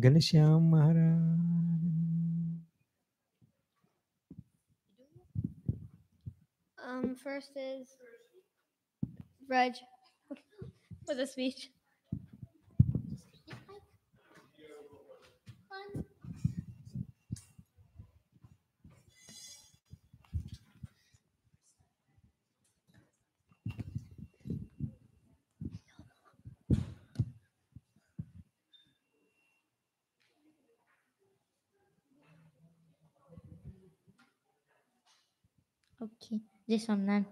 Ganesham Maharaj. First is Reg with a speech. Okay, this one then.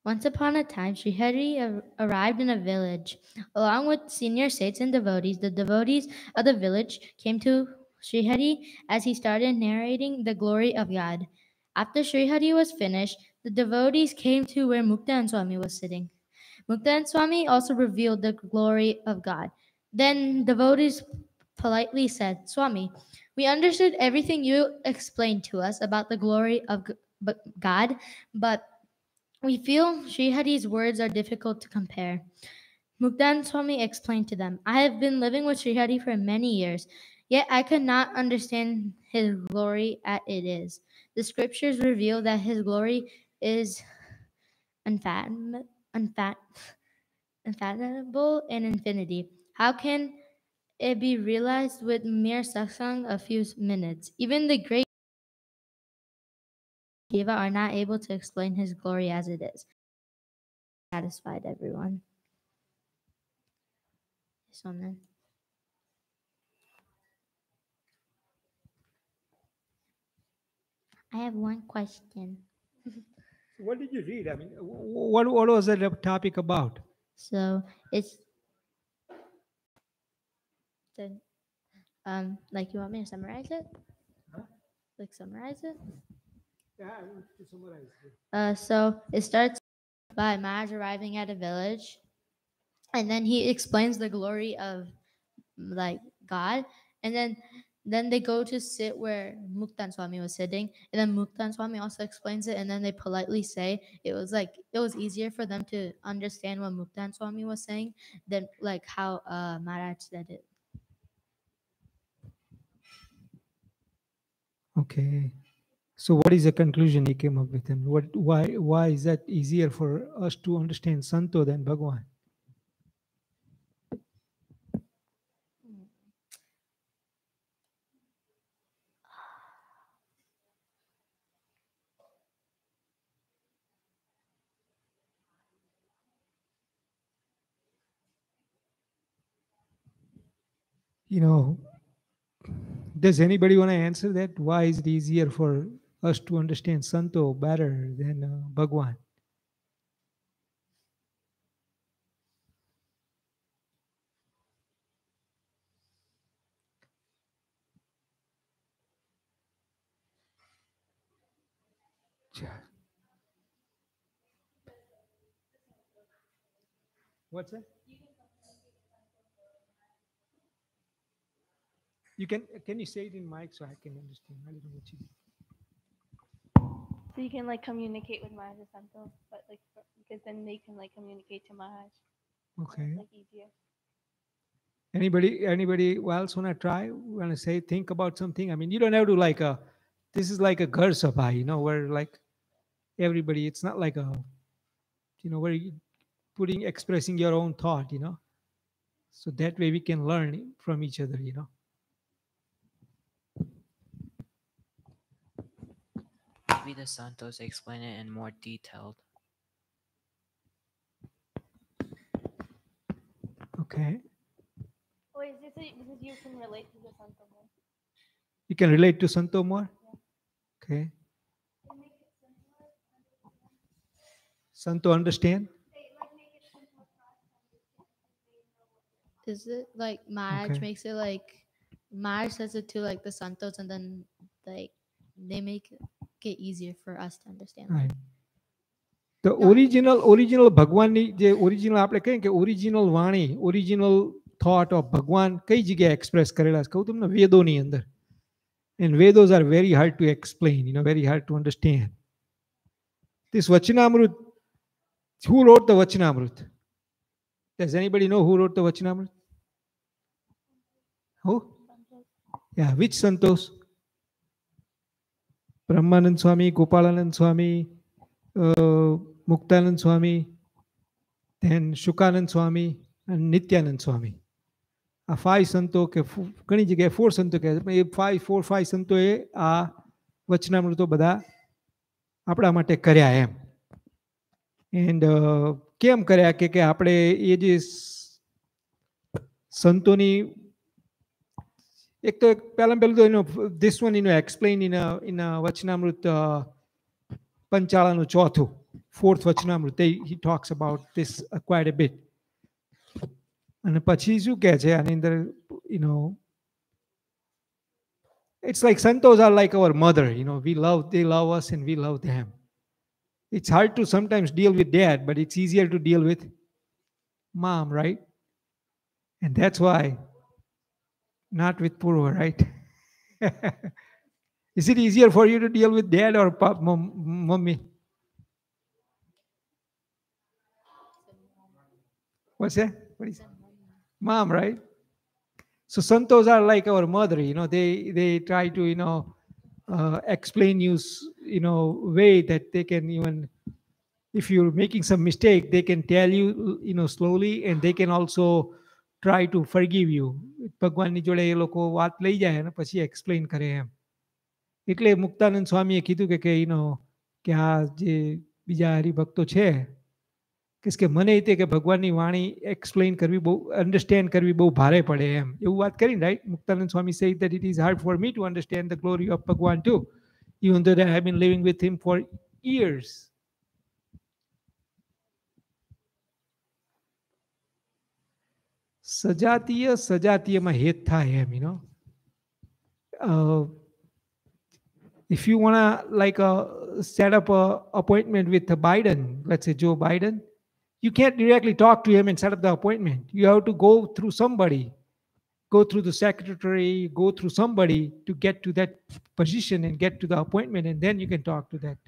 Once upon a time, Srihari arrived in a village. Along with senior saints and devotees, the devotees of the village came to Srihari as he started narrating the glory of God. After Srihari was finished, the devotees came to where Mukta Swami was sitting. Mukta Swami also revealed the glory of God. Then devotees politely said, Swami, we understood everything you explained to us about the glory of God, but we feel Srihari's words are difficult to compare. Mukdan Swami explained to them, I have been living with Srihari for many years, yet I could not understand his glory as it is. The scriptures reveal that his glory is unfathomable in infinity. How can it be realized with mere satsang a few minutes? Even the great Shiva are not able to explain his glory as it is. Satisfied everyone. This one then. I have one question. What did you read? I mean, what was the topic about? So it's the like you want me to summarize it? Huh? Like summarize it? Yeah, I want to summarize it. So it starts by Maharaj arriving at a village, and then he explains the glory of like God, and then they go to sit where Muktan Swami was sitting, and then Muktan Swami also explains it, and then they politely say it was easier for them to understand what Muktan Swami was saying than like how Maharaj said it. Okay. So what is the conclusion he came up with? And why is that easier for us to understand Santo than Bhagwan? You know, does anybody want to answer that? Why is it easier for us to understand Santo better than Bhagwan? What's that? Can you say it in mic so I can understand? I don't know what you do. So you can like communicate with Maharaj Santo, but like because then they can like communicate to Maharaj. Okay. It's, like easier. Anybody else want to try? Want to say, think about something? I mean, you don't have to like a. This is like a Ghar Sabha, where like everybody. It's not like a, where you expressing your own thought. So that way we can learn from each other. Maybe the Santos explain it in more detailed. Okay. Oh, is this because you can relate to the Santo more? You can relate to Santo more? Yeah. Okay. Santo understand? Is it like Maharaj Okay. makes it like Maharaj says it to like the Santos, and then like they make it easier for us to understand. Right. The original ભગવાનની જે original આપણે કહીએ કે original વાણી original thought of ભગવાન કઈ જગ્યાએ express કરેલા છે કહું તમને વેદોની અંદર. And Vedas are very hard to explain, very hard to understand. This Vachanamrut, who wrote the Vachanamrut? Does anybody know who wrote the Vachanamrut? Who? Santos. Yeah, which Santos? Brahmanand Swami, Gopalanand Swami, Muktanand Swami, then Shukanand Swami, and Nityanand Swami. આ five સંતો કે ઘણી જગ્યાએ four સંતો કહે છે, પણ એ five સંતોએ આ વચનામૃતો બધા આપણા માટે કર્યા એમ. એન્ડ કેમ કર્યા કે આપણે એ જે સંતોની એક તો પહેલા પહેલું તો એનો ધીસ વન એનો એક્સપ્લેન ઇન વચનામૃત પંચાળાનું ચોથું fourth Vachanamrut he talks about this quite a bit. અને પછી શું કહે છે આની અંદર it's like santos are like our mother, they love us and we love them. It's hard to sometimes deal with dad, but it's easier to deal with mom, right? And that's why not with Purva, right? Is it easier for you to deal with dad or mommy? What's that? What is mom, right? So santos are like our mother, they try to explain you way that they can even, if you're making some mistake, they can tell you slowly, and they can also try to forgive you. ભગવાનની જોડે એ લોકો વાત લઈ જાય અને પછી explain કરે એમ. એટલે મુક્તાનંદ સ્વામીએ કીધું કે કે આ જે બીજા હરિભક્તો છે કે મને તે કે ભગવાનની વાણી એક્સપ્લેન કરવી બહુ અન્ડરસ્ટેન્ડ કરવી બહુ ભારે પડે એમ એવું વાત કરીને, right? Muktanand Swami said that it is hard for me to understand the glory of Bhagwan too, even though I have been living with him for years. સજાતીયમાં હેત થાય એમ, if you want to like set up a appointment with Biden, let's say Joe Biden, you can't directly talk to him and set up the appointment. You have to go through somebody, go through the secretary, go through somebody to get to that position and get to the appointment, and then you can talk to that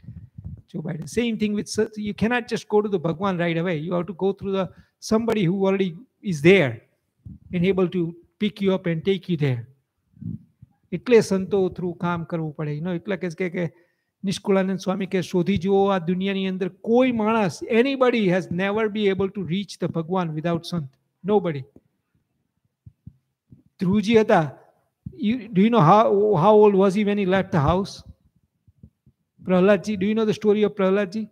Joe Biden. Same thing with, you cannot just go to the Bhagwan right away. You have to go through the somebody who already is there and able to pick you up and take you there. એટલે સંતો through કામ કરવું પડે. એટલે કે નિષ્કુળાનંદ સ્વામી કે શોધી જુઓ આ દુનિયાની અંદર કોઈ માણસ, anybody has never been able to reach the Bhagwan without sant. Nobody. Dhruvji હતા, do you know how old was he when he left the house? Prahladji, do you know the story of Prahladji?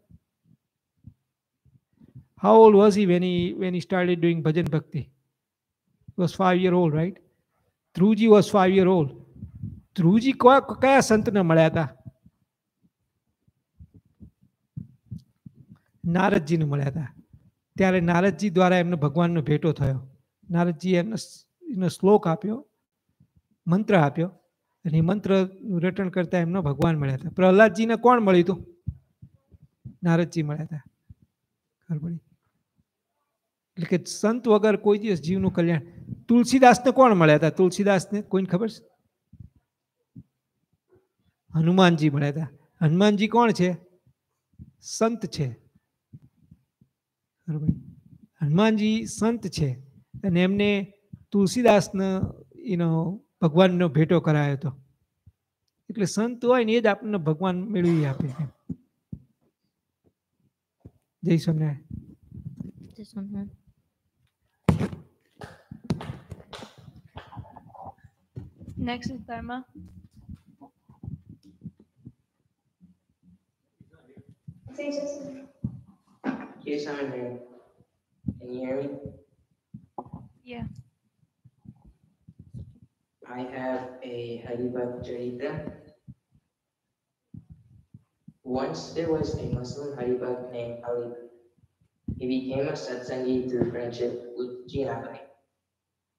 How old was he when he started doing bhajan bhakti? He was 5 years old, right? Dhruji was 5 years old. Dhruvji કયા સંતને મળ્યા હતા? નારદજીને મળ્યા હતા. ત્યારે નારદજી દ્વારા એમને ભગવાનનો ભેટો થયો. નારદજીએ એમને શ્લોક આપ્યો, મંત્ર આપ્યો, અને એ મંત્ર રટણ કરતા એમને ભગવાન મળ્યા હતા. પ્રહલાદજીને કોણ મળ્યું હતું? નારદજી મળ્યા હતા. ખબર? એટલે કે સંત વગર કોઈ દિવસ જીવનું કલ્યાણ. તુલસીદાસને કોણ મળ્યા હતા? તુલસીદાસને કોઈને ખબર છે? હનુમાનજી મળ્યા હતા. હનુમાનજી કોણ છે? સંત છે. હનુમાનજી સંત છે અને એમને તુલસીદાસને ભગવાનનો ભેટો કરાયો હતો. એટલે સંત હોય ને એ જ આપણને ભગવાન મેળવી આપે. જય Swaminarayan. Next is Dharma. Yes, I'm here. Can you hear me? Yeah. I have a Haribhakt Charitra. Once there was a Muslim Haribhakt named Ali. He became a satsangi through friendship with G.M.S.M.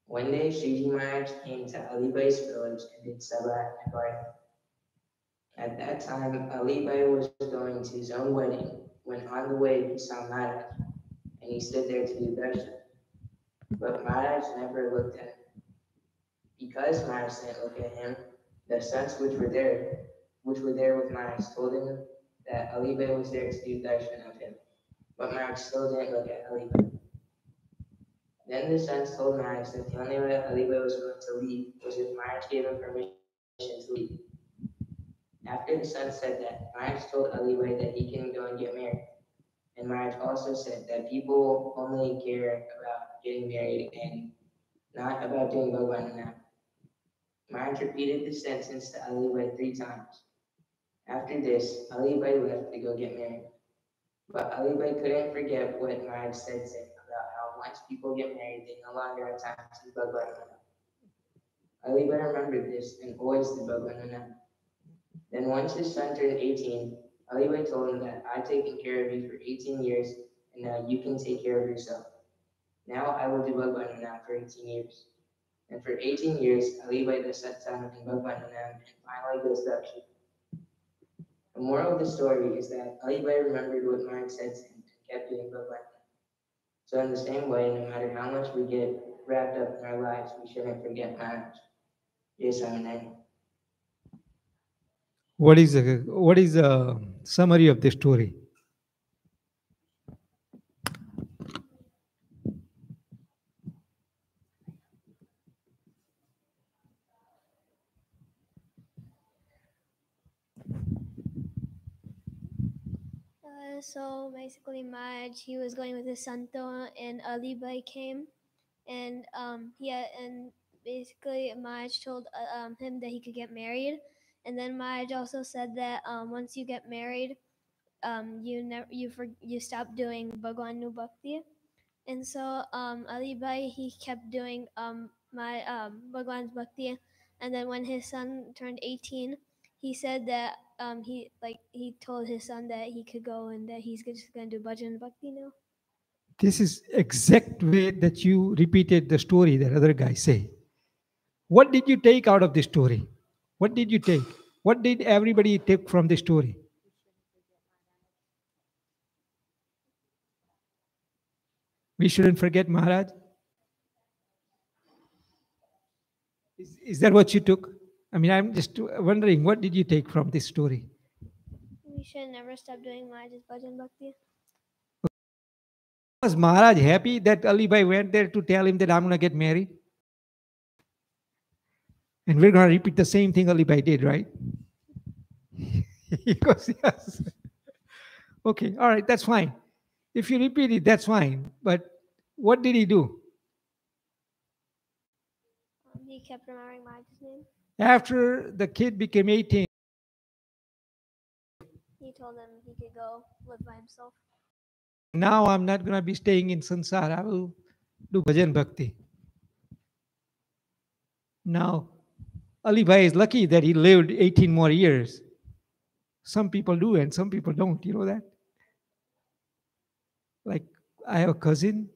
One day, Sriji Maharaj came to Ali Bhai's village and did sabha and garden. At that time, Ali Bhai was going to his own wedding when on the way he saw Maharaj, and he stood there to do darshan. But Maharaj never looked at him. Because Maharaj didn't look at him, the sons which were there with Maharaj told him that Ali Bhai was there to do darshan of him. But Maharaj still didn't look at Ali Bhai. Then the sons told Maharaj that the only way Alibai was going to leave was if Maharaj gave him permission to leave. After the sons said that, Maharaj told Alibai that he can go and get married. And Maharaj also said that people only care about getting married and not about doing Bhagwan Nam. Maharaj repeated this sentence to Alibai 3 times. After this, Alibai left to go get married. But Alibai couldn't forget what Maharaj said to him about how once people get married, they no longer have time to do Bhagwan Nam. Alibai remembered this and always did Bhagwan Nam. Then once his son turned 18, Alibai told him that I've taken care of you for 18 years, and now you can take care of yourself. Now I will do Bhagwan Nam for 18 years. And for 18 years, Alibai does satsang and Bhagwan Nam and finally goes Dakshin. The moral of the story is that Alibai remembered what Maharaj said to him and kept doing Bhagwan. So in the same way, no matter how much we get wrapped up in our lives, we shouldn't forget Maharaj. G.M.S.M. What is a summary of the story? So basically, he was going with his santo, and Alibai came, and basically Maj told him that he could get married, and then Maj also said that once you get married, you stop doing Bhagwan Nu Bhakti, and so Alibai he kept doing Bhagwan's Bhakti, and then when his son turned 18, he said that he told his son that he could go and that he's just gonna do Bhajan Bhakti now. This is exact way that you repeated the story that other guys say. What did you take out of the story? What did you take? What did everybody take from the story? We shouldn't forget Maharaj. Is that what you took? I mean, I'm just wondering, what did you take from this story? We should never stop doing Maj's Bhajan Bhakti. Was Maharaj happy that Alibai went there to tell him that I'm going to get married? And we're going to repeat the same thing Alibai did, right? He goes, yes. Okay, all right, that's fine. If you repeat it, that's fine. But what did he do? He kept remembering Maj's name. After the kid became 18, he told him he could go live by himself. Now I'm not going to be staying in Sansar. I will do Bhajan Bhakti. Now, Ali Bhai is lucky that he lived 18 more years. Some people do and some people don't. You know that? Like, I have a cousin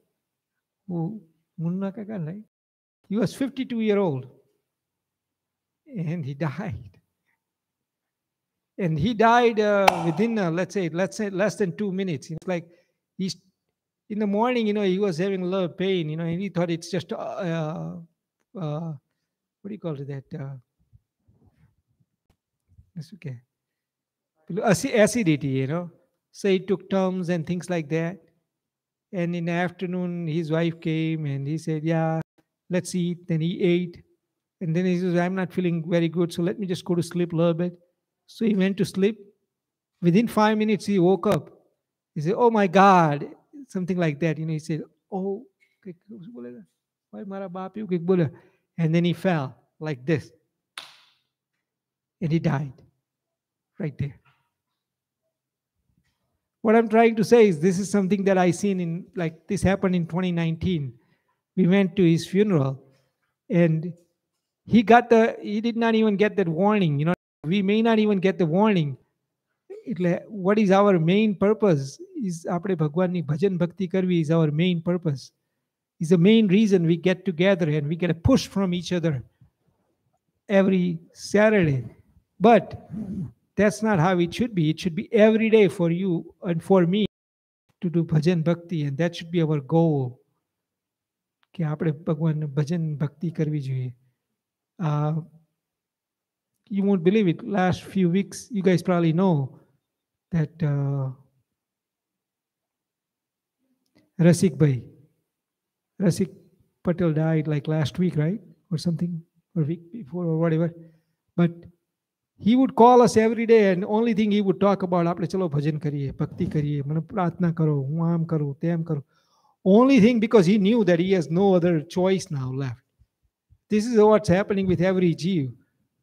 who, Munna Kakan, right? He was 52-year-old and he died. And he died within, let's say, less than 2 minutes. It's like he's in the morning, he was having a lot of pain, and he thought it's just, what do you call it? That's okay. Acidity, So he took Tums and things like that. And in the afternoon, his wife came and he said, yeah, let's eat. Then he ate. And then he says, I'm not feeling very good, so let me just go to sleep a little bit. So he went to sleep. Within 5 minutes, he woke up. He said, oh my God, something like that. He said, oh, and then he fell like this. And he died right there. What I'm trying to say is this is something that I seen this happened in 2019. We went to his funeral and he did not even get that warning. We may not even get the warning. What is our main purpose is apne Bhagwan ni bhajan bhakti karvi is our main purpose. Is the main reason we get together and we get a push from each other every Saturday. But that's not how it should be. It should be every day for you and for me to do bhajan bhakti, and that should be our goal. કે આપણે ભગવાન ભજન ભક્તિ કરવી જોઈએ. You won't believe it. Last few weeks, you guys probably know that Rasik Bhai, Rasik Patel died like last week, right? Or something, or week before, or whatever. But he would call us every day, and only thing he would talk about, આપણે ચલો ભજન કરીએ, ભક્તિ કરીએ, મને પ્રાર્થના કરો, હું આમ કરું, તેમ કરું. Only thing, because he knew that he has no other choice now left. This is what's happening with every Jew.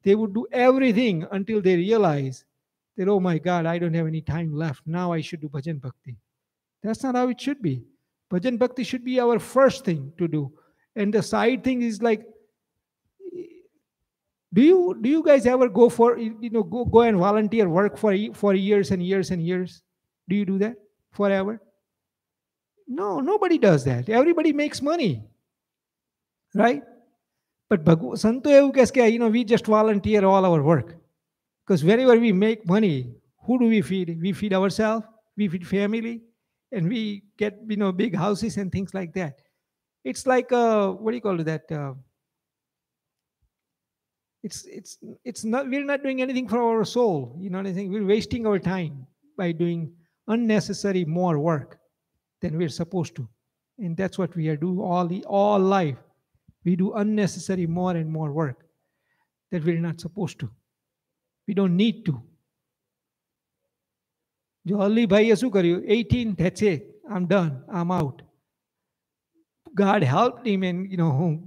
They would do everything until they realize that, oh my God, I don't have any time left. Now I should do bhajan bhakti. That's not how it should be. Bhajan bhakti should be our first thing to do. And the side thing is like, do you guys ever go for, go and volunteer work for years and years and years? Do you do that forever? No, nobody does that. Everybody makes money, right? But Santo એવું કહે કે, we just volunteer all our work. Because whenever we make money, who do we feed? We feed ourselves, we feed family, and we get, big houses and things like that. It's like, what do you call that? It's not, we're not doing anything for our soul. You know what I'm saying? We're wasting our time by doing unnecessary more work than we're supposed to. And that's what we are doing all life. We do unnecessary more and more work that we're not supposed to. We don't need to. જો અલીભાઈએ શું કર્યું? 18, that's it. I'm done. I'm out. God helped him and,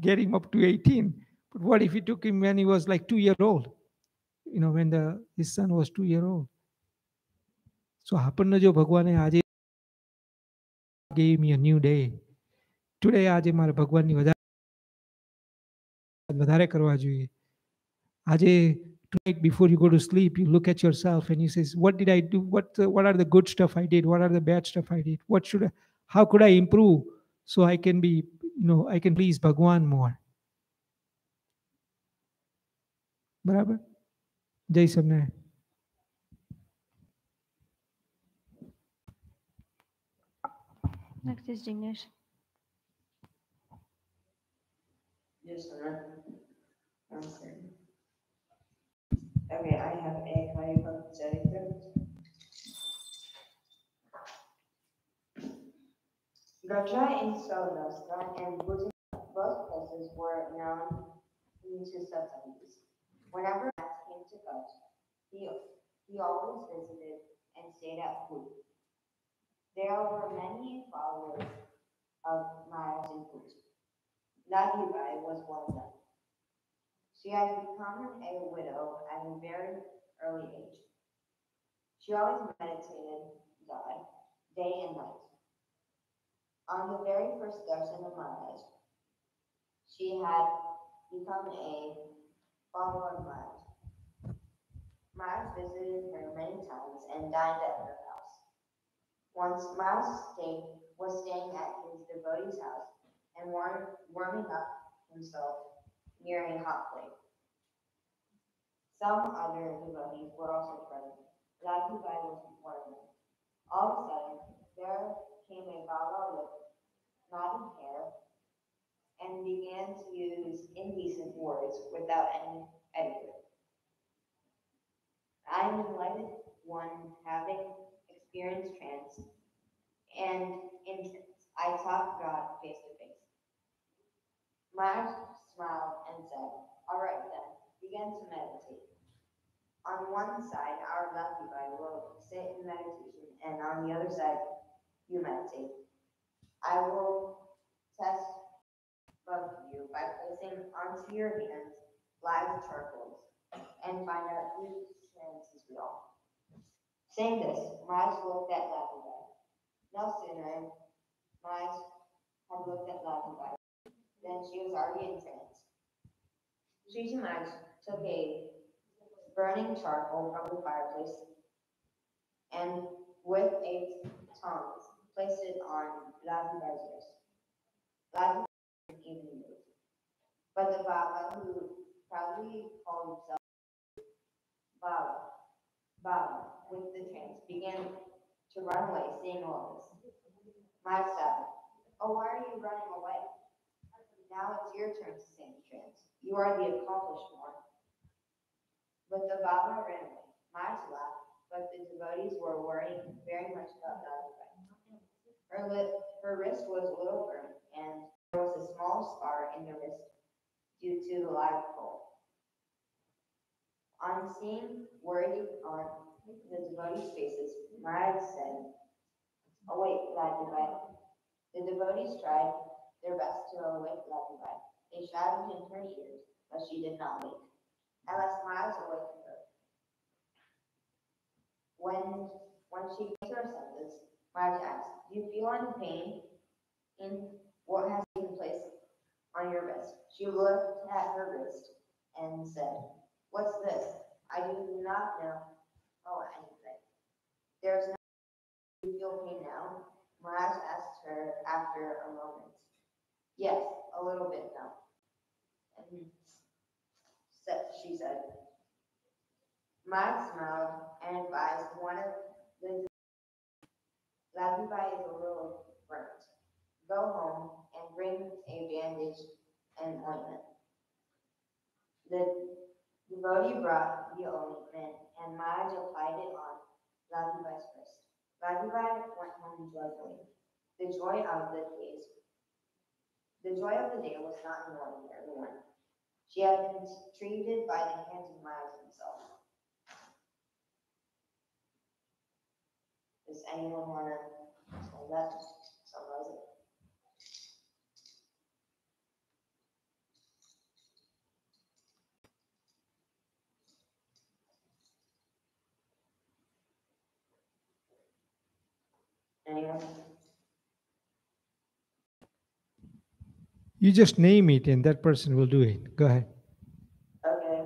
get him up to 18. But what if he took him when he was like 2 years old? When his son was 2 years old. So આપણને જો ભગવાને આજે gave me a new day. Today આજે મારે ભગવાનની વધારે કરવા જોઈએ. આજે tonight before you go to sleep, you look at yourself and you say, what did I do? What are the good stuff I did? What are the bad stuff I did? How could I improve so I can be, I can please Bhagwan more? બરાબર? જય Swaminarayan. Next is Jignesh. Yes, sir. Okay. Okay, I have a Haribhakt Charitra. Gatra in Saurashtra and Bhutan, both places were known to satsangas. Whenever Matt came to Kutch, he always visited and stayed at Bhutan. There were many followers of Maharaj in Bhutan. Ladhibai was one of them. She had become a widow at a very early age. She always meditated God day and night. On the very first darshan of Maharaj, she had become a follower of Maharaj. Maharaj visited her many times and dined at her house. Once Maharaj was staying at his devotee's house and warming up himself near a hot plate. Some other devotees were also present. Ladhibai was one of them. All of a sudden, there came a Baba with knotted hair and began to use indecent words without any etiquette. I am enlightened one having experienced trance, and in trance I talked God face to face. Maharaj smiled and said, all right then, begin to meditate. On one side, our Ladhibai will sit in meditation, and on the other side, you meditate. I will test both of you by placing onto your hands live charcoals and find out whose trance is real. Saying this, Maharaj looked at Ladhibai. No sooner Maharaj had looked at Ladhibai than she was already in trance. Sriji Maharaj took a burning charcoal from the fireplace and with a tongs placed it on Ladhibai's wrist. Ladhibai didn't even move. But the Baba, who proudly called himself Baba, with the trance, began to run away, saying all this. Maharaj said, oh, why are you running away? Now it's your turn to stay in trance. You are the accomplished one. But the Baba ran away. Maharaj laughed, but the devotees were worrying very much about Ladhibai. Her wrist was a little burned, and there was a a small scar in the wrist due to the live coal. On seeing worry on the devotees' faces, Maharaj said, "Oh wait, Laddubai." The devotees tried their best to awake Laddubai. They shouted in her ears, but she did not wake. At last Maharaj awakened her. When she came to her senses, Maharaj asked, "Do you feel any pain in what has taken place on your wrist?" She looked at her wrist and said, "What's this? I do not know anything. There's no do you feel pain now?" Maharaj asked her after a moment. "Yes, a little bit now." And she said. Maharaj smiled and advised one of the Laddubai is a little burnt. Go home and bring a bandage and ointment. The devotee brought the ointment and Maharaj applied it on Ladubai's wrist. Laddubai went home joyfully. The joy of the days, the joy of the day was not in ordinary one. She had been treated by the hands of Maharaj himself. Does anyone want to explain that? Summarize it. Anyone? You just name it and that person will do it. Go ahead. Okay,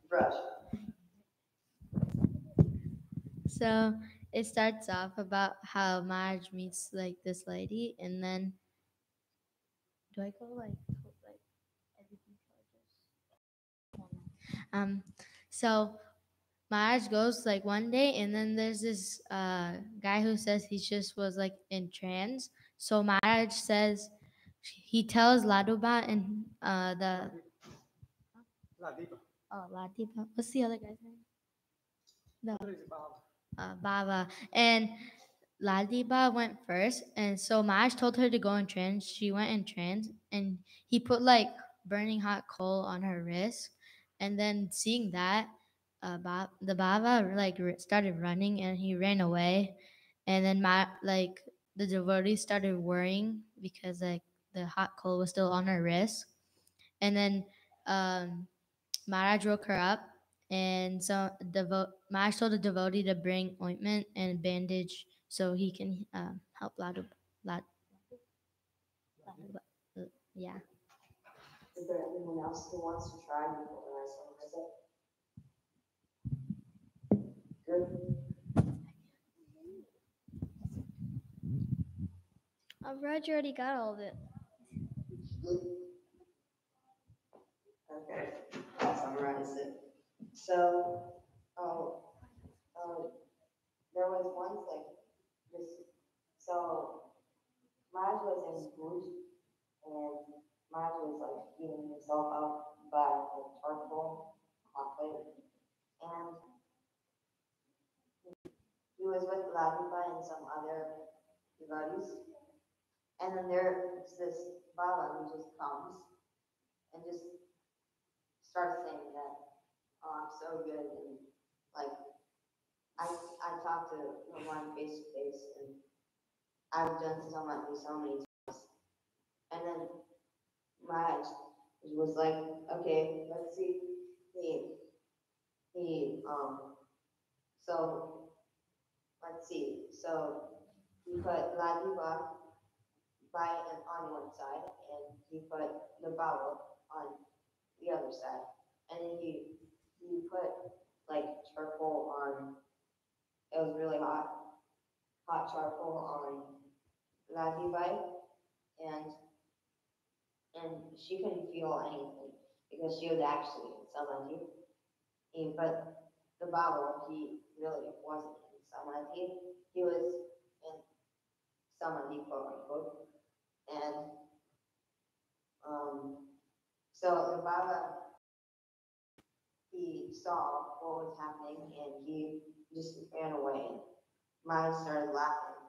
brush. So it starts off about how Marge meets like this lady, and then do I go like everything? So Marge goes like one day, and then there's this guy who says he just was like in trance. So Marge says he tells Laduba and the Ladipa. What's the other guy's name? No, Baba. And Ladiba went first, and so Marge told her to go in trance. She went in trance, and he put like burning hot coal on her wrist. And then seeing that, the Baba like started running, and he ran away. And then like the devotees started worrying because like the hot coal was still on her wrist. And then Maharaj woke her up, and so Maharaj told the devotee to bring ointment and bandage so he can help Lad, yeah. Is there anyone else who wants to try before I summarize it? Good. Roger already got all of it. Okay, I'll summarize it. So, there was once like this. So, Maj was in Bruges, and Maj was like eating himself up by like charcoal chocolate, and he was with Ladipa and some other devotees. And then there's this Baba who just comes and just starts saying that, "Oh, I'm so good," and like I talked to one face to face, and I've done so many times. And then Raj was like, "Okay, let's see." He so let's see. So he put Ladiva on one side, and he put the Baba on the other side, and then he put like charcoal on. It was really hot charcoal on Ladiva, and she couldn't feel anything because she was actually in samadhi. But the Baba, he really wasn't in samadhi. He was in samadhi, quote unquote, and so the Baba, he saw what was happening and he just ran away. Maya started laughing.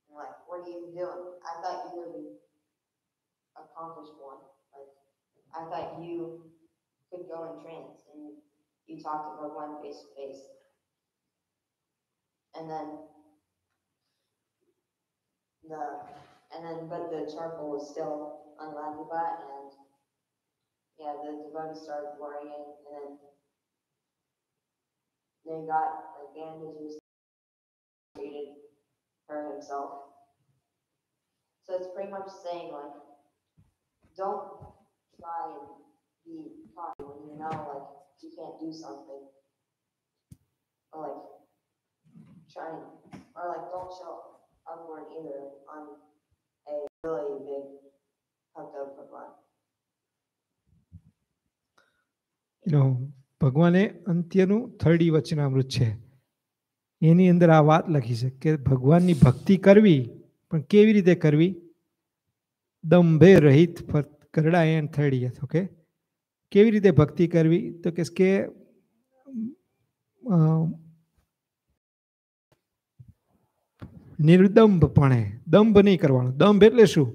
I'm like, "What are you doing? I thought you would be accomplished one. Like, I thought you could go in trance and you talk to Bhagwan face to face. And then but the charcoal was still on Ladlibat, and yeah, the devotees started worrying, and then they got like bandages, treated her himself. So it's pretty much saying like, don't try and be cocky when you know like you can't do something, or like trying, or like don't show upward either on a really big hooked up Bhagwan. ભગવાને અંત્યનું 30 વચનામૃત છે, એની અંદર આ વાત લખી છે કે ભગવાનની ભક્તિ કરવી, પણ કેવી રીતે કરવી? દંભે રહિત કરડા એન્ડ 30th. ઓકે, કેવી રીતે ભક્તિ કરવી? તો કે નિર્દંભપણે, દંભ નહીં કરવાનો. દંભ એટલે શું?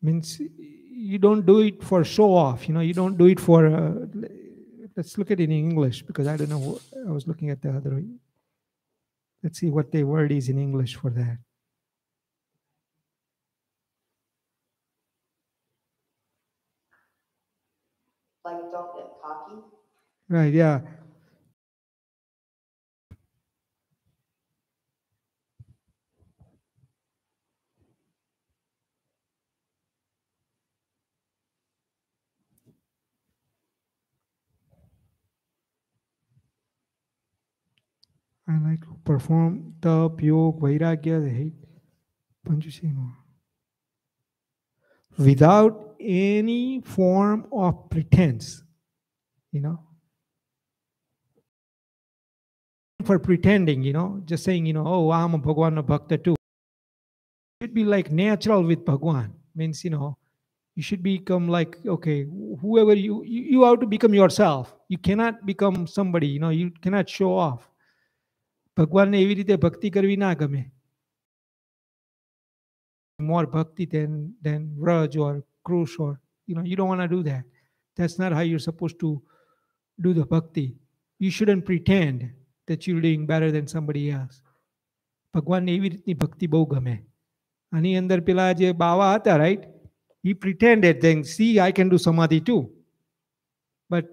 Means you don't do it for show off, you don't do it for let's look at it in English, because I don't know what, I was looking at the other. Let's see what the word is in English for that. Like don't get cocky. Right, yeah. I like to perform tap, yoga, vairagya, the hate, panchasena, without any form of pretense, for pretending, just saying, oh, I'm a Bhagwan Bhakta too. It should be like natural with Bhagwan. Means, you should become like, okay, whoever you have to become yourself. You cannot become somebody, you cannot show off. ભગવાનને એવી રીતે ભક્તિ કરવી ના ગમે. More bhakti than Raj or Krush, or you don't want to do that. That's not how you're supposed to do the bhakti. You shouldn't pretend that you're doing better than somebody else. ભગવાનને એવી રીતની ભક્તિ બહુ ગમે. આની અંદર પેલા જે બાવા હતા, right? He pretended, then see, I can do samadhi too. But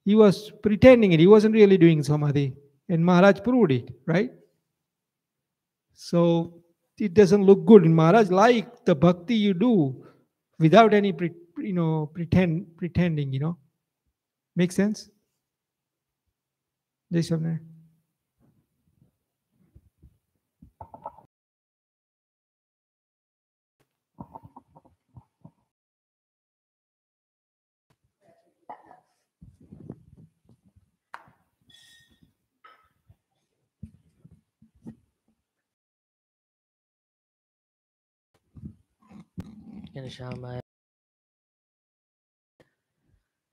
he was pretending it. He wasn't really doing samadhi. And Maharaj proved it, right? So it doesn't look good. And Maharaj liked the bhakti you do without any pretending, Make sense? G.M.S.M.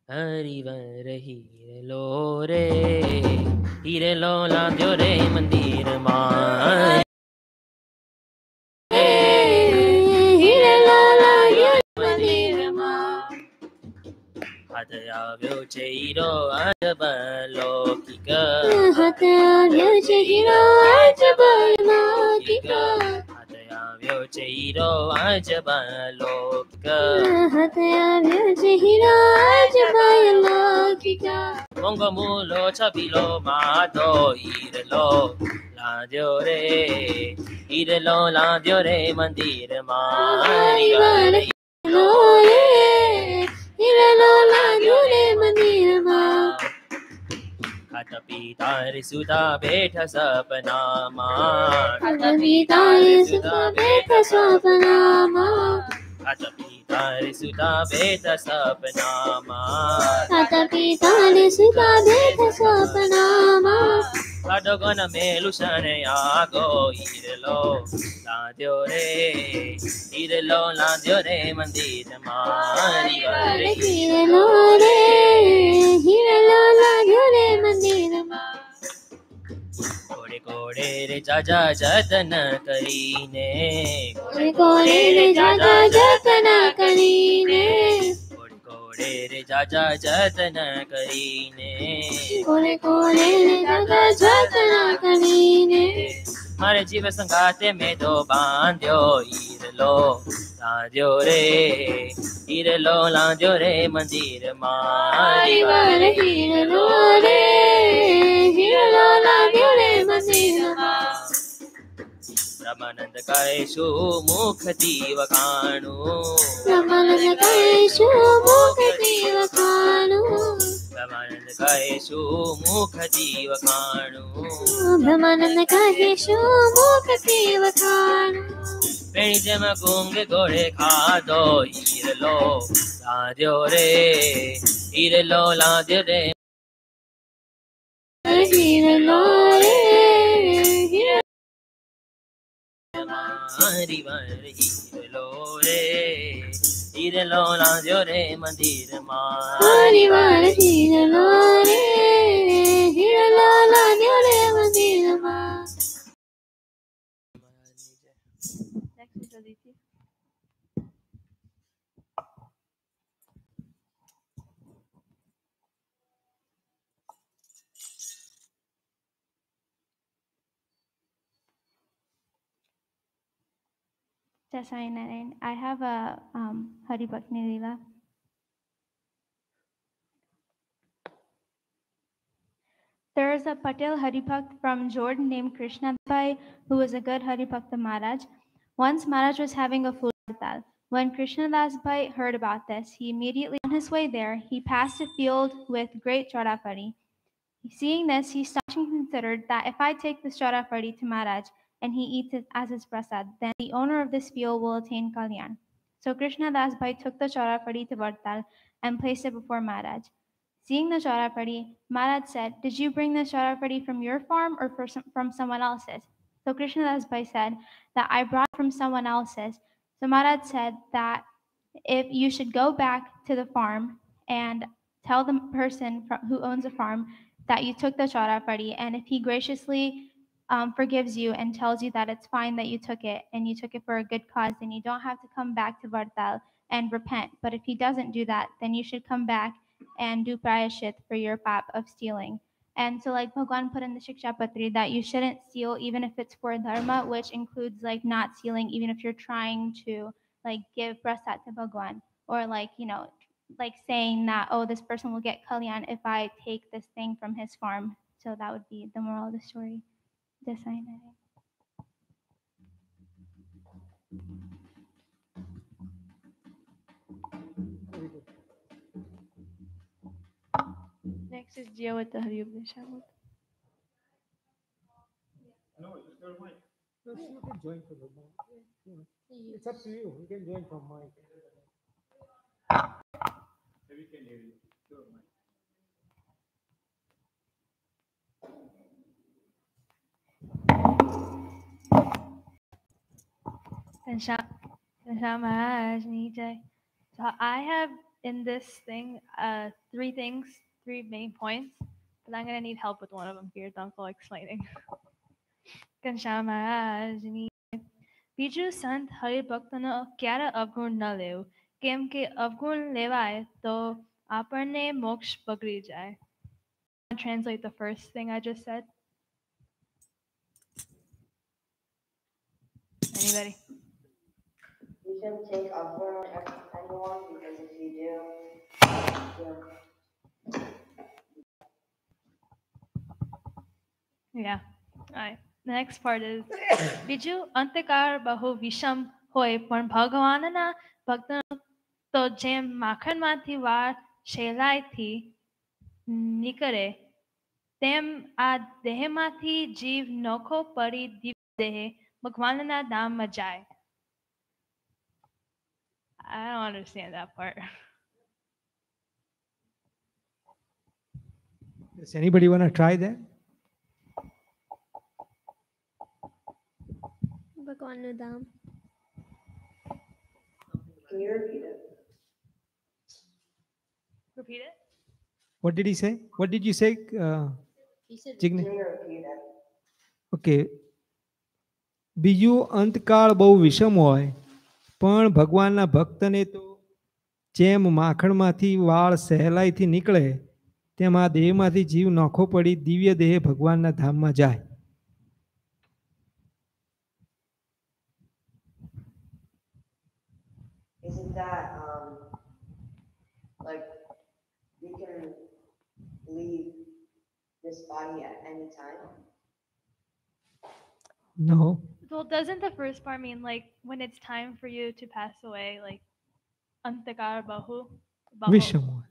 હરિવર હીરલો રે, હીરલો લાગ્યો રે મંદિરમાં, હીરલો લાગ્યો મંદિરમાં, હાથ આવ્યો છે hero અજબ લૌકિક, હાથ આવ્યો છે હીરો અજબ લૌકિક, હાથ આવ્યો છે હીરો અજબ લૌકિક, હાથ આવ્યો છે હીરો અજબ લૌકિક, મોંઘો મૂલો છબીલો માધો હીરલો લાદ્યો રે, હીરલો લાદ્યો રે મંદિરમાં, હીરલો રે, હીરલો લાગ્યો રે મંદિરમાં, ખાતા પીતા રે સુતા બેઠા સપનામાં, ખાતા પીતા રે સુતા બેઠા સપનામાં, ખાતા પીતા રે સુતા બેઠા સપનામાં, ખાતા પીતા રે સુતા બેઠા સપનામાં, ખાડો ગન મેલું શણે આગો હીરલો લાદ્યો રે, હીરલો લાદ્યો રે મંદિરમાં, હીરલો રે, હીરલો લાગ્યો રે મંદિરમાં, कोड़े कोड़े रे जाजा जतन करीने कोड़े कोड़े रे जाजा जतन करीने कोड़े कोड़े रे जाजा जतन करीने कोड़े कोड़े रे जाजा जतन करीने मारे जीव संगाते में दो बांध्यो ईरलो लांध्यो रे मंदिर मारी वार हीरलो रे हीरलो लांध्यो रे मंदिर ब्रह्मानंद कहे सु मुख दीव खाणु ब्रह्मानंद कहे सु मुख दीव खाणु ब्रह्मानंद कहे सु मुख दीव खाणु ब्रह्मानंद कहे सु मुख दीव खाणु पेणी जम गूंगे घोड़े खाधो ईरलो लांध्यो रे हीरलो रे मारी वर हीरलो लांध्यो रे मंदिर मारी वार हीरलो रे हीरलो लांध्यो रे मंदिर Next is Aditi. Jasai Narayan. I have a Hari Bhakti Leela. There is a Patel Hari Bhakt from Jordan named Krishna Bhai, who was a good Hari Bhakta Maharaj. Once Maharaj was having a food hartal. When Krishna Das Bhai heard about this, he immediately on his way there, he passed a field with great chorafari. Seeing this, he stopped and considered that if I take this chorafari to Maharaj and he eats it as his prasad, then the owner of this field will attain kalyan. So Krishna Das Bhai took the chorafari to Vartal and placed it before Maharaj. Seeing the chorafari, Maharaj said, "Did you bring the chorafari from your farm or from someone else's?" So Krishna Das Bhai said that I brought it from someone else's. So Maharaj said that if you should go back to the farm and tell the person who owns the farm that you took the chorafari, and if he graciously forgives you and tells you that it's fine that you took it and you took it for a good cause, then you don't have to come back to Vartal and repent. But if he doesn't do that, then you should come back and do prayashit for your pap of stealing. And so like Bhagwan put in the Shiksha Patri that you shouldn't steal even if it's for dharma, which includes like not stealing even if you're trying to like give prasad to Bhagwan, or like, like saying that, oh, this person will get kalyan if I take this thing from his farm. So that would be the moral of the story. Next is Jia with the Hari Upnishad. No, you can join from the mic. It's up to you. You can join from mic. Maybe you can hear you. Sure, mic. Kansham Maharaj Nijay. So I have in this thing three main points, but I'm gonna need help with one of them here, Uncle explaining. Kansham Maharaj Nijay. Biju Sant Hari Bhaktano Kyara Avgun na leo. કેમ કે અવગુણ લેવાય તો આપણને મોક્ષ બગડી જાય. Translate the first thing I just said. Anybody? You shouldn't take upward anyone because if you do, Yeah. All right. The next part is બીજું અંતકાર બહુ વિષમ હોય પણ ભગવાનના ભક્તનો તો જેમ માખણમાંથી વાળ શેલાઈથી નીકળે તેમ આ દેહમાંથી જીવ નોખો પડી દિવ્ય દેહે ભગવાનના ધામમાં જાય. I don't understand that part. Does anybody want to try that? Bhagwan Nudam. can you repeat it? Repeat it. What did he say? What did you say? He said, Jignesh? Can you repeat it? Okay, બીજું અંતકાળ બહુ વિષમ હોય, પણ ભગવાનના ભક્તને તો જેમ માખણમાંથી વાળ સહેલાઈથી નીકળે, તેમ આ દેહમાંથી જીવ નોખો પડી દિવ્ય દેહે ભગવાનના ધામમાં જાય. Isn't that like we can leave this body at any time? No. Well, doesn't the first part mean like when it's time for you to pass away, like antakar bahu? વિષમ હોય.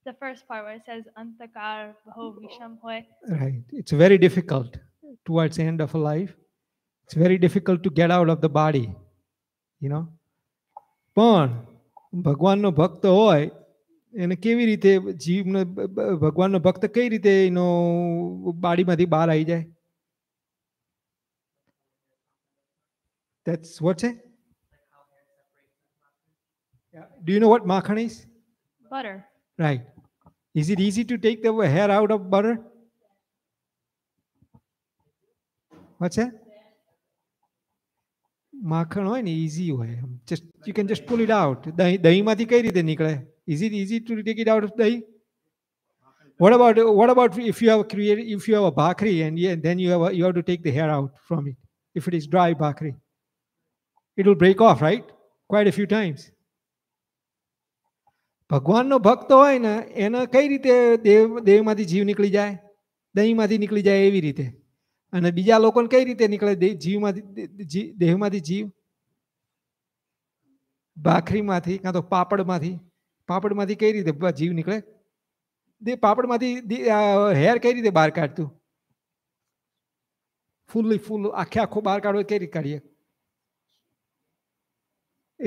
The first part where it says antakar bahu visham hoy. Right. It's very difficult towards the end of a life. It's very difficult to get out of the body, you know. પણ ભગવાનનો ભક્ત હોય એને કેવી રીતે જીવનો ભગવાનનો ભક્ત કઈ રીતે એનો બાડીમાંથી બહાર આવી જાય? That's what's it? Yeah. Do you know what makhan is? Butter. Right. Is it easy to take the hair out of butter? What's that? માખણ હોય ને easy હોય, just you can just pull it out. દહીંમાંથી કઈ રીતે નીકળે? Is it easy to take it out of દહીં? What about if you have a bhakri and then you have to take the hair out from it? If it is dry bhakri, it will break off, right? Quite a few times. ભગવાનનો ભક્ત હોય ને એને કઈ રીતે દેહમાંથી જીવ નિકળી જાય? દહીંમાંથી નિકળી જાય એવી રીતે. અને બીજા લોકોને કઈ રીતે નીકળે દેહમાંથી જીવ? ભાખરીમાંથી કાં તો પાપડમાંથી કઈ રીતે જીવ નીકળે? પાપડમાંથી હેર કઈ રીતે બહાર કાઢતું? ફૂલ આખો બહાર કાઢવો કઈ રીતે કાઢીએ?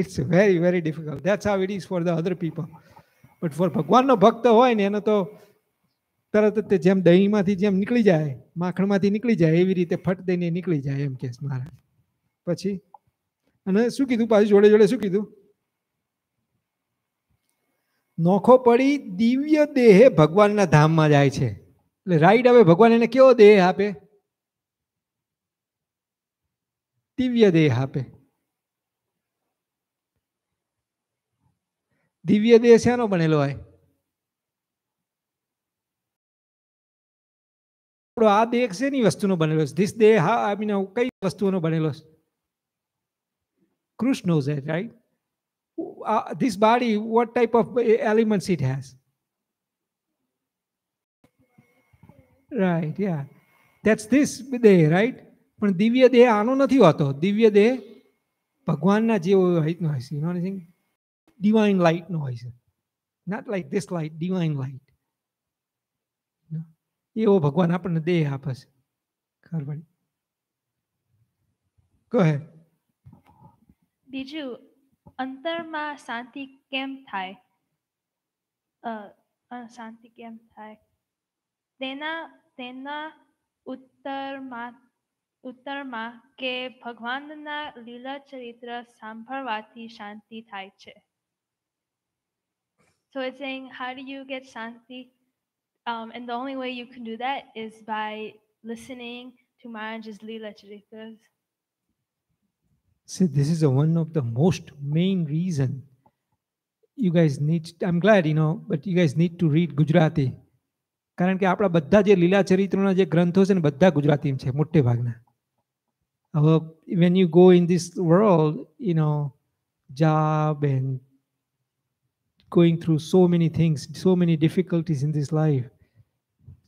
It's very, very difficult. That's how it is for the other people. But for ભગવાનનો ભક્ત હોય ને એનો તો તરત જ જેમ દહીંમાંથી જેમ નીકળી જાય, માખણમાંથી નીકળી જાય એવી રીતે ફટ દઈને નીકળી જાય એમ કે મહારાજ. પછી અને શું કીધું પાછું જોડે જોડે શું કીધું? નોખો પડી દિવ્ય દેહે ભગવાનના ધામમાં જાય છે. એટલે રાઈટ હવે ભગવાન એને કેવો દેહ આપે? દિવ્ય દેહ આપે. દિવ્ય દેહ શેનો બનેલો હોય? આ દેહ શેની વસ્તુનો બનેલો છે? ધીસ દેહ આઈ મીન કઈ વસ્તુઓનો બનેલો છે? Krishna knows that, right? This body, what type of elements it has? Right, yeah. That's this દેહ, right? પણ દિવ્ય દેહ આનો નથી હોતો. દિવ્ય દેહ ભગવાનના જેવો હોય છે. You know anything? Divine light નો હોય છે. Not like this light, divine light. એવો ભગવાન આપણને દેહ આપે છે. ખબર પડી? Go ahead. બીજું, અંતરમાં શાંતિ કેમ થાય? શાંતિ કેમ થાય? તેના ઉત્તરમાં કે ભગવાનના લીલા ચરિત્ર સાંભળવાથી શાંતિ થાય છે. So it's saying, how do you get shanti? And the only way you can do that is by listening to Maharaj's Leela Charitras. See, this is one of the most main reason you guys need. I'm glad, but you guys need to read Gujarati. કારણ કે આપણા બધા જે લીલા ચરિત્રોના જે ગ્રંથો છે ને બધા ગુજરાતીમાં છે મોટે ભાગના. હવે when you go in this world, job and going through so many things, so many difficulties in this life,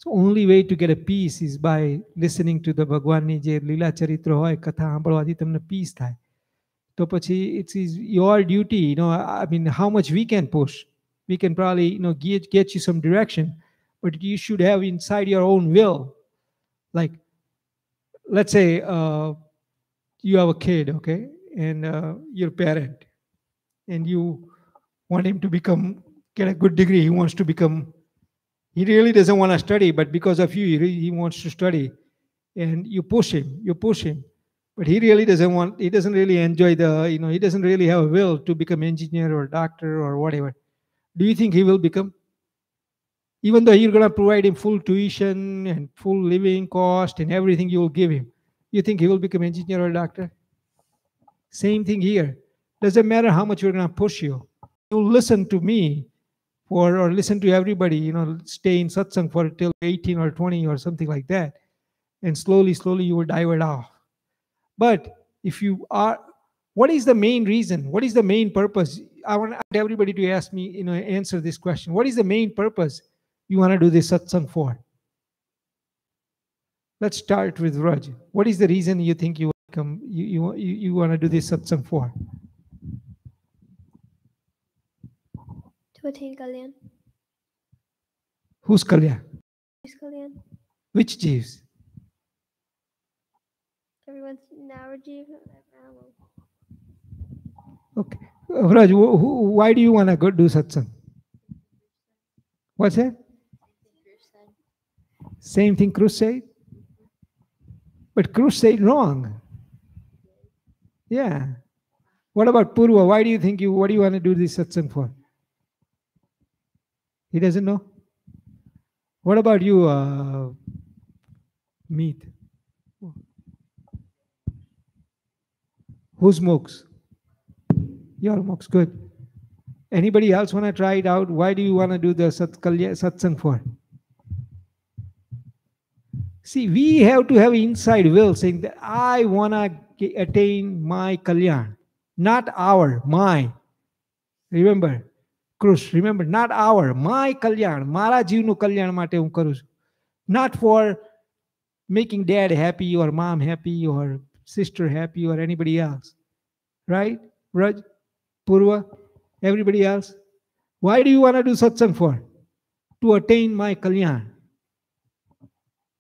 the only way to get a peace is by listening to the ભગવાનની જે લીલા ચરિત્રો હોય કથા સાંભળવાથી તમને peace થાય. તો પછી it is your duty, I mean, how much we can push. We can probably, get you some direction, but you should have inside your own will. Like, let's say you have a kid, okay, and you're a parent, and you want him to get a good degree. He wants to become, he really doesn't want to study, but because of you, he wants to study. And you push him. But he doesn't really enjoy he doesn't really have a will to become engineer or doctor or whatever. Do you think he will become? Even though you're going to provide him full tuition and full living cost and everything you will give him. You think he will become engineer or doctor? Same thing here. Doesn't matter how much we're going to push you. You listen to me or listen to everybody, stay in satsang for till 18 or 20 or something like that. And slowly you will divert off. But if you are, what is the main reason? What is the main purpose? I want everybody to ask me, answer this question. What is the main purpose you want to do this satsang for? Let's start with Raj. What is the reason you think you come? You want to do this satsang for? To attain Kalyan. Who's Kalyan? Kalyan. Which Jeeves? Everyone's Navajeev. Okay. Raj, why do you want to go do satsang? What's that? Same thing Cruz said? But Cruz said wrong. Yeah. What about Purva? Why do you think what do you want to do this satsang for? He doesn't know? What about you, Meet? Who smokes? Your smokes, good. Anybody else want to try it out? Why do you want to do the satsang for? See, we have to have inside will saying that I want to attain my kalyan, not our, my. Remember, Krush, remember, not our, my kalyan, mara jivnu kalyan mate હું કરું છું. Not for making dad happy or mom happy or sister happy or anybody else. Right? Raj, Purva, everybody else. Why do you want to do satsang for? To attain my kalyan.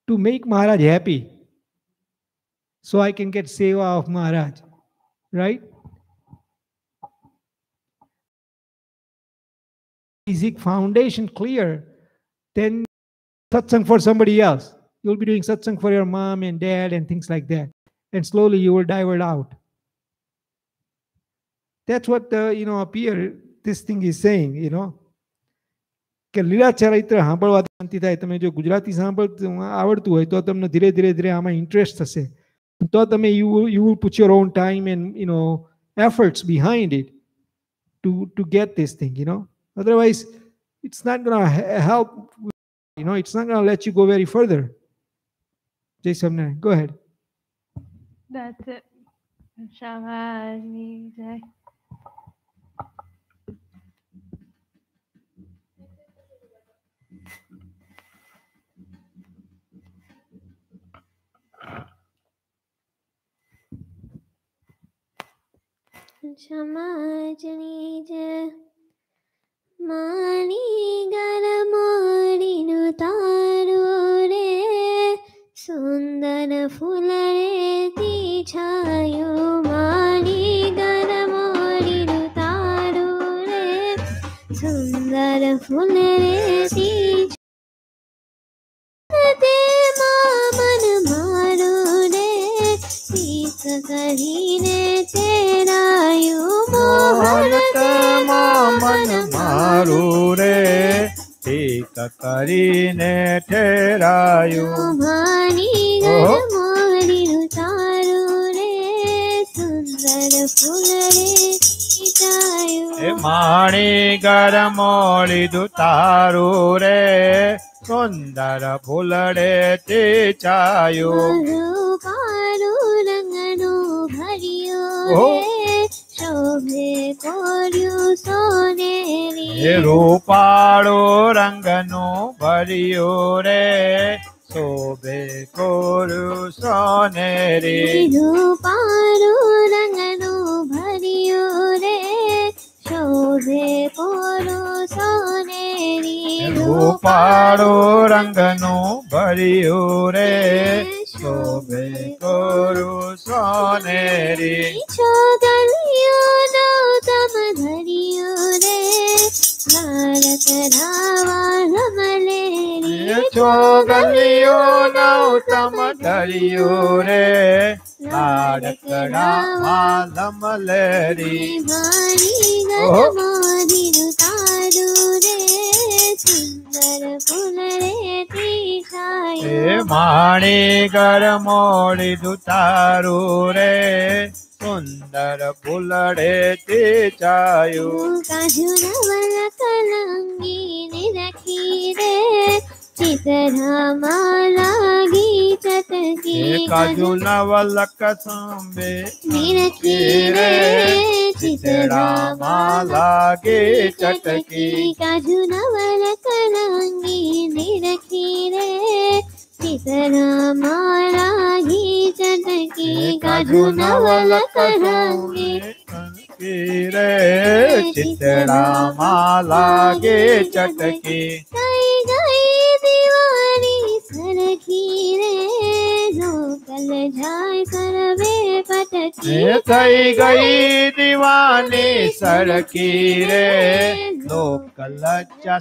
To make Maharaj happy. So I can get seva of Maharaj. Right? Basic foundation clear, then satsang for somebody else. You'll be doing satsang for your mom and dad and things like that. And slowly you will divert out. That's what up here, this thing is saying, કે લીલા ચરિત્ર સાંભળવા શાંતિ થાય. તમે જો ગુજરાતી આવડતું હોય તો તમને ધીરે ધીરે આમાં ઇન્ટરેસ્ટ થશે. તો તમે you will put your own time and efforts behind it to get this thing, Otherwise, it's not going to help. It's not going to let you go very further. G.M.S.M, go ahead. That's it. Shamajni Jai. Shamajni Jai. Mani garamorinu taru re, sundara fulare tichayo. Mani garamorinu taru re, sundara fulare tichayo. Te maman maru re, tik karine terayo. Mohanata मन मारू रे teak करीने ठहरायो. मानी गरमोरी उतारो रे, सुंदर फूल रे टीचायो. माणी गरमोली उतारो रे, सुंदर फूल रे टीचायो. रूपारू रंगनो भरियो रे, शोभे कोर्यु सोनेरी. रूपाळो रंगनो भरियो रे, शोभे कोर्यु सोनेरी. रूपाळो रंगनो भरियो रे, शोभे कोर्यु सोनेरी. रूपाळो रंगनो भरियो रे, शोभे कोर्यु सोनेरी. छोगलियो नौतम धरियो रे, लाडक रावा लमलेरी. छोगलियो नौतम धरियो रे, लाडक रावा लमलेरी. मानी गरमोरी उतारो रे, सुंदर फूल रे टीचायो. માણી ઘર મોડી તારું રે સુંદર ફૂલડે તે ચાયું કાજુ નવલ કલંગી રાખી રે ચિતરામાં લાગી ચટકી કાજુ નવલક સાંભે રાખી રે ચિતડામાં લાગે ચટકી કાજુ નવલ કલંગી રાખી રે ચિતરામાં લાગી ચટકી કાજુ નવલ કલંગી રે ચિતડામાં લાગે ચટકી કઈ ગઈ દીવાની સરખી રે લોકલ જાય સર્વે પટકી થઈ ગઈ દીવાની સરકી રે લોકલ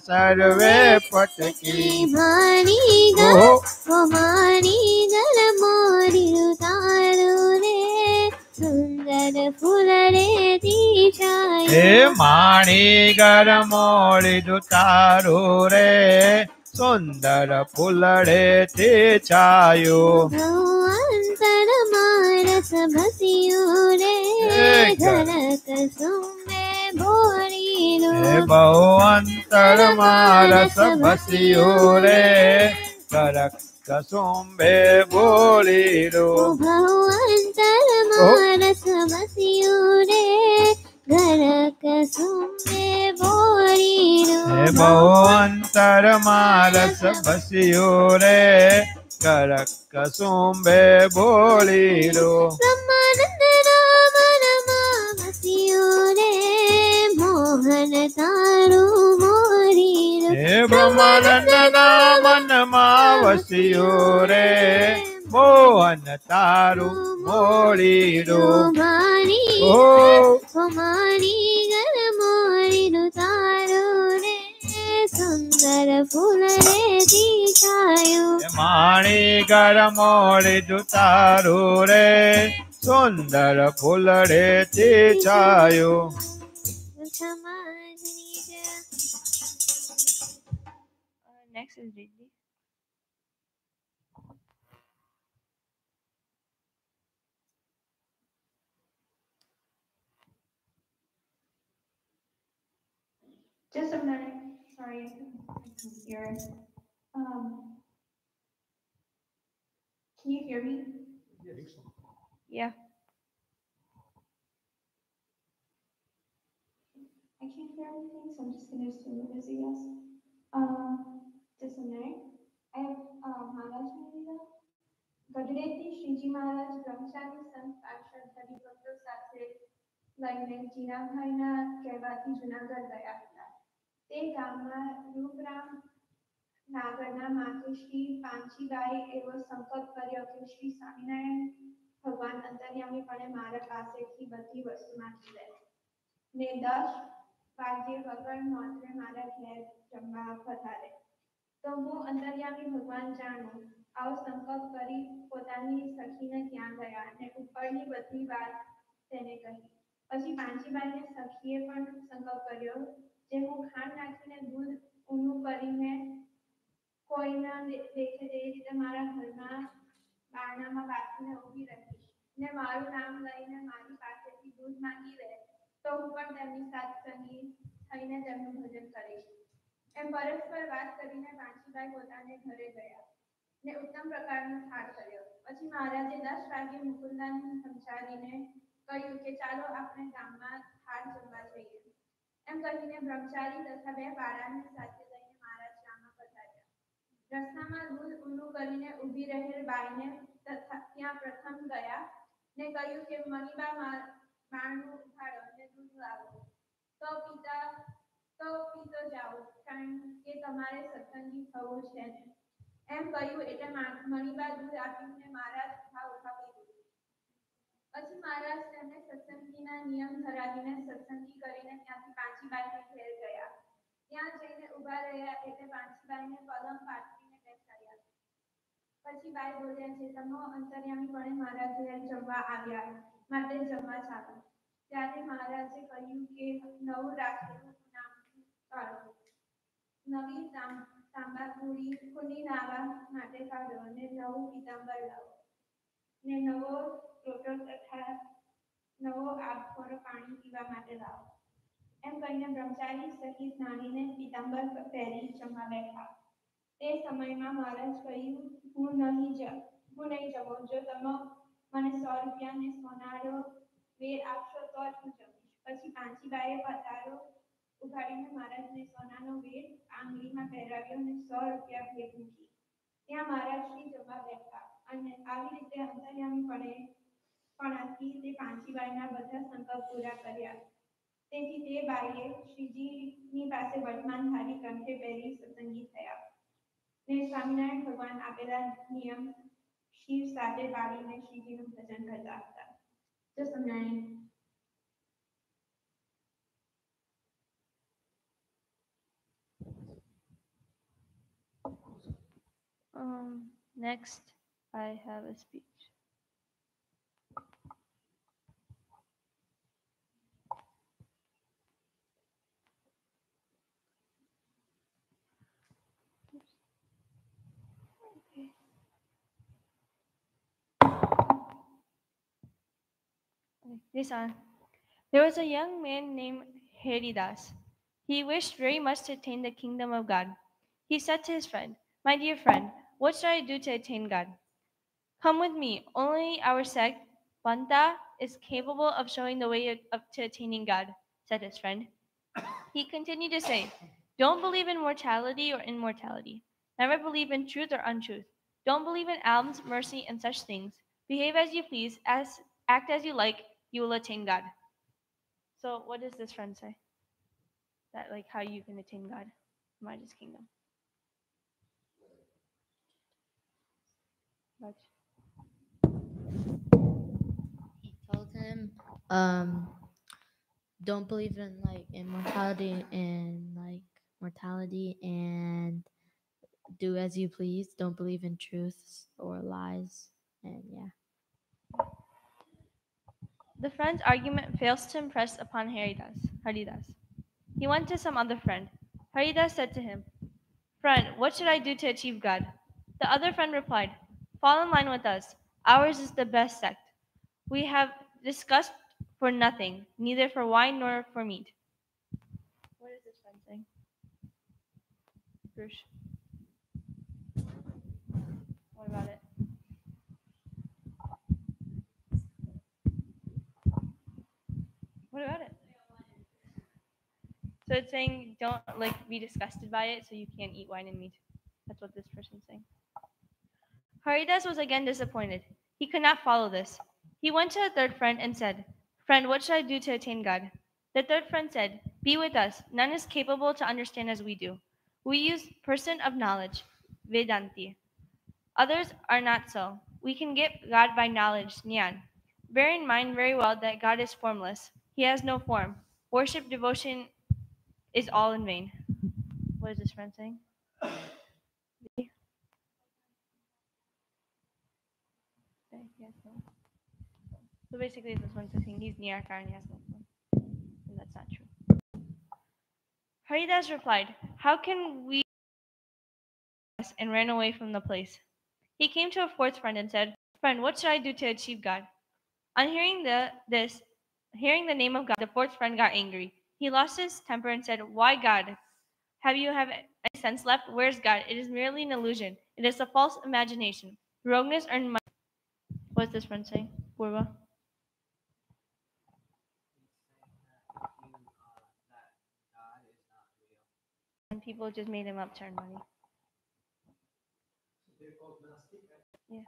સર્વે પટકી મારી ગર મોરી તારું રે સુંદર ફૂલ રે દિશાય હે માણી ઘર મોડી તારું રે સુંદર ફૂલડે તે છાયું અંતર મારસ ભસ્યું રે ધરક સુમે ભોળીનું બહુ અંતર મારસ ભસ્યું રે કરક કસુંબે બોલી રો અંતર મારસ ભસ્યું રે ધરક સુમે ભોળીનું બહુ અંતર મારસ ભસ્યું રે કરક કસુંબે બોલી રો બ્રહ્માનંદ રામ રમા વસ્યું રે મોહન તારું મોરી હે બ્રહ્માનંદ ના મનમાં વસ્યું રે મોહન તારું મોળી રો મારી ઓ મારી ગર મોરીનું તારું રે સુંદર ફૂલ રે દિખાયું માણી ઘર મોળી તારું રે સુંદર ફૂલડે તે છાયું Next is Riddhi. Just a minute. Sorry, I couldn't hear. Can you hear me? Yeah. I can't hear anything, so I'm just going to assume it is a yes. Just a minute. I have Maharaj Manila. ગઢડેથી Shriji મહારાજ બ્રહ્મચારી સંત પાર્ષદ હરિભક્તો સાથે લઈને જીરાભાઈના કહેવાથી જુનાગઢ ગયા હતા. તે ગામમાં રૂપરામ નાગરના માથે શ્રી પાંચીબાઈ એવો સંકલ્પ કર્યો કે શ્રી સ્વામિનારાયણ ભગવાન અંતર્યામીપણે મારા પાસેથી બધી વસ્તુ માંગી લે ને 10 વાગ્યે વગર નોંધે મારા ઘેર જમવા પધારે તો હું અંતર્યામી ભગવાન જાણું આવો સંકલ્પ કરી પોતાની સખીને ત્યાં ગયા અને ઉપરની બધી વાત તેને કહી. પછી પાંચીબાઈને સખીએ પણ સંકલ્પ કર્યો જે હું ખાંડ નાખીને દૂધ ઊનું કરીને કોઈના દેખે તે રીતે મારા ઘરના બારણામાં બાકીને ઊભી રહીશ ને મારું નામ લઈને મારી પાસેથી દૂધ માંગી લે તો હું પણ તેમની સાથ સંગી થઈને તેમનું ભજન કરીશ. એમ પરસ્પર વાત કરીને પાંચીબાઈ પોતાને ઘરે ગયા ને ઉત્તમ પ્રકારનો થાળ કર્યો. પછી મહારાજે 10 વાગે મુકુંદાને સમજાવીને કહ્યું કે ચાલો આપણે ગામમાં થાળ જમવા જઈએ. એમ કહીને બ્રહ્મચારી તથા 2 બાળાને સાથે લઈને મહારાજ ગામમાં પધાર્યા. રસ્તામાં દૂધ ઊનું કરીને ઊભી રહેલ બાઈને તથા ત્યાં પ્રથમ ગયા ને કહ્યું કે મણીબા બાણું ઉઠાડો ને દૂધ લાવો તો પીતો જાઓ કારણ કે તમારે સત્સંગી થવું છે ને. એમ કહ્યું એટલે મણીબા દૂધ આપીને મહારાજ ઉઠા પીધું. પછી મહારાજ તેમને સત્સંગીના નિયમ ધરાવીને સત્સંગી કરીને ત્યાંથી પાંચીબાઈને ઘેર ગયા. ત્યાં જઈને ઊભા રહ્યા એટલે પાંચીબાઈને પલંગ પાથરીને બેસાડ્યા. પછી બાઈ બોલ્યા છે તમો અંતર્યામીપણે મારા ઘેર જમવા આવ્યા માટે જમવા ચાલો. ત્યારે મહારાજે કહ્યું કે નવું રાખેલું નામ કાઢો. નવી તાંબા ખુલી નાવા માટે કાઢો અને નવું પીતાંબર લાવો ને નવો લોટો તથા નવો આપખોરો પાણી પીવા માટે લાવો. એમ કહીને બ્રહ્મચારી સહિત નાનીને પીતાંબર પહેરી જમવા બેઠા. તે સમયમાં મહારાજ કહ્યું, હું નહીં જમો. જો તમે મને 100 રૂપિયાને સોનારો વેર આપશો તો જ હું જમીશ. પછી પાંચીબાઈએ પધારો ઉઘાડીને મહારાજને સોનાનો વેર આંગળીમાં પહેરાવ્યો અને 100 રૂપિયા ભેટ મૂકી. ત્યાં મહારાજશ્રી જમવા બેઠા અને આવી રીતે અંતર્યામીપણાથી તે પાંચીબાઈના બધા સંકલ્પ પૂરા કર્યા. તેથી તે બાઈએ શ્રીજીની પાસે વર્તમાનધારી કંઠે પહેરી સત્સંગી થયા ને સ્વામિનારાયણ ભગવાન આપેલા નિયમ શિવ સાથે પાડીને શ્રીજીનું ભજન કરતા હતા. જય Swaminarayan. Next, I have a speech. Okay. This on. There was a young man named Haridas. He wished very much to attain the kingdom of God. He said to his friend, "My dear friend, what should I do to attain God?" "Come with me. Only our sect, Banta, is capable of showing the way to attaining God," said his friend. He continued to say, "Don't believe in mortality or immortality. Never believe in truth or untruth. Don't believe in alms, mercy, and such things. Behave as you please, act as you like, you will attain God." So what does this friend say? That like how you can attain God, Maja's kingdom. Raj. He told him, don't believe in like immortality and like mortality, and do as you please. Don't believe in truths or lies, and yeah. The friend's argument fails to impress upon Haridas. He went to some other friend. Haridas said to him, "Friend, what should I do to achieve God?" The other friend replied, "Fall in line with us. Ours is the best sect. We have discussed for nothing, neither for wine nor for meat." What is this friend saying? Bruce. What about it? What about it? So it's saying don't like be disgusted by it, so you can't eat wine and meat. That's what this person's saying. Haridas was again disappointed. He could not follow this. He went to a third friend and said, "Friend, what should I do to attain God?" The third friend said, "Be with us. None is capable to understand as we do. We use person of knowledge, Vedanti. Others are not so. We can get God by knowledge, Jnana. Bear in mind very well that God is formless. He has no form. Worship, devotion is all in vain." What is this friend saying? So basically, this one's saying he's Niyakar and he has no form. And that's not true. Haridas replied, "How can we?" And ran away from the place. He came to a fourth friend and said, "Friend, what should I do to achieve God?" On hearing the name of God, the fourth friend got angry. He lost his temper and said, "Why God? Have you any sense left? Where's God? It is merely an illusion. It is a false imagination. Rogueness earned money." What's this friend saying? Purva? And people just made him up to earn money. Yeah.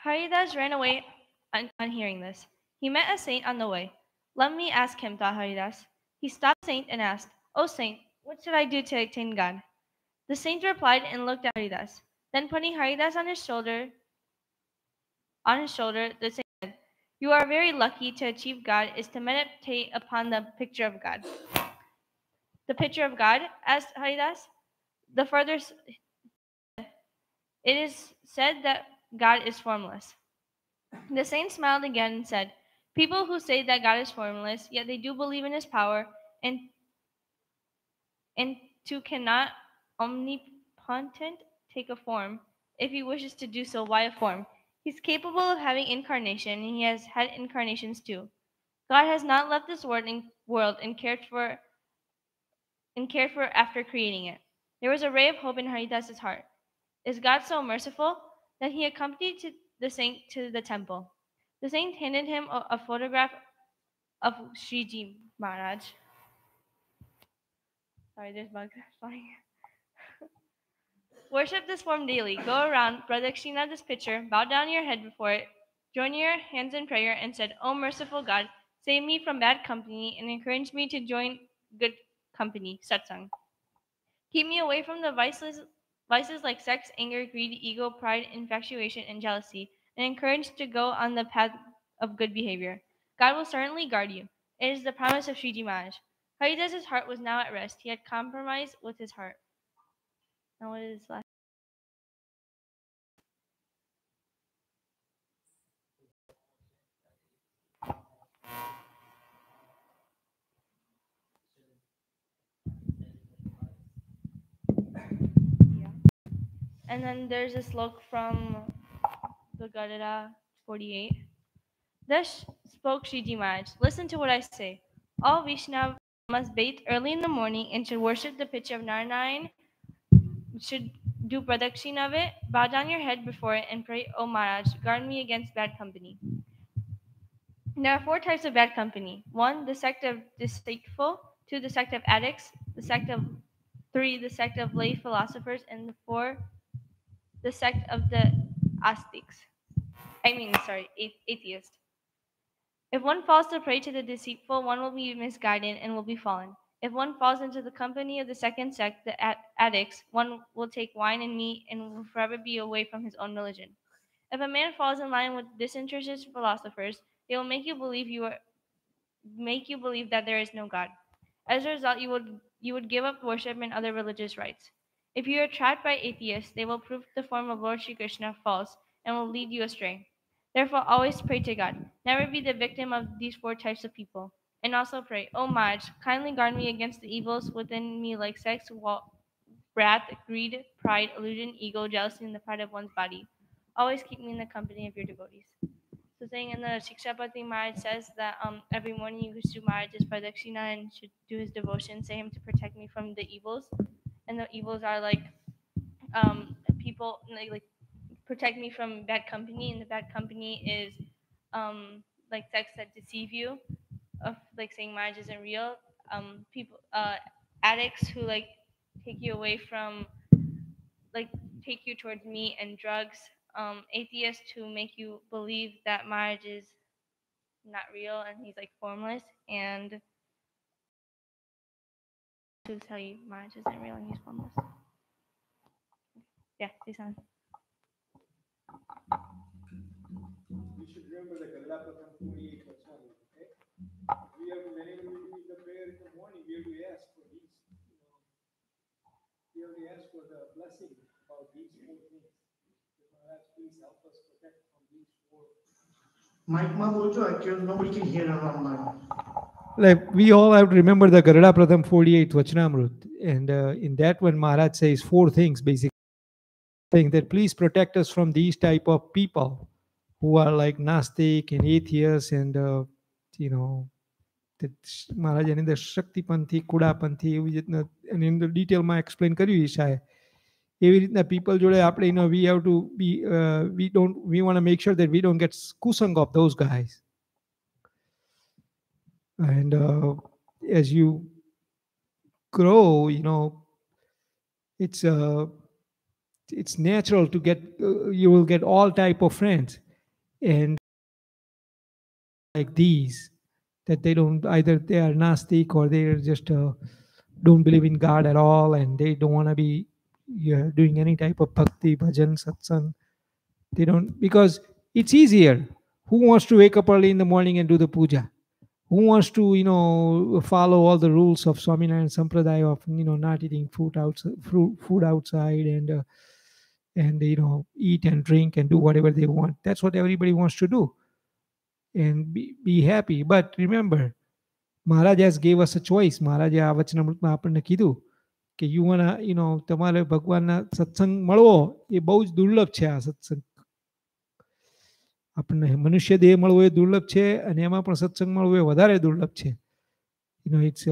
Haridas ran away on hearing this. He met a saint on the way. "Let me ask him," thought Haridas. He stopped the saint and asked, "O saint, what should I do to attain God?" The saint replied and looked at Haridas. Then putting Haridas on his shoulder, the saint said, "You are very lucky. To achieve God is to meditate upon the picture of God." "The picture of God?" asked Haridas. The further it is said that God is formless. The saint smiled again and said, "People who say that God is formless, yet they do believe in his power and two cannot omnipotent take a form. If he wishes to do so, why a form? He's capable of having incarnation, and he has had incarnations too. God has not left this world and cared for after creating it. There was a ray of hope in Haridas' heart. Is God so merciful that he accompanied the saint to the temple? The saint handed him a photograph of Sriji Maharaj. Sorry, there's bugs flying. Worship this form daily. Go around, pradakshina this picture, bow down your head before it, join your hands in prayer, and said, O merciful God, save me from bad company and encourage me to join good company, satsang. Keep me away from the vices like sex, anger, greed, ego, pride, infatuation, and jealousy, and encourage to go on the path of good behavior. God will certainly guard you. It is the promise of Sriji Maharaj. Haridas's heart was now at rest. He had compromised with his heart. Now what is last? Yeah. And then there's a slok from the Gadara 48. Thus spoke Sriji Maharaj. Listen to what I say. All Vaishnavas must bathe early in the morning and should worship the picture of Narayan, should do pradakshina of it, bow down your head before it, and pray, O Maharaj, guard me against bad company. There are 4 types of bad company. 1, the sect of deceitful. 2, the sect of addicts. 3, the sect of lay philosophers. And 4, the sect of the atheists. Atheist. If one falls to prey to the deceitful, one will be misguided and will be fallen. If one falls into the company of the second sect, the addicts, one will take wine and meat and will forever be away from his own religion. If a man falls in line with disinterested philosophers, they will make you believe that there is no God. As a result, you would give up worship and other religious rites. If you are trapped by atheists, they will prove the form of Lord Sri Krishna false and will lead you astray. Therefore, always pray to God. Never be the victim of these 4 types of people. And also pray, O Maharaj, kindly guard me against the evils within me like sex, wrath, greed, pride, illusion, ego, jealousy, and the pride of one's body. Always keep me in the company of your devotees. So saying in the Shikshapati Maharaj says that every morning you should do Maharaj's pradakshina and should do his devotion, say him to protect me from the evils. And the evils are like people like protect me from bad company, and the bad company is like sex that deceive you, of like saying marriage isn't real, people addicts who like take you away from like take you towards meat and drugs, atheists who make you believe that marriage is not real and he's like formless, and to tell you marriage isn't real and he's formless. Yeah, say something. We should remember the Gadara 48 Vachana, okay? Whenever we do the prayer in the morning, we have to ask for these, we have to ask for the blessing about these 4 things. Maharaj, please help us protect from these 4. Mike, nobody can hear around mine. Like we all have to remember the Gadara Pratham 48 Vachanamrut, and in that one Maharaj says 4 things basically, saying that please protect us from these type of people who are like Nastic and atheists, and that Maharaj in the Shaktipanthi, Kudapanthi એવી રીતના, and in the detail માં explain કર્યું ઈશાએ. એવી રીતના people જોડે આપણે we have to be we want to make sure that we don't get kusang of those guys. And as you grow, it's natural to get you will get all type of friends, and like these, that they don't, either they are nastic or they're just don't believe in God at all, and they don't want to be doing any type of bhakti bhajan satsang. They don't, because it's easier. Who wants to wake up early in the morning and do the puja? Who wants to follow all the rules of Swaminarayan Sampradaya of not eating food outside, and eat and drink and do whatever they want? That's what everybody wants to do, and be happy. But remember, Maharaj has gave us a choice. Maharaj આ વચનામૃતમાં આપણને કીધું કે you વાના તમારે ભગવાનના સત્સંગ મળવો એ બહુ જ દુર્લભ છે. આ સત્સંગ આપણને મનુષ્ય દેહ મળવો એ દુર્લભ છે અને એમાં પણ સત્સંગ મળવો એ વધારે દુર્લભ છે. It's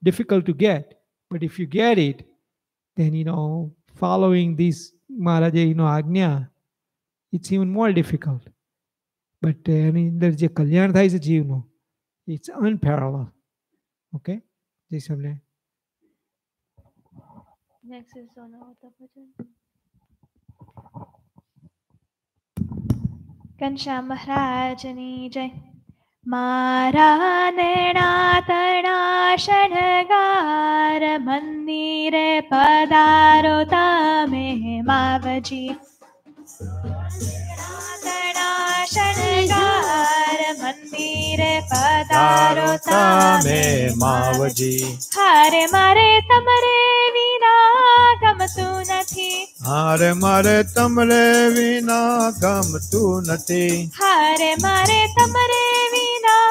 difficult to get, but if you get it, then following this Maharaja આજ્ઞા, it's even more difficult. But એની અંદર જે કલ્યાણ થાય છે જીવનું, it's unparalleled. Okay, જય Swaminarayan. Next is Sonawata Bhajan. Ghanshyam મહારાજની જય. મારા નેણા તણા શણગાર મંદિરે પધારો તમે માવજી. તણા શણગાર મંદિરે પધારો તમે માવજી. હારે મારે તમારે વિના ગમતું નથી. હારે મારે તમરે વિના ગમતું નથી. હારે મારે તમારે વિના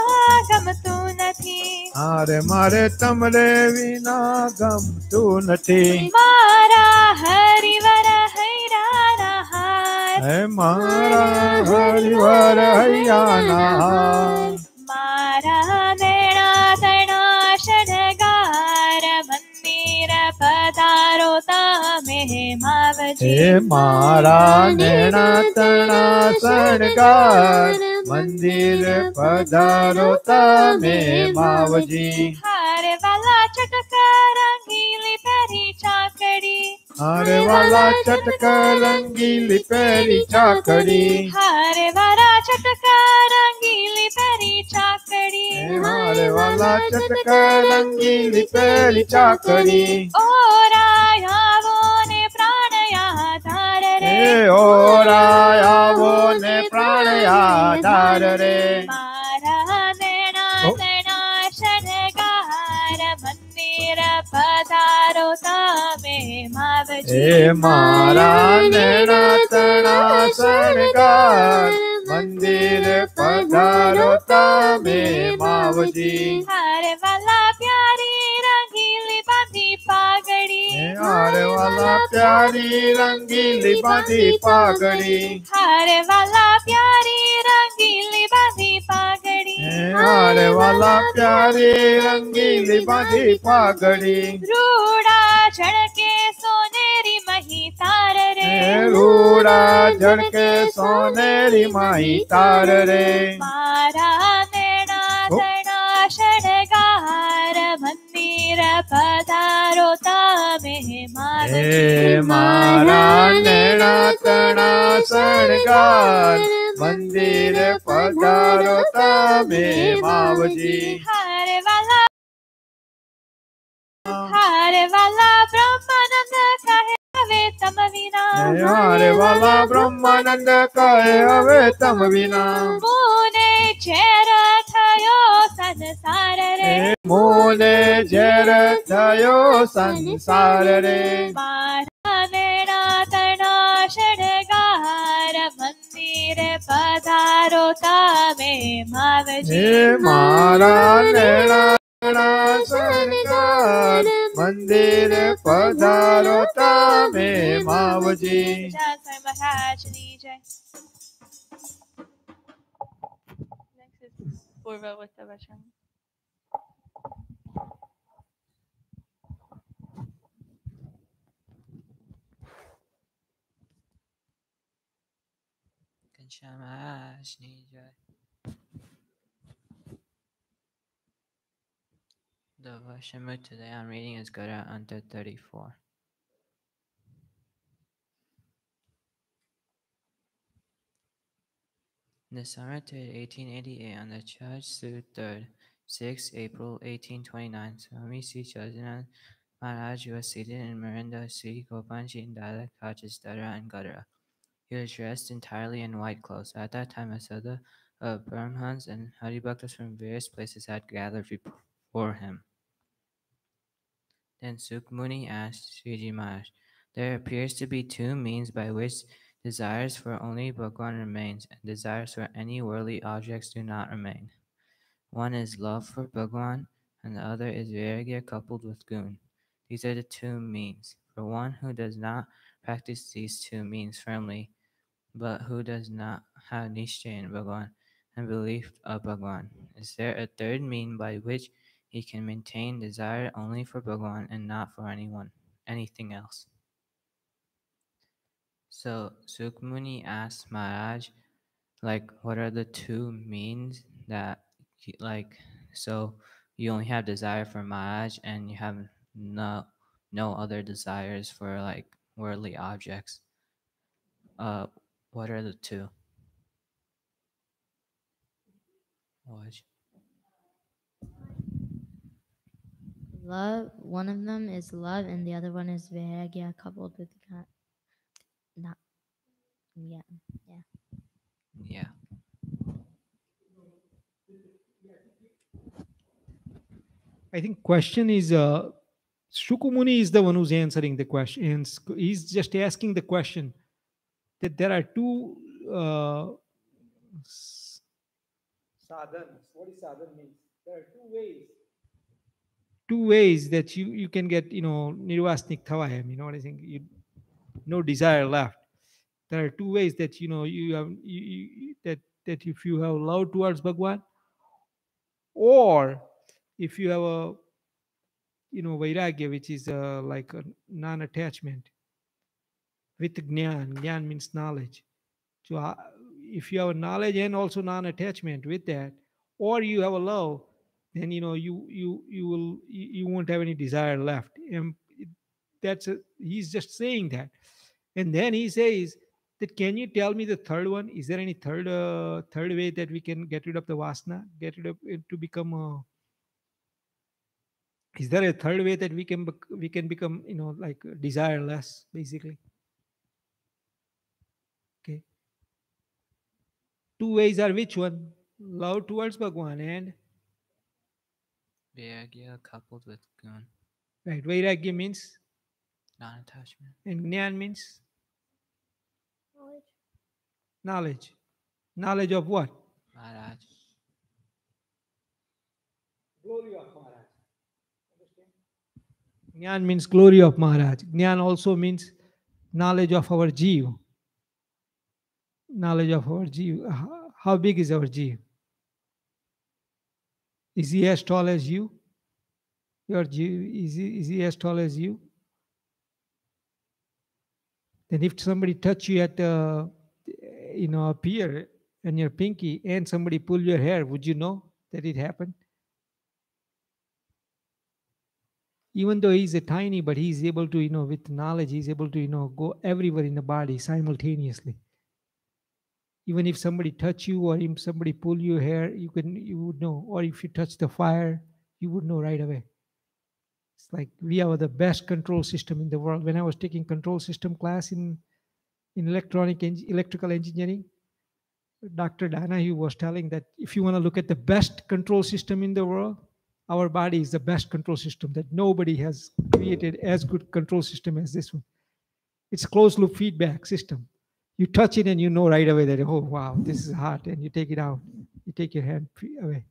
ગમતું નથી. હારે મારે તમરે વિના ગમતું નથી. મારા હરિવર હૈરાના હાર. હે મારા હરિવર હૈયાના હાર. મારા નેણા તણા શણગાર મંદિર પધારો તમે માવજી. હે મારા નેણા તણા શણગાર મંદિર પધારો તમે માવજી. હારે વાલા ચટકા રંગીલી પહેરી ચાકડી. હારે વાલા ચટક રંગીલી પહેરી ચાકડી. હારે વાલા ચટકા રંગીલી પહેરી ચાકડી. હારે વાલા ચટક રંગીલી પહેરી ચાકડી. ઓરાય આવો ને પ્રાણયા ધાર રે. હે ઓરાય આવો ને પ્રાણયા ધાર રે. મારા નેણા તણા શણગાર મંદિર પધારો તમે માવજી. હે મારા નેણા તણા શણગાર મંદિર પધારો તમે માવજી. હારે વાલા પ્યારી રંગીલી બાંધી પાઘડી. હારે વાલા પ્યારી રંગીલી બાંધી પાઘડી. હારે વાલા પ્યારી રંગીલી બાંધી પાઘડી. હારે વાલા પ્યારી રંગીલી બાંધી પાઘડી. રૂડા ઝળકે સોનેરી મહી તાર રે. રૂડા ઝળકે સોનેરી માહી તાર રે. મારા નેણા તણા શણગાર મંદિર પધારો તમે માવજી. હે મારા નેણા તણા શણગાર મંદિર પધારો તમે માવજી. હારે વાલા બ્રહ્માનંદ કહે હવે તમ વિના. હારે વાલા બ્રહ્માનંદ કહે હવે તમ વિના. મોને ઝેર થયો સંસાર રે. મોને ઝેર થયો સંસાર રે. મારા નેણા તણા શણગાર મંદિર પધારો તમે માવજી. હે મારા નેણા તણા શણગાર મંદિર પધારો તમે માવજી. જાસર મહારાજની જય. Next is Purvavata Bhajan. Ghanshyam મહારાજની જય. The Vashamut today I'm reading is Gada Anta 34. In the summer to 1888, on the Chaj Su 3rd, 6 April 1829, Swami Sri Chaitanya Maharaj was seated in Mirinda Sri Gopanji in Dada Kachistara and Gadara. He was dressed entirely in white clothes. At that time, a sada of Brahmans and Haribhaktas from various places had gathered before him. Then Sukmuni asked Sriji Maharaj, "There appears to be two means by which desires for only Bhagwan remains, and desires for any worldly objects do not remain. One is love for Bhagwan, and the other is Vairagya coupled with Gun. These are the two means. For one who does not practice these two means firmly, but who does not have Nishtay in Bhagwan and belief of Bhagwan, is there a third mean by which he can maintain desire only for Bhagwan and not for anything else? So Sukmuni asked Maharaj, like, what are the two means that, like, so you only have desire for Maharaj and you have no other desires for like worldly objects. What are the two? What? Love, one of them is love, and the other one is vairagya coupled with not. Yeah. Yeah. I think question is Shukumuni is the one who's answering the question. And he's just asking the question that there are two sadhanas. What is sadhana means? There are two ways. Two ways that you can get, nirvasnik thawayam. You know what I think? No desire left. There are two ways that you have that if you have love towards Bhagwan, or if you have a vairagya, which is like a non-attachment with gyan means knowledge. So if you have a knowledge and also non-attachment with that, or you have a love, then you won't have any desire left. And he's just saying that. And then he says that, can you tell me the third one? Is there any third way that we can get rid of the vasana, get rid of it to become a, is there a third way that we can become, like desireless, basically? Okay. Two ways are which one? Love towards Bhagwan and Vairagya coupled with gun. right. Vairagya means Non-attachment. and Gnan means Knowledge. knowledge. Knowledge of what? Maharaj. Glory of Maharaj. Understand? Gnan means glory of Maharaj. Gnan also means knowledge of our Jeev. Knowledge of our Jeev. How big is our Jeev? Is he as tall as you? Your Jeev, is he as tall as you? Then if somebody touch you at a pier and your pinky and somebody pull your hair, would you know that it happened? Even though he's a tiny, but he's able to, with knowledge, he's able to, go everywhere in the body simultaneously. Even if somebody touch you or if somebody pull your hair, you would know. Or if you touch the fire, you would know right away. It's like we have the best control system in the world. When I was taking control system class in electrical engineering, Dr. Donahue was telling that if you want to look at the best control system in the world, our body is the best control system, that nobody has created as good control system as this one. It's closed loop feedback system. You touch it and you know right away that, oh, wow, this is hot, and you take it out. You take your hand away.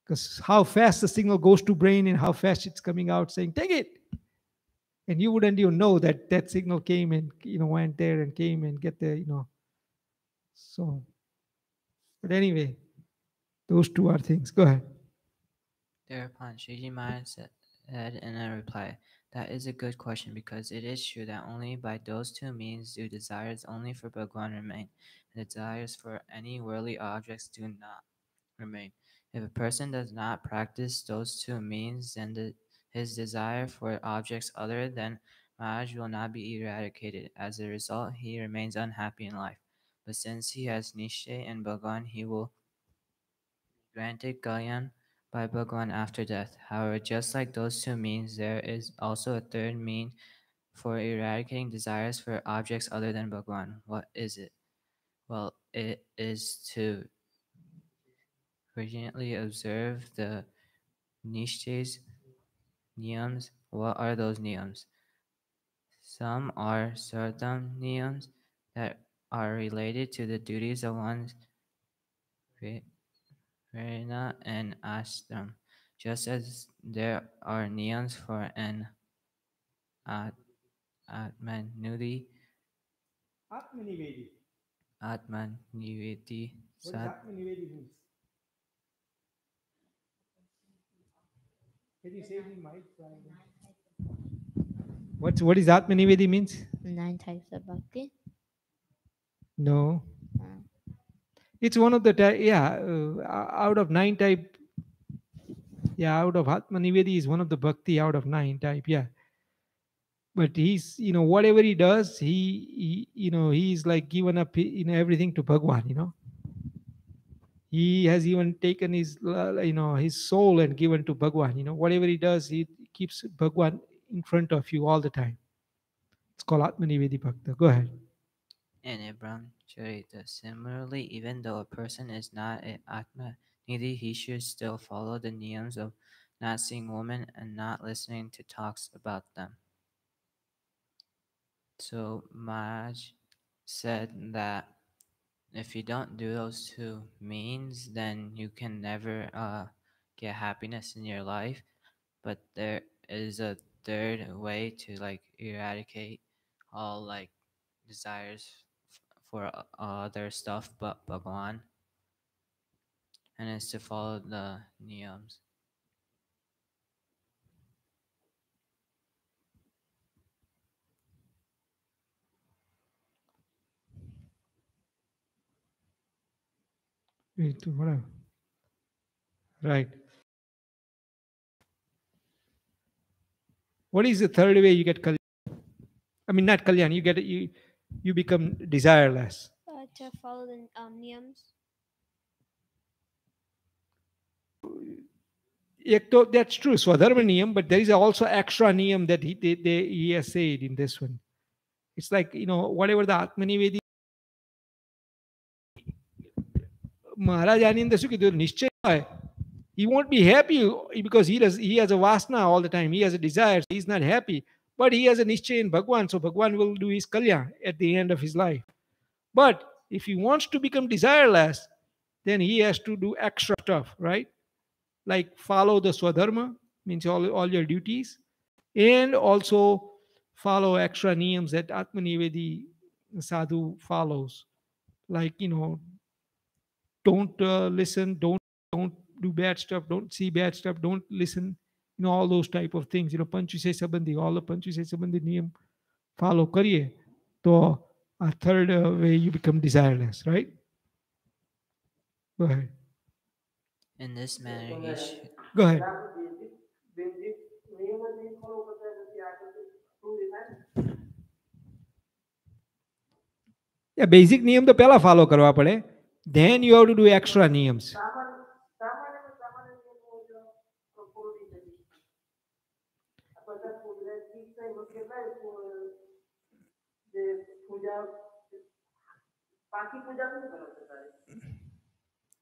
Because how fast the signal goes to brain and how fast it's coming out saying, take it. And you wouldn't even know that that signal came and, went there and came and get the, so. But anyway, those two are things. Go ahead. Thereupon, Shiji Maharaj said in a reply, that is a good question, because it is true that only by those two means do desires only for Bhagwan remain, and desires for any worldly objects do not remain. If a person does not practice those two means, then his desire for objects other than Maharaj will not be eradicated. As a result, he remains unhappy in life. But since he has Nishtay and Bhagwan, he will be granted Kalyan by Bhagwan after death. However, just like those two means, there is also a third mean for eradicating desires for objects other than Bhagwan. What is it? Well, it is to vigilantly observe the Nishta's niyams. What are those niyams? Some are sartam niyams that are related to the duties of one's Varna and ashram, just as there are niyams for an Atmanudi. Atmanivedi. Atmanivedi. What does Atmanivedi means? Can you say it in mic? What is Atmanivedi means? 9 types of bhakti. No. Uh, It's one of the out of 9 type. Yeah, out of Atmanivedi is one of the bhakti out of 9 type. Yeah. But he's, whatever he does, he's like given up, everything to Bhagwan, He has even taken his, his soul and given to Bhagwan, whatever he does, he keeps Bhagwan in front of you all the time. It's called Atmanivedi Bhakta. Go ahead. In a Brahmacharita, similarly, even though a person is not an Atmanidhi, he should still follow the niyams of not seeing women and not listening to talks about them. So Maharaj said that if you don't do those two means, then you can never get happiness in your life. But there is a third way to like eradicate all like desires for other stuff but Bhagwan, and it's to follow the niyams. Whatever. Right. What is the third way you get kalyan? I mean, not kalyan. You become desireless. To follow the niyams. That's true, Swadharma niyam, but there is also extra niyam that he has said in this one. It's like, whatever the Atmanivedi Maharaj Ananda શું કીધું નિશ્ચય હોય, he won't be happy because he has a vasana all the time. He has a desire. So he's not happy, but he has a nischay in Bhagwan. So Bhagwan will do his kalyan at the end of his life. But if he wants to become desireless, then he has to do extra stuff, right? Like follow the Swadharma, means all your duties, and also follow extra niyams that Atmanivedi sadhu follows. Like, don't listen, don't do bad stuff, don't see bad stuff, don't listen, all those type of things. Panchusay Sabandhi, all the Panchusay Sabandhi niyam follow kariye, to a third way you become desireless, right? Go ahead. In this manner, he should. Go ahead. Yeah, basic niyam to pehla follow karwa pade. Then you have to do extra niyams.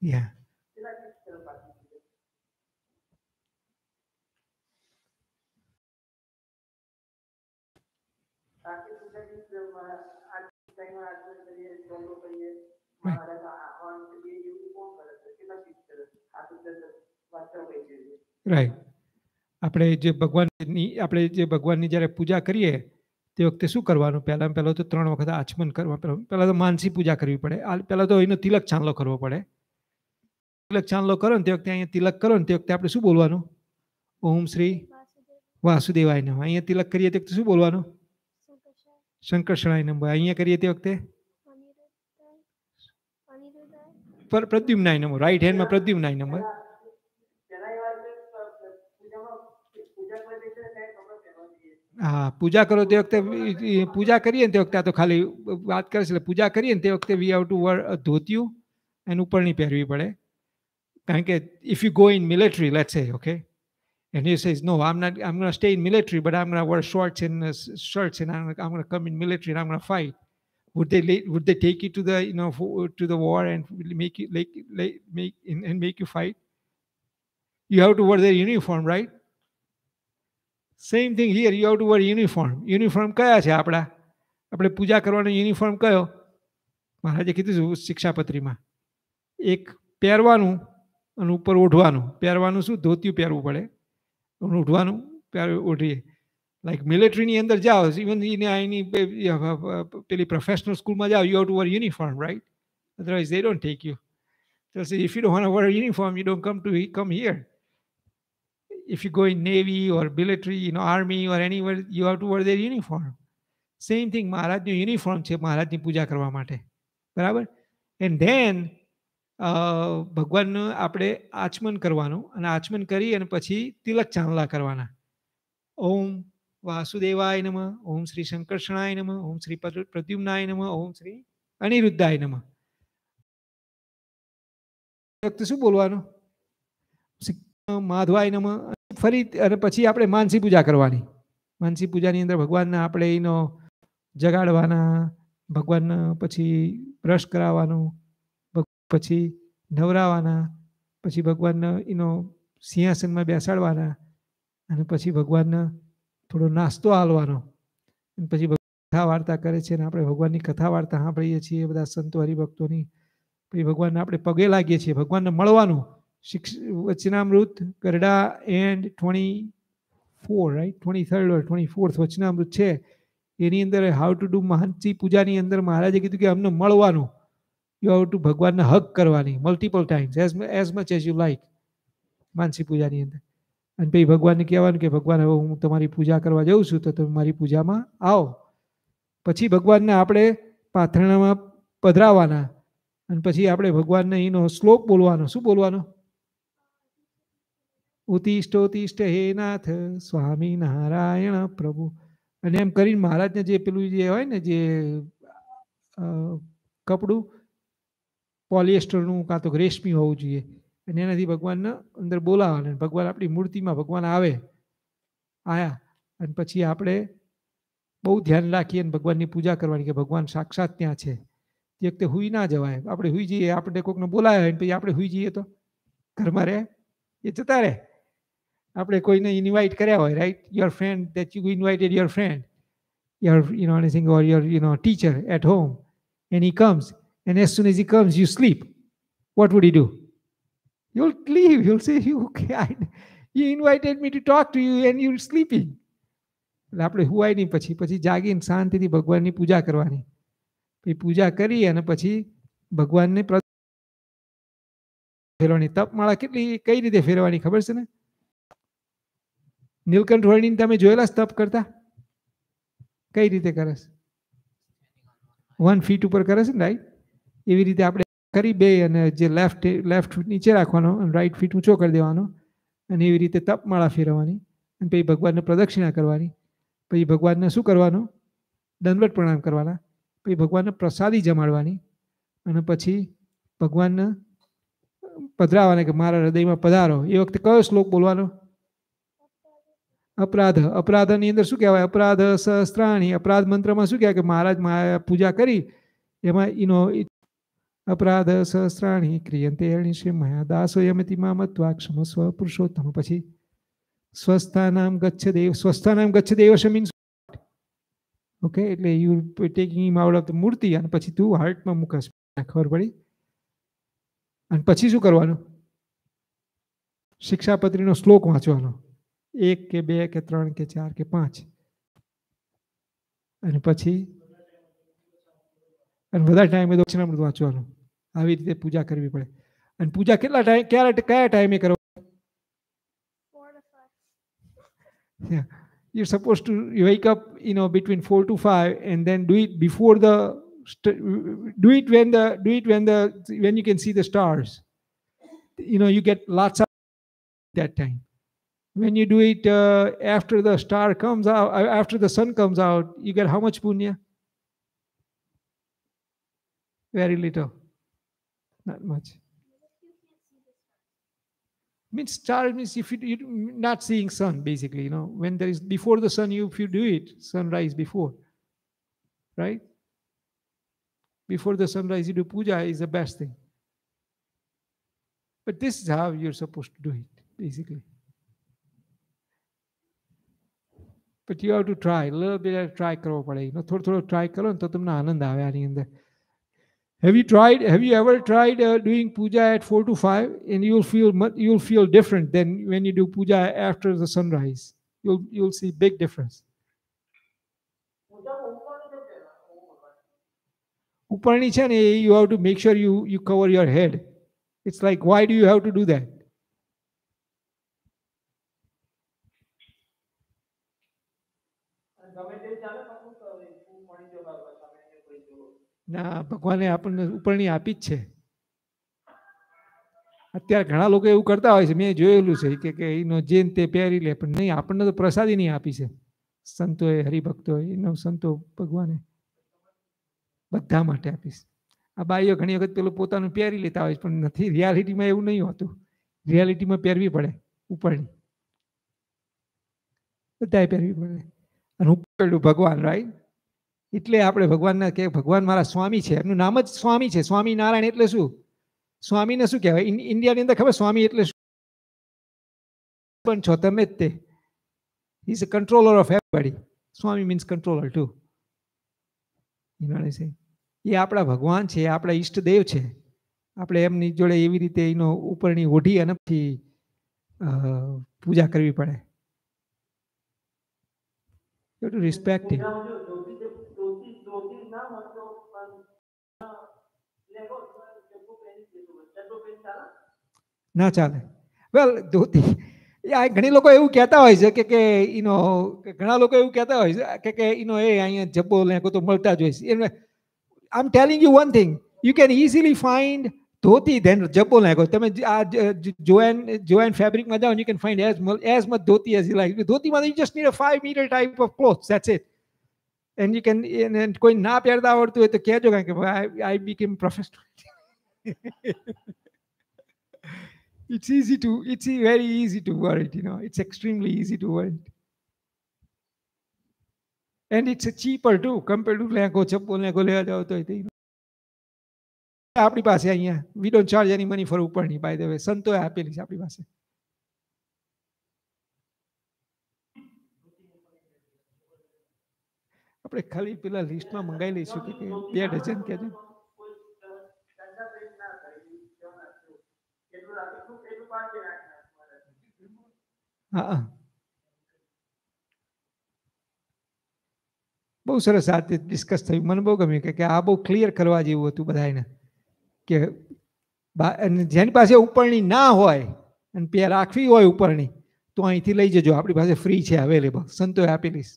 Yeah. Right. આપણે જે ભગવાનની જ્યારે પૂજા કરીએ તે વખતે શું કરવાનું? પહેલો તો 3 વખત આચમન કરવા. પહેલા તો માનસી પૂજા કરવી પડે. પહેલા તો એનો તિલક ચાંદલો કરવો પડે. તિલક ચાંદલો કરો ને તે વખતે અહીંયા તિલક કરો ને તે વખતે આપણે શું બોલવાનું? ઓમ શ્રી વાસુદેવાય નમઃ. અહીંયા તિલક કરીએ તે વખતે શું બોલવાનું? શંકરશણાય નમઃ. અહીંયા કરીએ તે વખતે પ્રદ્યુમ્નાય નમઃ. રાઈટ હેન્ડમાં પ્રદ્યુમ્નાય નમઃ. હા, પૂજા કરો તે વખતે પૂજા કરીએ ને તે વખતે આ તો ખાલી વાત કરે છે. પૂજા કરીએ ને તે વખતે વી હેવ ટુ વેર ધોતિયું અને ઉપરની પહેરવી પડે. કારણ કે if you go in military, let's say, okay, and he says, no, I'm going to stay in military, but I'm going to wear shorts and shirts, and I'm going to come in military and I'm going to fight. Would they take you to the to the war and make you make you fight? You have to wear their uniform, right? Same thing here. You have to wear uniform. Uniform કયા છે આપણા? આપણે પૂજા કરવાનો uniform કયો? મહારાજે કીધું શિક્ષાપત્રીમાં એક પહેરવાનું અને ઉપર ઓઢવાનું. પહેરવાનું શું? ધોતિયું પહેરવું પડે. ઓઢવાનું ઓઢીએ. લાઈક મિલિટરીની અંદર જાઓ, ઇવન એની પેલી પ્રોફેશનલ સ્કૂલમાં જાઓ, you have to wear uniform, right? Otherwise they don't take you. They'll say, if you don't want to wear a uniform, you don't come here. If you go in Navy or military, army or anywhere, you have to wear their uniform. Same thing, મહારાજનું uniform છે મહારાજની પૂજા કરવા માટે, બરાબર? And then ભગવાનનું આપણે આચમન કરવાનું, અને આચમન કરી અને પછી તિલક ચાંદલા કરવાના. ઓમ વાસુદેવાય નમઃ, ઓમ શ્રી શંકર્ષણાય નમઃ, ઓમ શ્રી પ્રદ્યુમ્નાય નમઃ, ઓમ શ્રી અનિરુદ્ધાય નમઃ. શું બોલવાનું? માધવાય નમઃ. ફરી અને પછી આપણે માનસી પૂજા કરવાની. માનસી પૂજાની અંદર ભગવાનને આપણે એનો જગાડવાના, ભગવાનને પછી બ્રશ કરાવવાનું, પછી નવરાવાના, પછી ભગવાનને એનો સિંહાસનમાં બેસાડવાના, અને પછી ભગવાનને થોડો નાસ્તો આલવાનો, અને પછી કથા વાર્તા કરે છે, અને આપણે ભગવાનની કથા વાર્તા સાંભળીએ છીએ બધા સંતો હરિભક્તોની. પછી ભગવાનને આપણે પગે લાગીએ છીએ, ભગવાનને મળવાનું. Vachanamrut Gadhada and 24, right, 23rd or 24th Vachanamrut છે, એની અંદર હાઉ ટુ ડુ માનસી પૂજાની અંદર મહારાજે કીધું કે અમને મળવાનું. યુ હેવ ટુ ભગવાનને હગ કરવાની multiple times, as much as you like, માનસી પૂજાની અંદર. અને પછી ભગવાનને કહેવાનું કે ભગવાન હવે હું તમારી પૂજા કરવા જાઉં છું, તો તમે મારી પૂજામાં આવો. પછી ભગવાનને આપણે પાથરણામાં પધરાવાના, અને પછી આપણે ભગવાનને એનો શ્લોક બોલવાનો. શું બોલવાનો? ઉતિષ્ઠોતિષ્ઠ હે નાથ સ્વામી નારાયણ પ્રભુ. અને એમ કરીને મહારાજને જે પેલું જે હોય ને, જે કપડું પોલિએસ્ટરનું કાં તો રેશમી હોવું જોઈએ, અને એનાથી ભગવાનને અંદર બોલાવવાના. ભગવાન આપણી મૂર્તિમાં ભગવાન આયા, અને પછી આપણે બહુ ધ્યાન રાખીએ અને ભગવાનની પૂજા કરવાની કે ભગવાન સાક્ષાત ત્યાં છે. તે વખતે હુઈ ના જવાય. આપણે હુઈ જઈએ, આપણે કોઈકને બોલાવ્યા હોય પછી આપણે હુઈ જઈએ તો ઘરમાં રહે, એ જતા રહે. આપણે કોઈને ઇન્વાઇટ કર્યા હોય, right, your friend that you invited your friend, your anything, or your teacher at home, and he comes, and as soon as he comes you sleep. What would he do? You'll leave. You'll say, you invited me to talk to you and you're sleeping. એટલે આપણે હુવાય નહીં. પછી જાગીને શાંતિથી ભગવાનની પૂજા કરવાની. પછી પૂજા કરી અને પછી ભગવાનને ફેરવાની. તપમાળા કઈ રીતે ફેરવાની ખબર છે ને? નીલકંઠ વર્ણીને તમે જોયેલા તપ કરતા? કઈ રીતે કરે છે? 1 feet ઉપર કરે છે ને, રાઈટ? એવી રીતે આપણે કરી બે, અને જે લેફ્ટ નીચે રાખવાનો અને રાઈટ ફીટ ઊંચો કરી દેવાનો, અને એવી રીતે તપમાળા ફેરવવાની. અને પછી ભગવાનને પ્રદક્ષિણા કરવાની. પછી ભગવાનને શું કરવાનું? દંડવત પ્રણામ કરવાના. પછી ભગવાનને પ્રસાદી જમાડવાની, અને પછી ભગવાનને પધરાવાના કે મારા હૃદયમાં પધારો. એ વખતે કયો શ્લોક બોલવાનો? અપરાધની અંદર શું કહેવાય? અપરાધ સહસ્ત્રાણી. અપરાધ મંત્રમાં શું કહેવાય? કે મહારાજ પૂજા કરી એમાં અપરાધ સહસ્ત્રાણી ક્રિયંતે શ્રી મયા દાસો યમતિ મામત્વા ક્ષમસ્વ પુરુષોત્તમ. પછી સ્વસ્થાનામ ગચ્છ દેવશ મીન્સ ઓકે, એટલે you taking him out of the મૂર્તિ, અને પછી તું હાર્ટમાં મૂકસ. ખબર પડી? અને પછી શું કરવાનું? શિક્ષાપત્રીનો શ્લોક વાંચવાનો, 1 કે 2 કે 3 કે 4 કે 5, અને પછી વધારે ટાઈમે દક્ષિણામૃત વાંચવાનું. આવી રીતે પૂજા કરવી પડે. અને પૂજા કયા ટાઈમે કરો? 4 to 5. Yeah, you're supposed to wake up, between 4 to 5, and then do it before do it when you can see the stars. You get lots of that time. When you do it after the star comes out, after the sun comes out, you get how much punya? Very little, not much. Means star means if you're not seeing sun, basically, when there is before the sun, if you do it, sunrise before, right? Before the sunrise, you do puja is the best thing. But this is how you're supposed to do it, basically. But you have to try a little bit. Try કરવો પડે, થોડો try કરો ને તો તમને આનંદ આવે આની અંદર. Have you ever tried doing puja at 4 to 5, and you'll feel different than when you do puja after the sunrise. You'll see big difference. ઉપરની છે ને you have to make sure you cover your head. It's like why do you have to do that? ના, ભગવાને આપણને ઉપરની આપી જ છે. અત્યારે ઘણા લોકો એવું કરતા હોય છે, મેં જોયેલું છે કે એનો જેન તે પહેરી લે, પણ નહીં, આપણને તો પ્રસાદી નહીં આપી છે સંતોએ, હરિભક્તોએ, એનો સંતો ભગવાને બધા માટે આપીશ. આ બાઈઓ ઘણી વખત પેલું પોતાનું પહેરી લેતા હોય પણ નથી, રિયાલિટીમાં એવું નહીં હોતું. રિયાલિટીમાં પહેરવી પડે ઉપરની, બધાએ પહેરવી પડે. અને ઉપરનું ભગવાન, રાઈટ? એટલે આપણે ભગવાનના કે ભગવાન મારા સ્વામી છે, એમનું નામ જ સ્વામી છે. સ્વામી નારાયણ એટલે શું? સ્વામીને શું કહેવાય ઇન્ડિયાની અંદર ખબર? સ્વામી એટલે શું? પણ છો તમે જ તે. He is a controller of everybody. Swami means controller too. You know what I say? એ આપણા ભગવાન છે, આપણા ઈષ્ટદેવ છે. આપણે એમની જોડે એવી રીતે એનો ઉપરની ઓઢી અને પછી પૂજા કરવી પડે. You have to respect him. ના ચાલે. વેલ, ધોતી ઘણી લોકો એવું કહેતા હોય છે કે એનો ઘણા લોકો એવું કહેતા હોય છે કે એનો અહીંયા જબ્બો લેકો તો મળતા જ હોય છે. I am telling you one thing, you can easily find dhoti then જબ્બો લેકો. તમે આ જોએન ફેબ્રિકમાં જાઓ, you can find as much dhoti as you like. ધોતીમાં you just need a 5 metre type of clothes, that's it. And you can, કોઈ ના પહેરતા આવડતું હોય તો કહેજો કે I became professional. It's very easy to wear it, you know. It's extremely easy to wear it. And it's cheaper too compared to લેંગો, ચપ્પો લેંગો લેવા જાવ તો આપણી પાસે અહીંયા we don't charge any money for ઉપરની, by the way. સંતોએ આપેલી છે આપણી પાસે. આપણે ખાલી પેલા લિસ્ટમાં મંગાવી લઈશું કે 2 ડઝન કહેજો. હા, બહુ સરસ આ ડિસ્કસ થયું. મને બહુ ગમ્યું કે આ બહુ ક્લિયર કરવા જેવું હતું બધાને કે જેની પાસે ઉપરની ના હોય અને પે રાખવી હોય ઉપરની તો અહીંથી લઈ જજો, આપણી પાસે ફ્રી છે, અવેલેબલ. સંતોએ આપેલી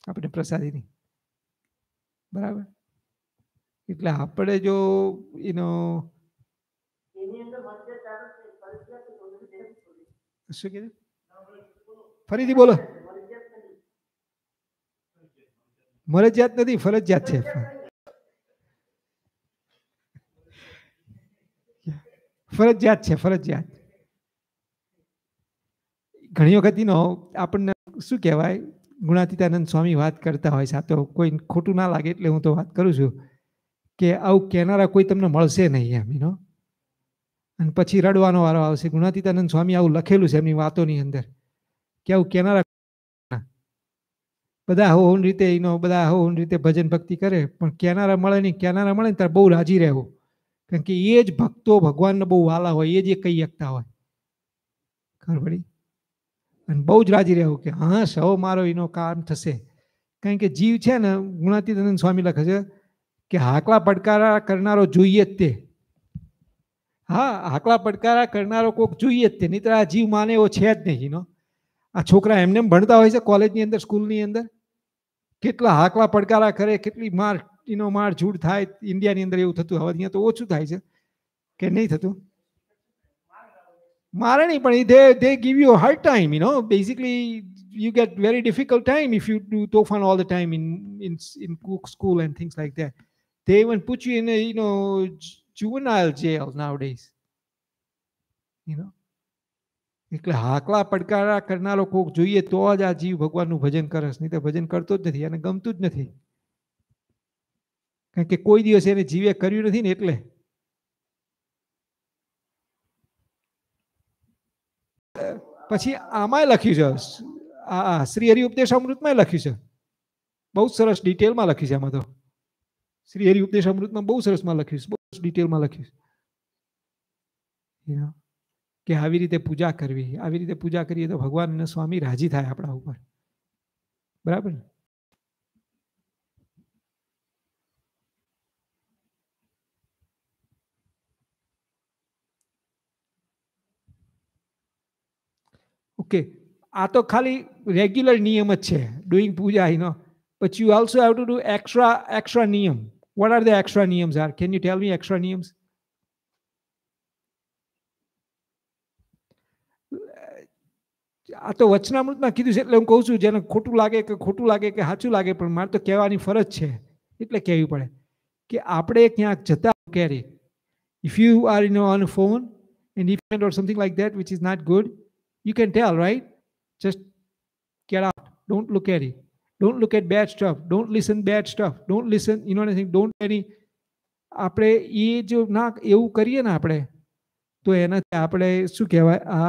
આપણે પ્રસાદીની, બરાબર. એટલે આપણે જો એનો શું કીધું? ફરીથી બોલો. મરજિયાત નથી, ફરજિયાત છે. ફરજિયાત છે, ફરજિયાત. ઘણી વખત આપણને શું કહેવાય, ગુણાતીતાનંદ સ્વામી વાત કરતા હોય છે, આ તો કોઈ ખોટું ના લાગે એટલે હું તો વાત કરું છું કે આવું કહેનારા કોઈ તમને મળશે નહીં એમ, અને પછી રડવાનો વારો આવશે. ગુણાતીતાનંદ સ્વામી આવું લખેલું છે એમની વાતોની અંદર કે આવું કહેનારા બધા હોન રીતે બધા હોન રીતે ભજન ભક્તિ કરે પણ કહેનારા મળે નહીં. કહેનારા મળે ને ત્યારે બહુ રાજી રહેવું, કારણ કે એ જ ભક્તો ભગવાનને બહુ વાલા હોય, એ જ કહી શકતા હોય, ખબર પડી? અને બહુ જ રાજી રહેવું કે હા સૌ મારો એનો કામ થશે. કારણ કે જીવ છે ને, ગુણાતીતાનંદ સ્વામી લખે છે કે હાકલા પડકારા કરનારો જોઈએ જ તે. હા, હાકલા પડકારા કરનારો કોઈક જોઈએ જ તે, નહીં તો આ જીવ માને એવો છે જ નહીં. આ છોકરા એમને ભણતા હોય છે કોલેજની અંદર, સ્કૂલની અંદર, કેટલા હાકલા પડકારા કરે, કેટલી માર ઝૂડ થાય. ઇન્ડિયાની અંદર એવું થતું, હવે અહીંયા તો ઓછું થાય છે કે નહીં થતું. મારે નહીં, પણ they give you a hard time, basically you get very difficult time if you do tofan all the time in school and things like that. They even put you in a juvenile jail nowadays, એટલે હાકલા પડકારા કરનારો કોક જોઈએ તો જ આ જીવ ભગવાનનું ભજન કરે, નહીં તો ભજન કરતો જ નથી, એને ગમતું જ નથી. કારણ કે કોઈ દિવસ એને જીવે કર્યું નથી ને એટલે. પછી આમાંય લખ્યું છે, આ શ્રી હરિ ઉપદેશામૃતમાં લખ્યું છે, બહુ સરસ ડિટેલમાં લખ્યું છે. આમાં તો શ્રી હરિ ઉપદેશામૃતમાં બહુ સરસમાં લખ્યું છે, બહુ ડિટેલમાં લખ્યું છે કે આવી રીતે પૂજા કરવી, આવી રીતે પૂજા કરીએ તો ભગવાન અને સ્વામી રાજી થાય આપણા ઉપર, બરાબર ને? Okay. આ તો ખાલી રેગ્યુલર નિયમ જ છે, doing puja, but you also have to do extra niyam. What are the extra niyams are? Can you tell me extra niyams? આ તો વચનામૃતમાં કીધું છે એટલે હું કહું છું, જેને ખોટું લાગે કે સાચું લાગે, પણ મારે તો કહેવાની ફરજ છે એટલે કહેવી પડે કે આપણે ક્યાંક જતા કેરી, if you are on a phone and if you or something like that which is not good, you can tell, right? Just get out. Don't look at it. Don't look at bad stuff. Don't listen bad stuff. Don't listen, anything. Don't any. આપણે એ જો ના એવું કરીએ ને આપણે, તો એનાથી આપણે શું કહેવાય, આ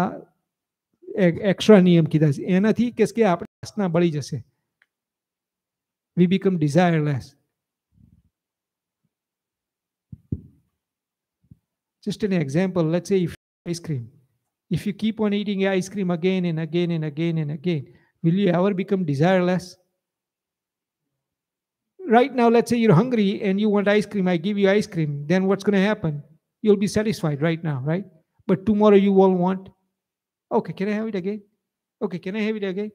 એક્સ્ટ્રા નિયમ કીધા છે, એનાથી કે આપણે વાસના બળી જશે. We become desireless. Just an example, let's say if ice cream, if you keep on eating ice cream again and again and again and again, will you ever become desireless? Right now, let's say you're hungry and you want ice cream, I give you ice cream, then what's going to happen? You'll be satisfied right now, right? But tomorrow you won't want. Okay, can I have it again? Okay, can I have it again?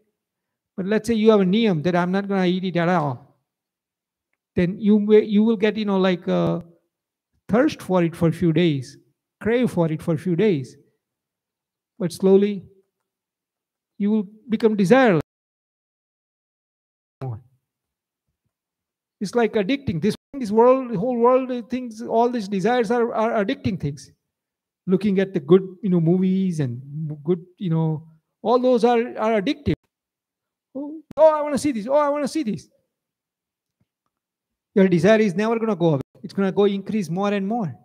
But let's say you have a niyam that I'm not going to eat it at all. Then you will get, like thirst for it for a few days, crave for it for a few days. But slowly, you will become desireless. It's like addicting. This world, the whole world, things, all these desires are addicting things. Looking at the good, movies and good, all those are addictive. Oh, I want to see this. Oh, I want to see this. Your desire is never going to go away. It's going to go increase more and more.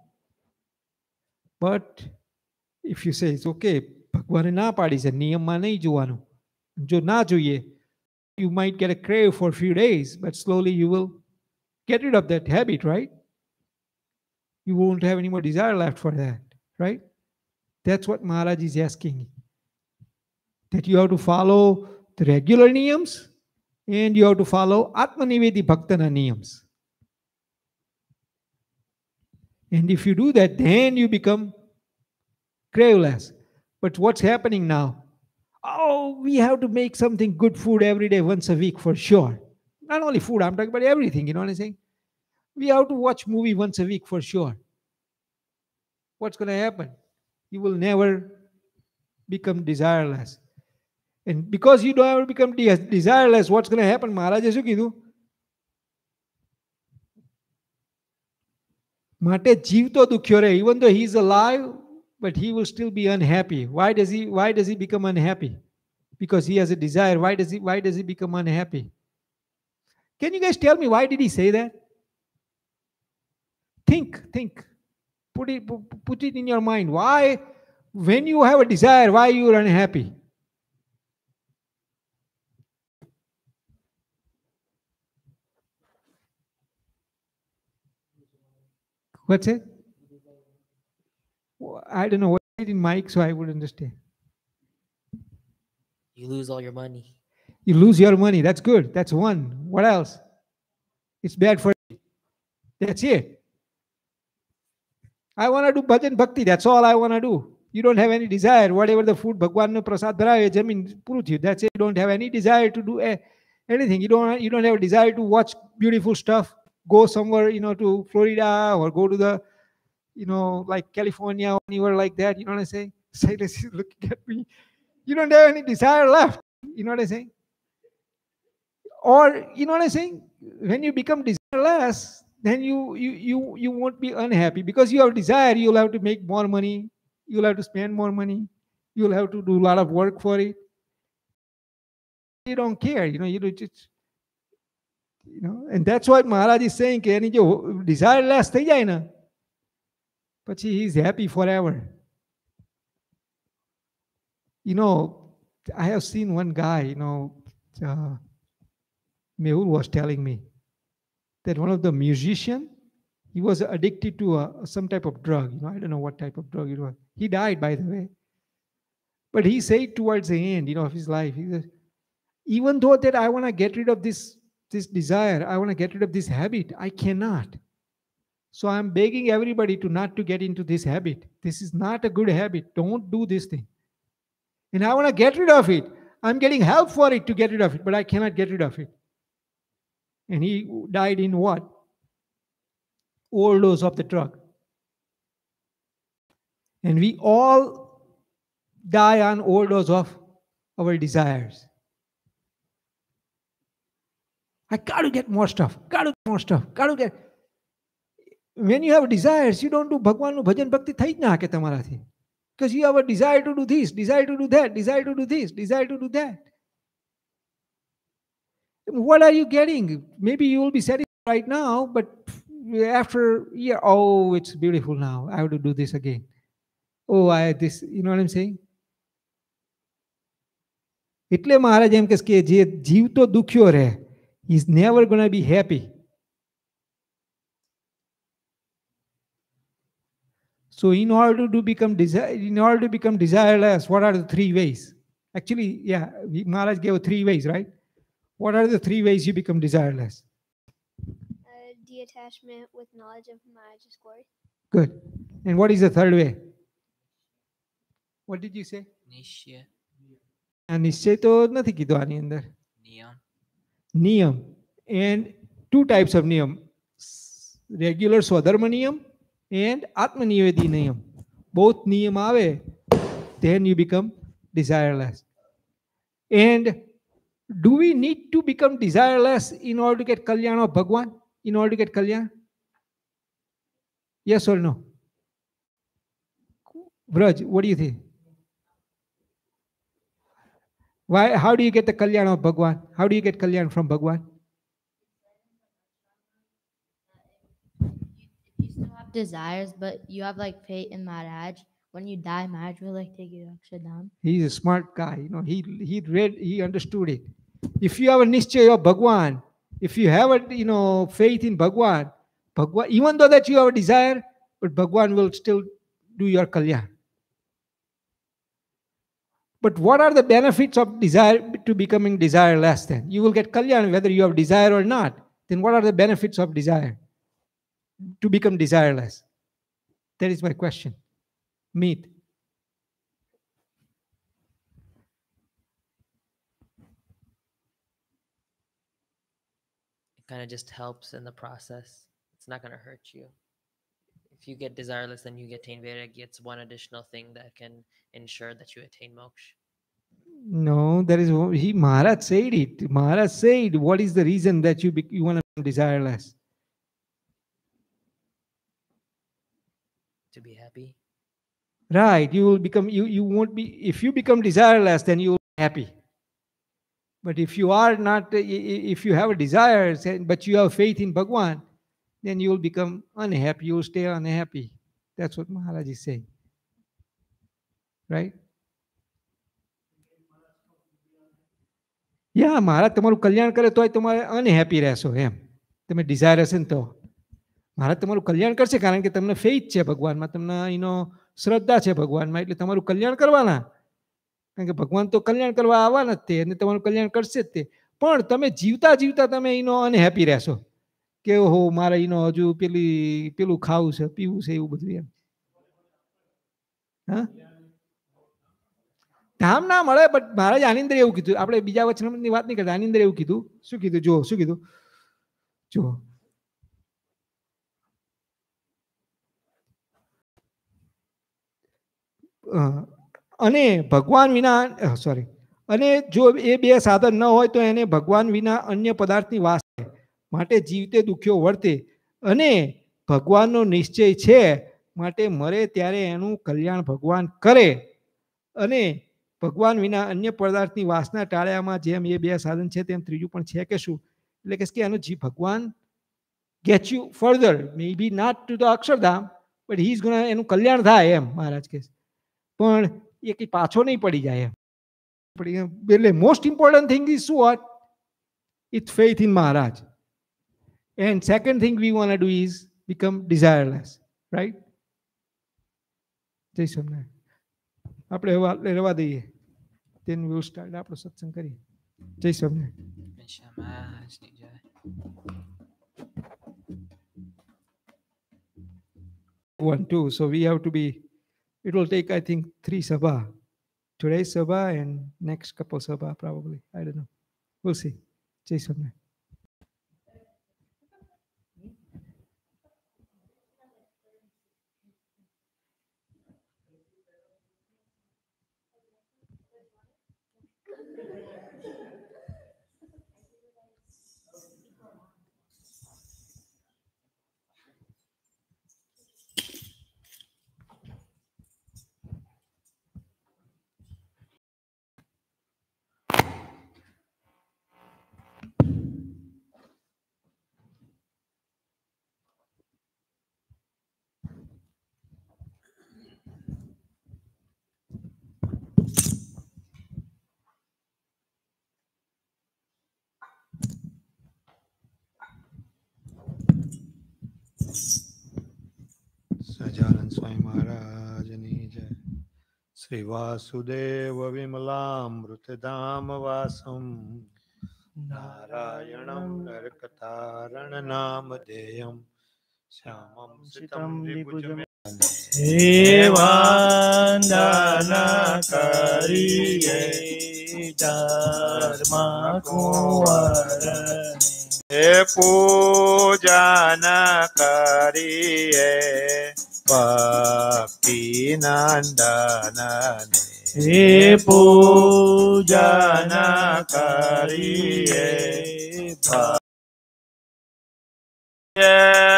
But if you say it's okay, ભગવાને ના પાડી છે, નિયમમાં નહીં જોવાનું, જો ના જોઈએ, you might get a crave for a few days, but slowly you will get rid of that habit, right? You won't have any more desire left for that, right? That's what Maharaj is asking. That you have to follow the regular niyams and you have to follow Atmanivedi Bhaktana niyams. And if you do that, then you become craveless. But what's happening now? Oh, we have to make something good food every day, once a week for sure. Not only food, I'm talking about everything, you know what I'm saying? We have to watch movie once a week for sure. What's going to happen? You will never become desireless. And because you don't ever become desireless, what's going to happen? Maharaj શું કીધું? માટે જીવતો દુખ્યો રહે. Even though he is alive, but he will still be unhappy. Why does he become unhappy? Because he has a desire. Why does he become unhappy? Can you guys tell me why did he say that? Think. Put it in your mind. Why, when you have a desire, why you are unhappy? What's it? I don't know what it in mic, so I would understand. You lose all your money. You lose your money. That's good. That's one. What else? It's bad for you. That's it. I want to do bhajan bhakti. That's all I want to do. You don't have any desire. Whatever the food Bhagwan ne prasad dharaye, jamin puru thiyu. That's it. You don't have any desire to do anything. You don't have a desire to watch beautiful stuff. Go somewhere, to Florida or go to the, like California or anywhere like that. You know what I'm saying? Silas is looking at me. You don't have any desire left. You know what I'm saying? Or, you know what I'm saying? When you become desireless, then you won't be unhappy. Because you have desire, you'll have to make more money. You'll have to spend more money. You'll have to do a lot of work for it. You don't care. You do just, and that's what Maharaj is saying. કે એની જો desire less થઈ જાય ને, પછી he is happy forever. I have seen one guy, Mehul was telling me that one of the musicians, he was addicted to some type of drug. I don't know what type of drug it was. He died, by the way. But he said towards the end, of his life, he said, even though that I want to get rid of this desire, I want to get rid of this habit, I cannot. So I'm begging everybody to not to get into this habit. This is not a good habit. Don't do this thing. And I want to get rid of it. I'm getting help for it to get rid of it, but I cannot get rid of it. And he died in what? Overdose of the drug. And we all die on overdose of our desires. I got to get more stuff, got to get more stuff, got to get. When you have desires, you don't do ભગવાનનું ભજન ભક્તિ થઈ જ ના શકે તમારાથી. Because you have a desire to do this, desire to do that, desire to do this, desire to do that. What are you getting? Maybe you will be satisfied right now, but after a year, oh, it's beautiful now. I have to do this again. Oh, this, you know what I'm saying? એટલે મહારાજ એમ કે જે જીવતો દુખ્યો રહે, he's never going to be happy. So in order to become desireless, what are the three ways? Actually, yeah, Maharaj gave 3 ways, right? What are the 3 ways you become desireless? Detachment with knowledge of Maharaj's glory. Good. And what is the 3rd way? What did you say? નિશ્ચય. નિશ્ચય તો નથી કીધું આની અંદર. નિયમ. And 2 types of નિયમ. Regular સ્વધર્મ નિયમ and આત્મનિવેદી નિયમ. Both નિયમ આવે, then you become desireless. And do we need to become desireless in order to get kalyan of Bhagwan? In order to get kalyan? Yes or no? Braj, what do you think? Why? How do you get the kalyan of Bhagwan? How do you get kalyan from Bhagwan? If you still have desires, but you have like faith in Maharaj, when you die, Maharaj will like take you to Akshardham. He's a smart guy. You know, he read, he understood it. If you have a nischay of Bhagwan, if you have a faith in Bhagwan, even though that you have a desire, but Bhagwan will still do your kalyan. But what are the benefits of desire to becoming desireless then? You will get kalyan whether you have desire or not. Then what are the benefits of desire to become desireless? That is my question. Meet. It kind of just helps in the process. It's not going to hurt you. If you get desireless, then you attain Vairagya. It's one additional thing that can ensure that you attain moksha. No, there is Maharaj said it. Maharaj said, what is the reason that you want to become desireless? To be happy. Right. You will become, you won't be, if you become desireless, then you will be happy. But if you are not, if you have a desire, but you have faith in Bhagwan, then you will become unhappy. You will stay unhappy. That's what Maharaj is saying. Right? Yeah, મહારાજ તમારું કલ્યાણ કરે તોય તમારે unhappy રહેશો એમ. તમે Dzire હશે ને તો મહારાજ તમારું કલ્યાણ કરશે કારણ કે તમને ફેઇથ છે ભગવાનમાં, તમને એનો શ્રદ્ધા છે ભગવાનમાં, એટલે તમારું કલ્યાણ કરવાના. કારણ કે ભગવાન તો કલ્યાણ કરવા આવવાના જ તે અને તમારું કલ્યાણ કરશે જ તે. પણ તમે જીવતા જીવતા તમે એનો અનહેપી રહેશો કે ઓહો મારે એનો હજુ પેલું ખાવું છે, પીવું છે, એવું બધું એમ. હા, ધામ ના મળે. બટ મહારાજ આની અંદર એવું કીધું, આપણે બીજા વચનની વાત નહીં કરતા, આની અંદર એવું કીધું. શું કીધું? જો શું કીધું? જો અને ભગવાન વિના સોરી અને જો એ 2 સાધન ન હોય તો એને ભગવાન વિના અન્ય પદાર્થની વાસ છે, માટે જીવતે દુખ્યો વર્તે, અને ભગવાનનો નિશ્ચય છે માટે મરે ત્યારે એનું કલ્યાણ ભગવાન કરે, અને ભગવાન વિના અન્ય પદાર્થની વાસના ટાળ્યામાં જેમ એ 2 સાધન છે તેમ ત્રીજું પણ છે કે શું? એટલે કે એનું ભગવાન get you further, may be not to the Akshardham, but he is gonna, એનું કલ્યાણ થાય એમ મહારાજ કહે. પણ એ કંઈ પાછો નહીં પડી જાય એમ. એટલે most important thing is what? It's faith in Maharaj. And second thing we want to do is become desireless, right? જય સ્વામિનારાયણ. આપણે રહેવા દઈએ. Then we will start આપણો સત્સંગ કરીએ. જય Swaminarayan. 1, 2. So we have to be, it will take I think 3 sabha today's Sabha and next couple Sabha probably. I don't know. We'll see. G.M.S.M. Sajanand સ્વામી મહારાજની જય. શ્રી વાસુદેવ વિમલામૃતધામ વાસમ નારાયણમ નરકતારણ નામધેયમ શ્યામમ સિતમ વિભુજમ વંદના કરીએ ધર્મ કુંવર હે પૂજન કરીએ ભક્તિ નંદન હે પૂજન કરીએ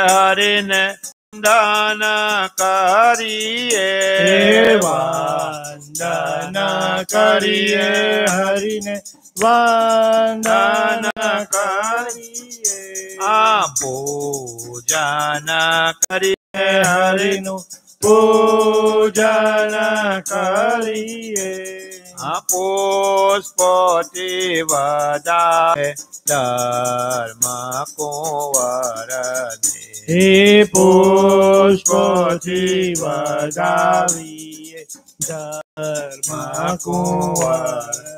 હરિને દાન કરીએ વંદના કરીએ હરિને વંદના કરીએ આ પૂજન કરીએ હરિનું પૂજન કરીએ આ પુષ્પોથી વધારે ધર્મ કુંવરને હે પુષ્પથી વધાવીએ ધર્મ કુંવર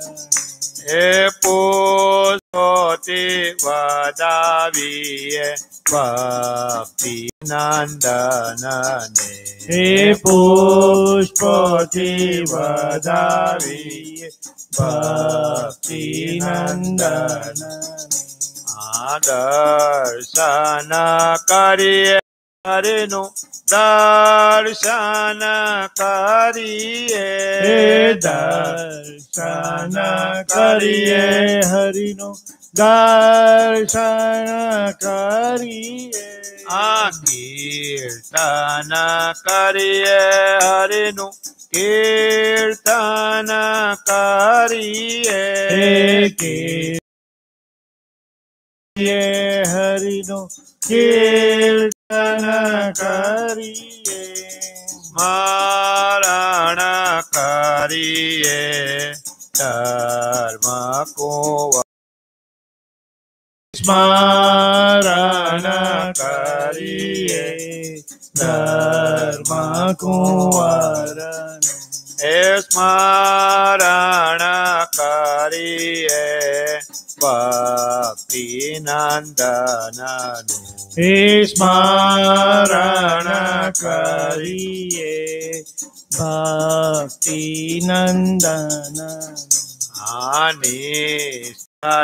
હે પુષ્પોથી વધાવીએ ભક્તિ નંદનને હે પુષ્પથી વધાવીએ ભક્તિ નંદન દર્શન કરીએ હરિનું દર્શન કરીએ દર્શન કરીએ હરિનું દર્શન કરીએ આ કીર્તન કરીએ હરિનું કીર્તન કરીએ હરિનું કીર્તન કરીએ સ્મરણ કરીએ ધર્મ કુંવર સ્મરણ કરીએ ધર્મ કુંવર હે સ્મરણ કરીએ ભક્તિ નંદનનું હે સ્મરણ કરીએ ભક્તિ નંદન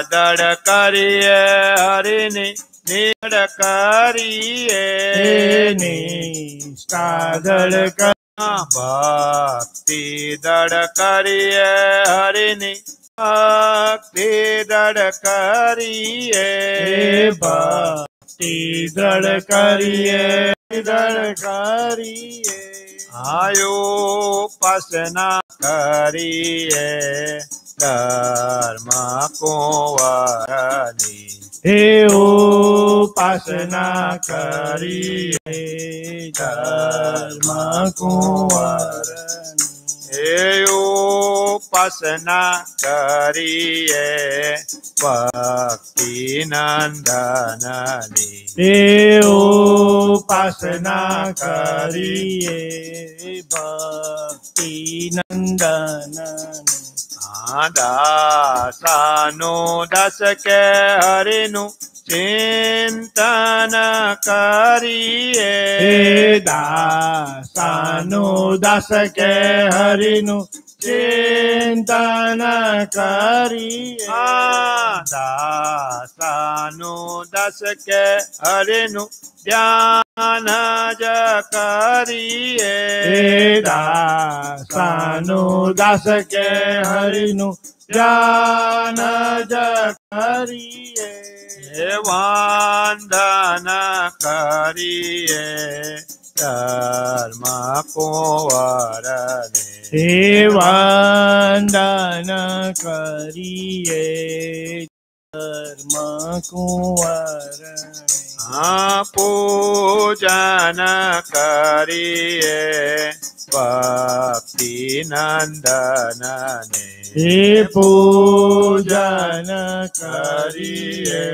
દડ કરીએ હરિની નીડ કરીએ નિષ્ઠાદળ ભક્તિ દડ કરીએ હરિની ભક્તિ દડ કરીએ ભક્તિ દળ કરીએ દળ કરીએ આયોપાસના કરીએ ધર્મ કુંવરની હે ઉપાસના કરીએ ધર્મ કુંવરની હે ઉપાસના કરીએ ભક્તિ નંદનની હે ઉપાસના કરીએ ભક્તિ નંદન દાસાનું દસ કે હરિનું ચિંતન કરીએ દાસાનું દાસ કે હરિનું ચિંતન કરીએ દાસાનું દસ કે હરિનું ધ્યાન જ કરીએ દાસાનું દાસ કે હરિનું ધ્યાન જ કરીએ વંદન કરીએ ધર્મ કુંવરને વંદન કરીએ ધર્મ કુંવરને પૂજન કરીએ ભક્તિ નંદનને પૂજન કરીએ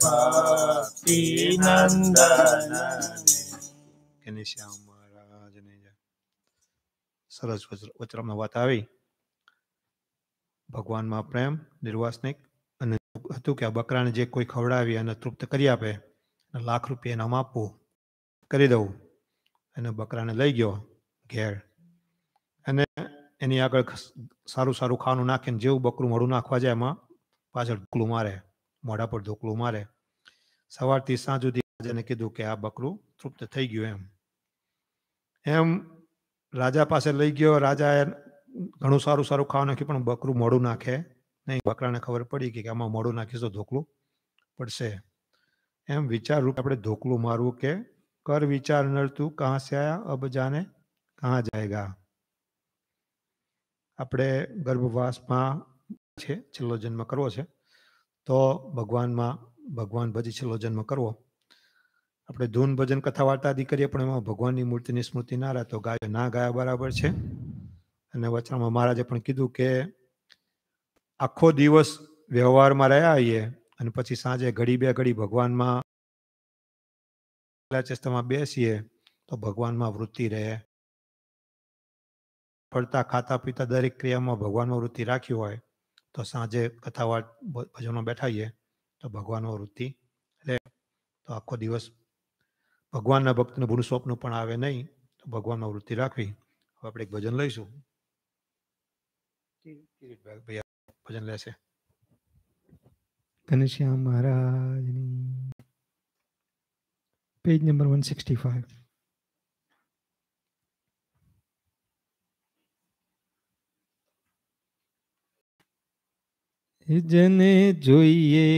ભક્તિ નંદનને. શ્યામ મહારાજને સરસ વચરામાં વાત આવી. ભગવાનમાં પ્રેમ નિર્વાસનિક અને હતું કે આ બકરાને જે કોઈ ખવડાવી અને તૃપ્ત કરી આપે લાખ રૂપિયા એનામ આપવું કરી દઉં. એને બકરાને લઈ ગયો ઘેર અને એની આગળ સારું સારું ખાવાનું નાખીને જેવું બકરું મોઢું નાખવા જાય એમાં પાછળ ઢોકલું મારે, મોઢા પર ઢોકલું મારે. સવારથી સાંજ સુધી રાજાને કીધું કે આ બકરું તૃપ્ત થઈ ગયું. એમ રાજા પાસે લઈ ગયો. રાજાએ ઘણું સારું સારું ખાવા નાખ્યું પણ બકરું મોઢું નાખે નહીં. બકરાને ખબર પડી કે આમાં મોઢું નાખીશ તો ઢોકલું પડશે. એમ વિચાર રૂપ આપણે ઢોકલું મારવું કે કર વિચાર નર તું કહાં સે આયા અબ જાને કહાં જાયગા. આપણે ગર્ભવાસમાં છે, છેલ્લો જન્મ કરવો છે તો ભગવાન ભજી છેલ્લો જન્મ કરવો. આપણે ધૂન ભજન કથા વાર્તા આદિ કરીએ પણ એમાં ભગવાનની મૂર્તિની સ્મૃતિ ના રહે તો ગાય ના ગાયા બરાબર છે. અને વચનામાં મહારાજે પણ કીધું કે આખો દિવસ વ્યવહારમાં રહ્યા આવીએ અને પછી સાંજે ઘડી બે ઘડી ભગવાનમાં ચેષ્ટામાં બેસીએ તો ભગવાનમાં વૃત્તિ રહે. ફરતા ખાતા પીતા દરેક ક્રિયામાં ભગવાનમાં વૃત્તિ રાખી હોય તો સાંજે કથા ભજનમાં બેઠાઈએ તો ભગવાનમાં વૃત્તિ રહે. તો આખો દિવસ ભગવાનના ભક્તને ભૂલ સ્વપ્ન પણ આવે નહીં. તો ભગવાનમાં વૃત્તિ રાખવી. હવે આપણે એક ભજન લઈશું. ભજન લેશે ઘનશ્યામ મહારાજની. Page number 165. જને જોઈએ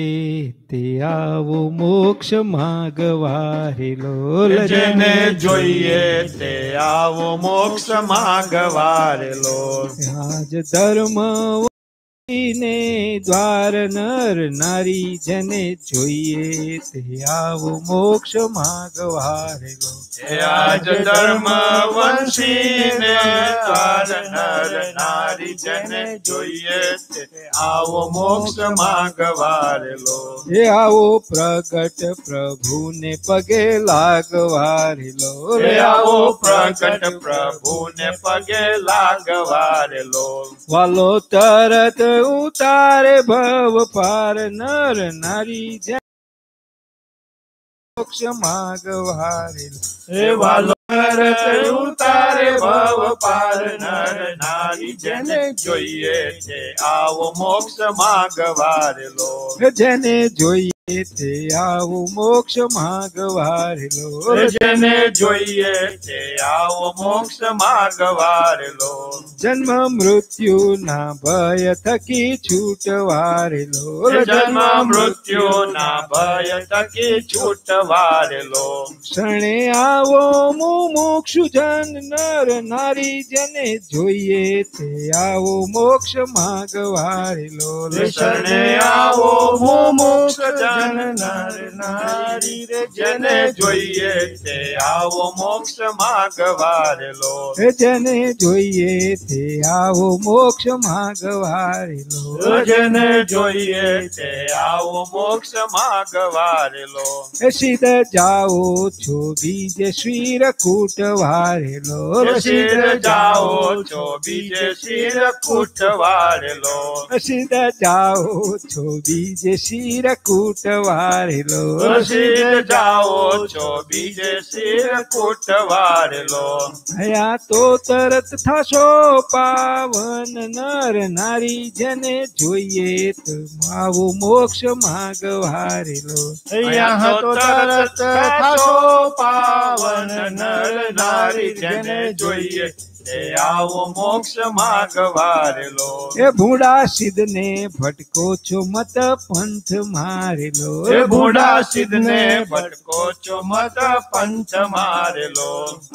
તે આવો મોક્ષ માગવા રે લોલ. જેને જોઈએ તે આવો મોક્ષ માગવા રે લોલ. આજ ધર્મ ને દ્વાર નર નારી જને જોઈએ તે આવો મોક્ષ માગવા રે લોલ. આજ ધર્મ વંશીને દ્વાર નર નારી જને જોઈએ તે આવો મોક્ષ માગવા રે લોલ. એ આવો પ્રગટ પ્રભુને પગે લાગવા રે લોલ. આવો પ્રગટ પ્રભુને પગે લાગવા રે લોલ. વાલો તરત ઉતારે ભવ પાર નર નારી મોક્ષ માગવા રે લોલ. વાલો તરત ઉતારે ભવ પાર નર નારી જેને જોઈએ તે આવો મોક્ષ માગવા રે લોલ. જેને જોઈએ તે આવો મોક્ષ માગવા રે લોલ. જેને જોઈએ તે આવો મોક્ષ માગવા રે લોલ. જન્મ મૃત્યુ ના ભય થકી છૂટવા રે લોલ. જન્મ મૃત્યુ ના ભય થકી છૂટવા રે લોલ. શરણે આવો મુમુક્ષુ જન નર નારી જેને જોઈએ તે આવો મોક્ષ માગવા રે લોલ. શરણે આવો મુમુક્ષ જન નર નારી રે જેને જોઈએ તે આવો મોક્ષ માગવા રે લોલ. જેને જોઈએ તે આવો મોક્ષ માગવા રે લોલ. જેને જોઈએ તે આવો મોક્ષ માગવા રે લોલ. સિદ્ધ જાઓ છો બીજે શિર કૂટવા રે લોલ. સિદ્ધ જાઓ છો બીજે શિર કૂટવા રે લોલ. સિદ્ધ જાઓ છો બીજે બીજે શિર કૂટ વારેલો શિર જાઓ છો બીજે શિર કૂટ વારેલો હયા તો તરત થશો પાવન નર નારી જેને જોઈએ તો આવો મોક્ષ માગ વારેલો અહીંયા તો તરત થશો પાવન નર નારી જેને જોઈએ તે આવો મોક્ષ માર્ગ વારેલો એ ભૂડા સિદ્ધ ને ભટકો છો મત પંથ મારેલો એ ભૂડા સિદ્ધ ને ભટકો છો મત પંથ મારેલો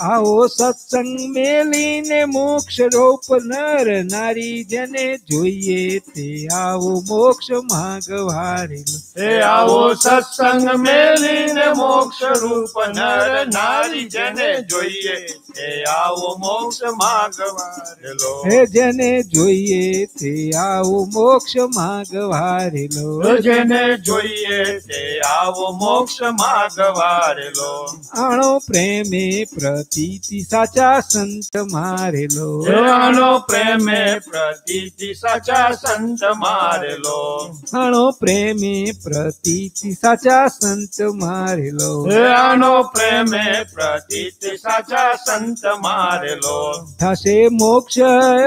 આવો સત્સંગ મેલીને મોક્ષ રૂપ નર નારી જેને જોઈએ તે આવો મોક્ષ માગ વારેલો એ આવો સત્સંગ મેલીને મોક્ષ રૂપ નર નારી જેને જોઈએ તે આવો મોક્ષ માર્ગ વારેલો હે જેને જોઈએ તે આવો મોક્ષ માગ વારેલો જેને જોઈએ તે આવો મોક્ષ માર્ગ વારેલો આણો પ્રેમે પ્રતીતિ સાચા સંત મારેલો આનો પ્રેમે પ્રતીતિ સાચા સંત મારેલો આણો પ્રેમે પ્રતીતિ સાચા સંત મારેલો આનો પ્રેમે પ્રતીતિ સાચા સંત મારેલો થશે મોક્ષ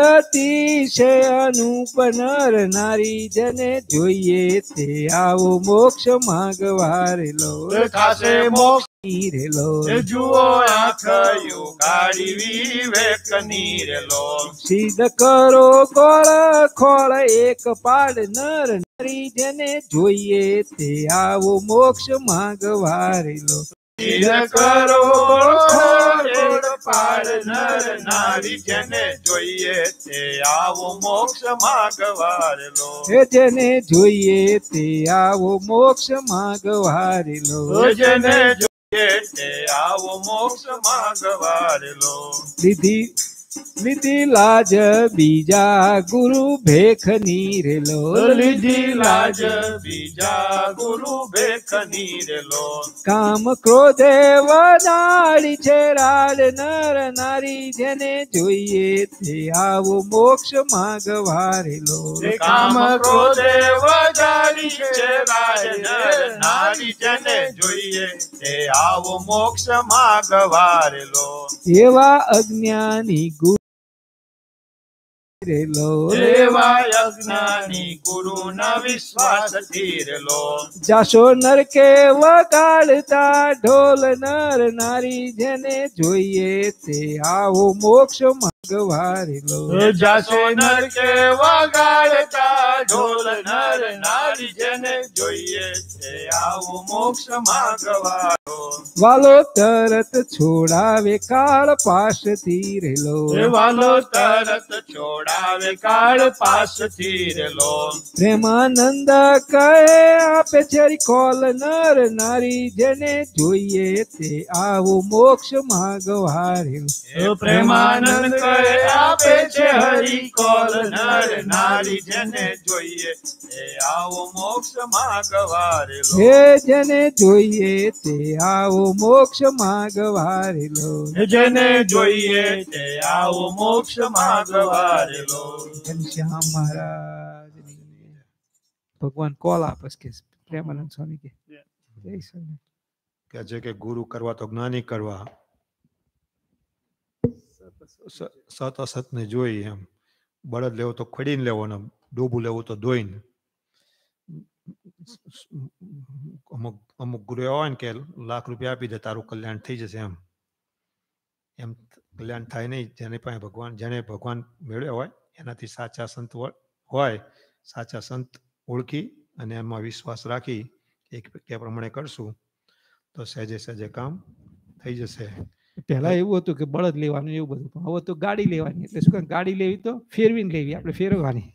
અતિશય અનુપ નર નારી જેને જોઈએ તે આવો મોક્ષ માગ વારેલો થશે મોક્ષ નીરેલો જુઓ આંખ યુગાડી વિવેક નીરેલો સિદ્ધ કરો કોળ ખોળ એક પાડ નર નારી જેને જોઈએ તે આવો મોક્ષ માગ વારેલો સિદ્ધ કરો ખોળ પાડ નર નારી જેને જોઈએ તે આવો મોક્ષ માર્ગ વારેલો હે જેને જોઈએ તે આવો મોક્ષ માગ વારેલો જેને જોઈએ તે આવો મોક્ષ માર્ગ વારેલો લીધી લાજ બીજા ગુરુ ભેખ નીરેલો લીધી લાજ બીજા ગુરુ ભેખ નીરેલો કામ ક્રોધે વદાડી છે રાડ નર નારી જેને જોઈએ તે આવો મોક્ષ માગ વારેલો કામ ક્રોધે વદાડી છે રાડ નર નારી જેને જોઈએ તે આવો મોક્ષ માર્ગ વારેલો એવા અજ્ઞાની એવા અજ્ઞાની ગુરુ ના વિશ્વાસ ધીરેલો જાશો નરકે વગાડતા ઢોલ નર નારી જેને જોઈએ તે આવો મોક્ષ માગ વારેલો જાશો નરકે વગાડતા ઢોલ નર નારી જેને જોઈએ તે આવો મોક્ષ માર્ગ વારો વાલો તરત છોડાવે કાળ પાશ ધીરેલો વાલો તરત છોડાવે કાળ પાસ ધીરેલો પ્રેમાનંદ કહે આપે છે કોલ નર નારી જેને જોઈએ તે આવો મોક્ષ માગ વારેલો પ્રેમાનંદ કહે આપે છે હરિ કોલ નર નારી જેને જોઈએ તે આવો મોક્ષ માર્ગ વારેલો હે જેને જોઈએ તે આવો મોક્ષ માગ વારેલો જેને જોઈએ તે આવો મોક્ષ માર્ગ વારેલો ઘનશ્યામ મહારાજ ભગવાન કોલ આપસ કે પ્રેમાનંદ સ્વામી કે જય સ્વામી કે છે કે ગુરુ કરવા તો જ્ઞાની કરવા સત અસતને જોઈ એમ બળદ લેવો તો ખડીને લેવો ને ડોબું લેવું તો ધોઈને અમુક ગુરુ એવા હોય ને કે લાખ રૂપિયા આપી દે તારું કલ્યાણ થઈ જશે એમ એમ કલ્યાણ થાય નહીં જેને ભગવાન મેળવ્યા હોય એનાથી સાચા સંત હોય સાચા સંત ઓળખી અને એમાં વિશ્વાસ રાખી કે પ્રમાણે કરશું તો સહેજે સહેજે કામ થઈ જશે પહેલા એવું હતું કે બળદ લેવાનું એવું બધું પણ હવે તો ગાડી લેવાની એટલે શું ગાડી લેવી તો ફેરવીને લેવી આપણે ફેરવવાની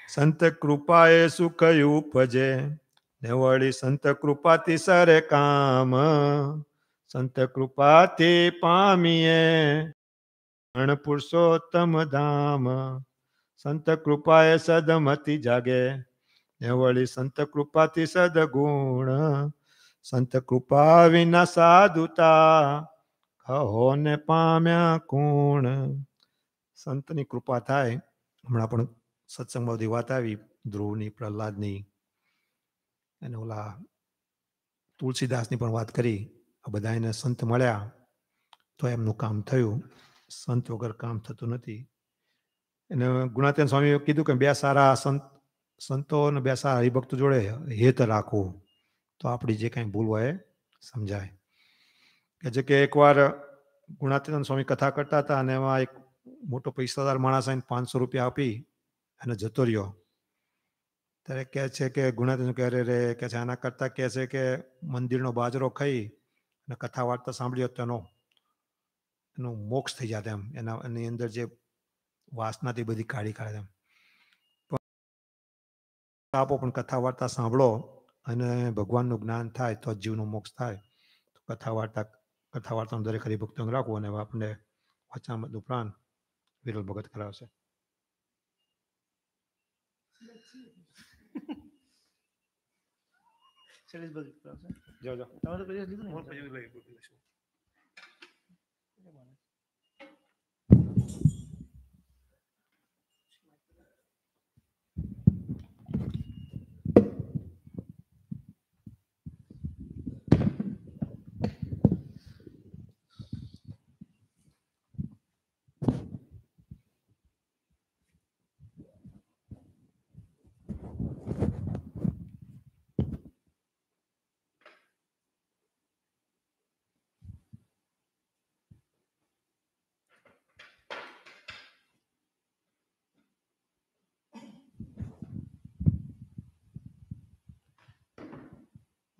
સંત કૃપાએ સુખ ઉપજે ને વળી સંત કૃપાથી સરે કામ સંત કૃપાથી પામીએ અણ પુરુષોત્તમ ધામ સંત કૃપાએ સદમતી જાગે ને વળી સંત કૃપાથી સદગુણ સંત કૃપા વિના સાધુતા કહો ને પામ્યા કોણ સંતની કૃપા થાય હમણાં પણ સત્સંગમાં બધી વાત આવી ધ્રુવની, પ્રહલાદની અને ઓલા તુલસીદાસની પણ વાત કરી. આ બધા એને સંત મળ્યા તો એમનું કામ થયું. સંત વગર કામ થતું નથી. અને ગુણાતીતાનંદ સ્વામીએ કીધું કે બે સારા સંતો અને બે સારા હરિભક્તો જોડે હેત રાખવું તો આપણી જે કાંઈ ભૂલ હોય એ સમજાય. કે જે કે એકવાર ગુણાતીતાનંદ સ્વામી કથા કરતા હતા અને એમાં એક મોટો પૈસાદાર માણસ આવીને 500 રૂપિયા આપી અને જતો રહ્યો. ત્યારે કહે છે કે ગુણાતીતાનંદ કહે રે કે છે આના કરતાં કહે છે કે મંદિરનો બાજરો ખાઈ અને કથા વાર્તા સાંભળ્યો તો એનો મોક્ષ થઈ જાય એમ. એની અંદર જે વાસનાથી બધી કાઢી કાઢે એમ. આપો પણ કથા વાર્તા સાંભળો અને ભગવાનનું જ્ઞાન થાય તો જીવનો મોક્ષ થાય. તો કથા વાર્તાનું દરેક હરિભક્તોને રાખવું. અને આપણને વચનામૃત ઉપરાંત વિરલ ભગત કરાવશે.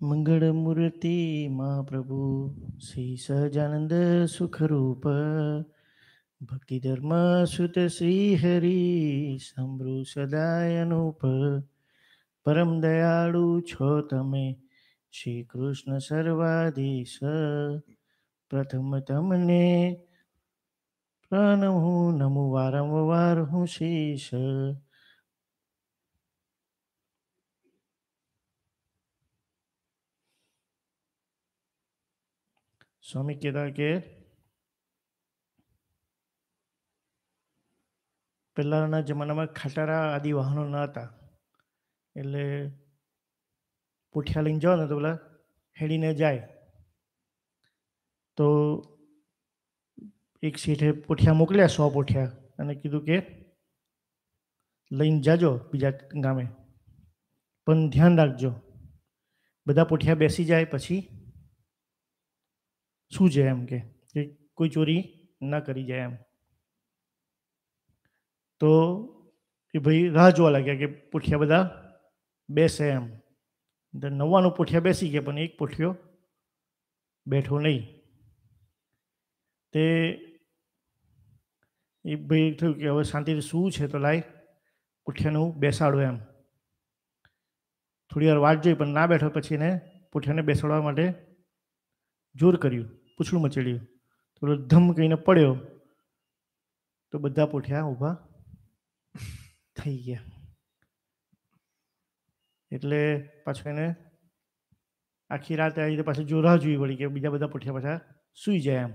મંગળ મૂર્તિ મહાપ્રભુ શ્રી સહજાનંદ સુખરૂપ ભક્તિ ધર્મ સુત શ્રી હરિ સમૃ સદાય અનુપ પરમ દયાળુ છો તમે શ્રી કૃષ્ણ સર્વાધીશ પ્રથમ તમને પ્રણવું નમું વારંવાર હું શીશ. સ્વામી કહેતા કે પહેલાના જમાનામાં ખટારા આદિ વાહનો ન હતા એટલે પોઠિયા લઈને જાઓ ને તો પેલા હેડીને જાય. તો એક શેઠે પોઠિયા મોકલ્યા 100 પોઠિયા અને કીધું કે લઈને જાજો બીજા ગામે, પણ ધ્યાન રાખજો બધા પોઠિયા બેસી જાય પછી શું છે એમ કે કોઈ ચોરી ના કરી જાય એમ. તો એ ભાઈ રાહ જોવા લાગ્યા કે પોઠિયા બધા બેસે એમ. 99 પોઠિયા બેસી ગયા પણ એક પોઠિયો બેઠો નહીં. તે એ ભાઈ થયું કે હવે શાંતિથી શું છે તો લાય પોઠિયાનું બેસાડો એમ. થોડી વાર વાટ જોઈ પણ ના બેઠો. પછી એને પોઠિયાને બેસાડવા માટે જોર કર્યું, પૂછડું મચેડ્યું. થોડો ધમ કહીને પડ્યો તો બધા પોઠિયા ઊભા થઈ ગયા. એટલે પાછું એને આખી રાત આવી રીતે પાછી જો રાહ જોવી પડી કે બીજા બધા પોઠિયા પાછા સૂઈ જાય એમ.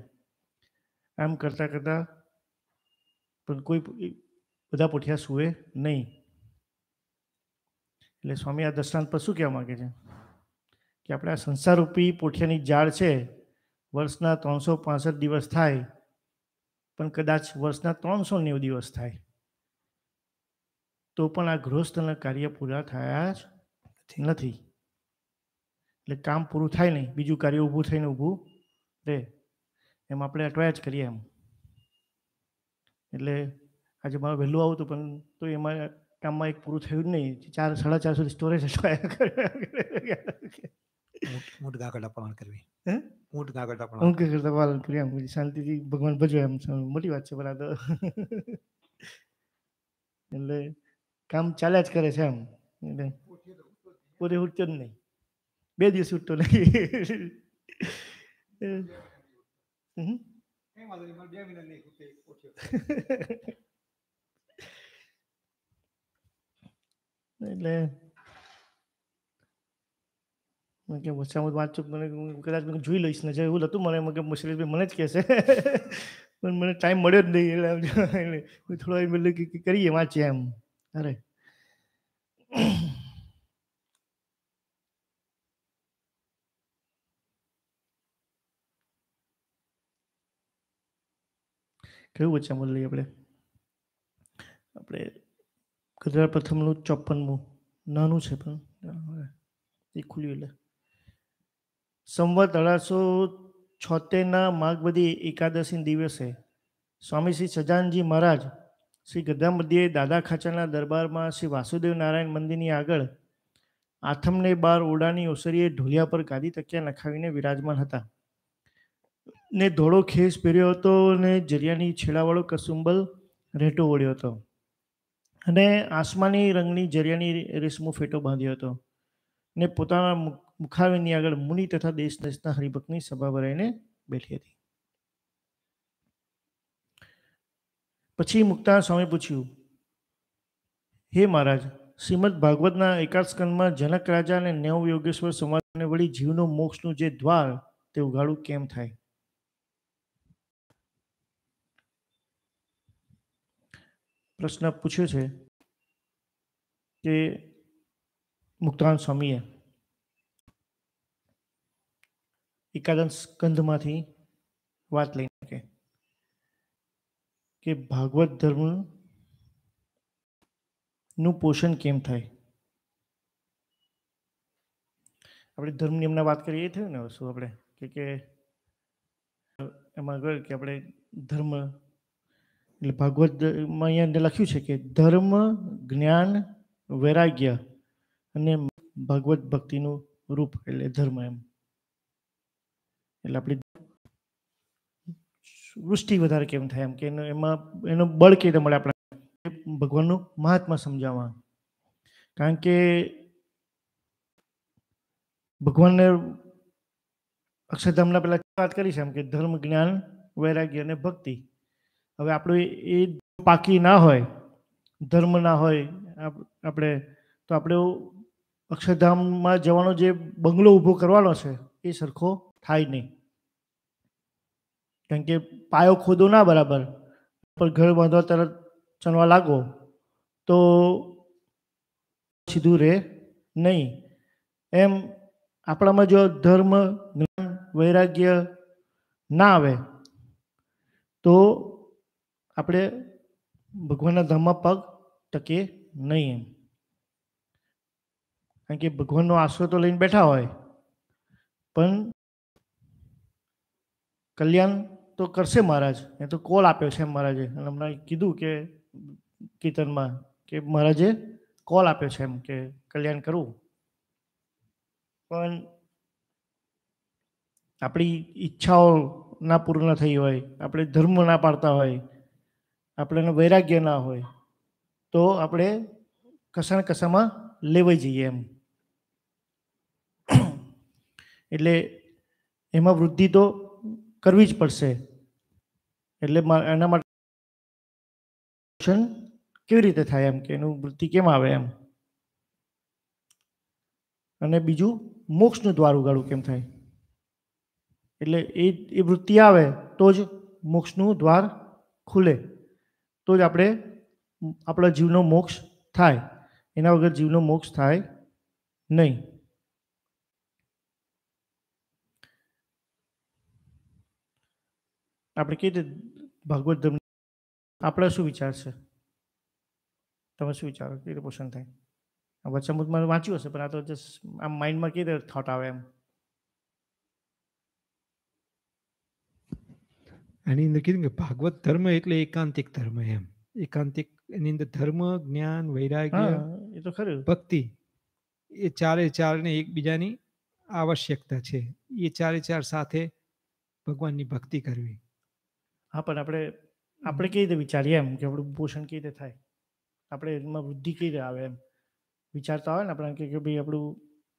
આમ કરતાં કરતાં પણ કોઈ બધા પોઠિયા સૂએ નહીં. એટલે સ્વામી આ દ્રષ્ટાંત પર શું કહેવા માગે છે કે આપણે આ સંસારરૂપી પોઠિયાની જાળ છે. વર્ષના 365 દિવસ થાય પણ કદાચ વર્ષના 390 દિવસ થાય તો પણ આ ગૃહસ્થના કાર્ય પૂરા થયા જ નથી. એટલે કામ પૂરું થાય નહીં, બીજું કાર્ય ઊભું થઈને ઊભું રહે. એમ આપણે અટવાયા જ કરીએ એમ. એટલે આજે મારે વહેલું આવું હતું પણ તો એમાં કામમાં એક પૂરું થયું જ નહીં. 4 સાડા 4 સુધી સ્ટોરેજ ઊંટ ગાગડા પાલન કરવી. ઊંટ ગાગડા પાલન કરી એમ શાંતિથી ભગવાન ભજવે એમ મોટી વાત છે. બરાબર. એટલે કામ ચાલ્યા જ કરે છે એમ. એટલે પોતે ઉઠતો જ નહીં, 2 દિવસ ઉઠતો નહીં. એટલે કે ઓછામાં વાંચું મને કદાચ મને જોઈ લઈશ ને એવું હતું મને મુશ્કેલી મને જ કહેશે પણ મને ટાઈમ મળ્યો જ નહીં. એટલે થોડો મતલબ કે કરીએ વાંચીએ એમ. અરે કયું વચ્ચામાં લઈએ આપણે? આપણે ગધેડા પ્રથમનું 54મું નાનું છે પણ એ ખુલ્યું એટલે સંવત 1876ના માઘબદી એકાદશી દિવસે સ્વામી શ્રી સજાનજી મહારાજ શ્રી ગધા મધ્યે દાદા ખાચરના દરબારમાં શ્રી વાસુદેવ નારાયણ મંદિરની આગળ આથમને બાર ઓરડાની ઓસરીએ ઢોલિયા પર ગાદી તકિયા નખાવીને વિરાજમાન હતા ને ધોળો ખેસ પહેર્યો હતો ને જરિયાની છેડાવાળો કસુંબલ રેટો ઓળ્યો હતો અને આસમાની રંગની જરિયાની રેશમો ફેટો બાંધ્યો હતો ને પોતાના મુખારવિંદની આગળ મુનિ તથા દેશ દેશના હરિભક્તની સભા ભરાઈને બેઠી હતી. પછી મુક્તાનંદ સ્વામી પૂછ્યું, હે મહારાજ, શ્રીમદ ભાગવતના એકાદ સ્કંદમાં જનક રાજા અને 90 યોગેશ્વર સંવાદને વળી જીવનો મોક્ષનું જે દ્વાર તે ઉઘાડું કેમ થાય? પ્રશ્ન પૂછ્યો છે કે મુક્તાનંદ સ્વામીએ એકાદશ સ્કંદમાંથી વાત લઈને કે ભાગવત ધર્મનું પોષણ કેમ થાય? આપણે ધર્મ નિયમના વાત કરીએ થયું ને શું આપણે કે એમાં કહ્યું કે આપણે ધર્મ એટલે ભાગવતમાં અહીંયા લખ્યું છે કે ધર્મ, જ્ઞાન, વૈરાગ્ય અને ભાગવત ભક્તિનું રૂપ એટલે ધર્મ એમ. એટલે આપણી વૃષ્ટિ વધારે કેમ થાય એમ કે એમાં એનો બળ કેવી રીતે મળે આપણે ભગવાનનું મહાત્મા સમજાવવા. કારણ કે ભગવાનને અક્ષરધામના પહેલા વાત કરી છે એમ કે ધર્મ, જ્ઞાન, વૈરાગ્ય અને ભક્તિ. હવે આપણું એ પાકી ના હોય, ધર્મ ના હોય આપણે તો આપણે અક્ષરધામમાં જવાનો જે બંગલો ઊભો કરવાનો છે એ સરખો થાય નહીં. કારણ કે પાયો ખોદો ના બરાબર પર ઘર બાંધવા તરત ચણવા લાગો તો સીધું રહે નહીં. એમ આપણામાં જો ધર્મ, જ્ઞાન, વૈરાગ્ય ના આવે તો આપણે ભગવાનના ધામમાં પગ ટકે નહીં એમ. કારણ કે ભગવાનનો આશરો તો લઈને બેઠા હોય પણ કલ્યાણ તો કરશે મહારાજ. એ તો કોલ આપ્યો છે મહારાજે અને હમણાં કીધું કે કીર્તનમાં કે મહારાજે કોલ આપ્યો છે એમ કે કલ્યાણ કરવું. પણ આપણી ઈચ્છાઓ ના પૂર્ણ થઈ હોય, આપણે ધર્મ ના પાડતા હોય, આપણને વૈરાગ્ય ના હોય તો આપણે કશા ને કશામાં લેવાઈ જઈએ એમ. એટલે એમાં વૃદ્ધિ તો કરવી જ પડશે. એટલે એના માટે કેવી રીતે થાય એમ કે એનું વૃદ્ધિ કેમ આવે એમ. અને બીજું મોક્ષનું દ્વાર ઉગાડવું કેમ થાય. એટલે એ વૃત્તિ આવે તો જ મોક્ષનું દ્વાર ખુલે, તો જ આપણે આપણા જીવનો મોક્ષ થાય. એના વગર જીવનો મોક્ષ થાય નહીં. આપણે કઈ રીતે ભાગવત ધર્મ આપણે શું વિચાર છે? તમે શું વિચારો કઈ રીતે પોષણ થાય? વચનામૃતમાં વાંચ્યું હશે પણ આ તો જસ્ટ આમ માઇન્ડમાં કઈ રીતે થોટ આવે એમ. આની અંદર કીધું કે ભાગવત ધર્મ એટલે એકાંતિક ધર્મ એમ. એકાંતિક એની અંદર ધર્મ, જ્ઞાન, વૈરાગ્ય, એ તો ખરું, ભક્તિ એ ચારને એકબીજાની આવશ્યકતા છે. એ ચાર સાથે ભગવાનની ભક્તિ કરવી. હા પણ આપણે કઈ રીતે વિચારીએ એમ કે આપણું પોષણ કઈ રીતે થાય, આપણે એમાં વૃદ્ધિ કઈ રીતે આવે એમ વિચારતા હોય ને આપણે કે ભાઈ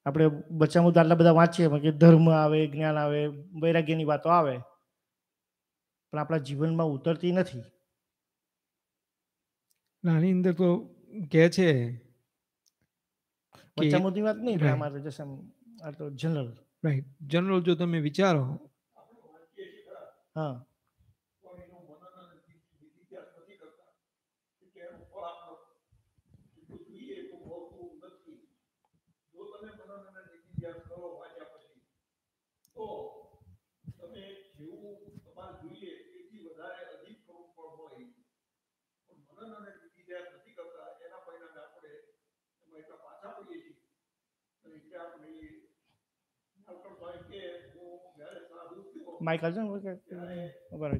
આપણે બચ્ચામાં તો આટલા બધા વાંચીએ કે ધર્મ આવે, જ્ઞાન આવે, વૈરાગ્યની વાતો આવે પણ આપણા જીવનમાં ઉતરતી નથી. આની અંદર તો કહે છે બચ્ચામોની વાત નહીં પણ આમાં જશે આ તો જનરલ. રાઈટ, જનરલ જો તમે વિચારો. હા માઇક હાલજો ને ઉભા રહો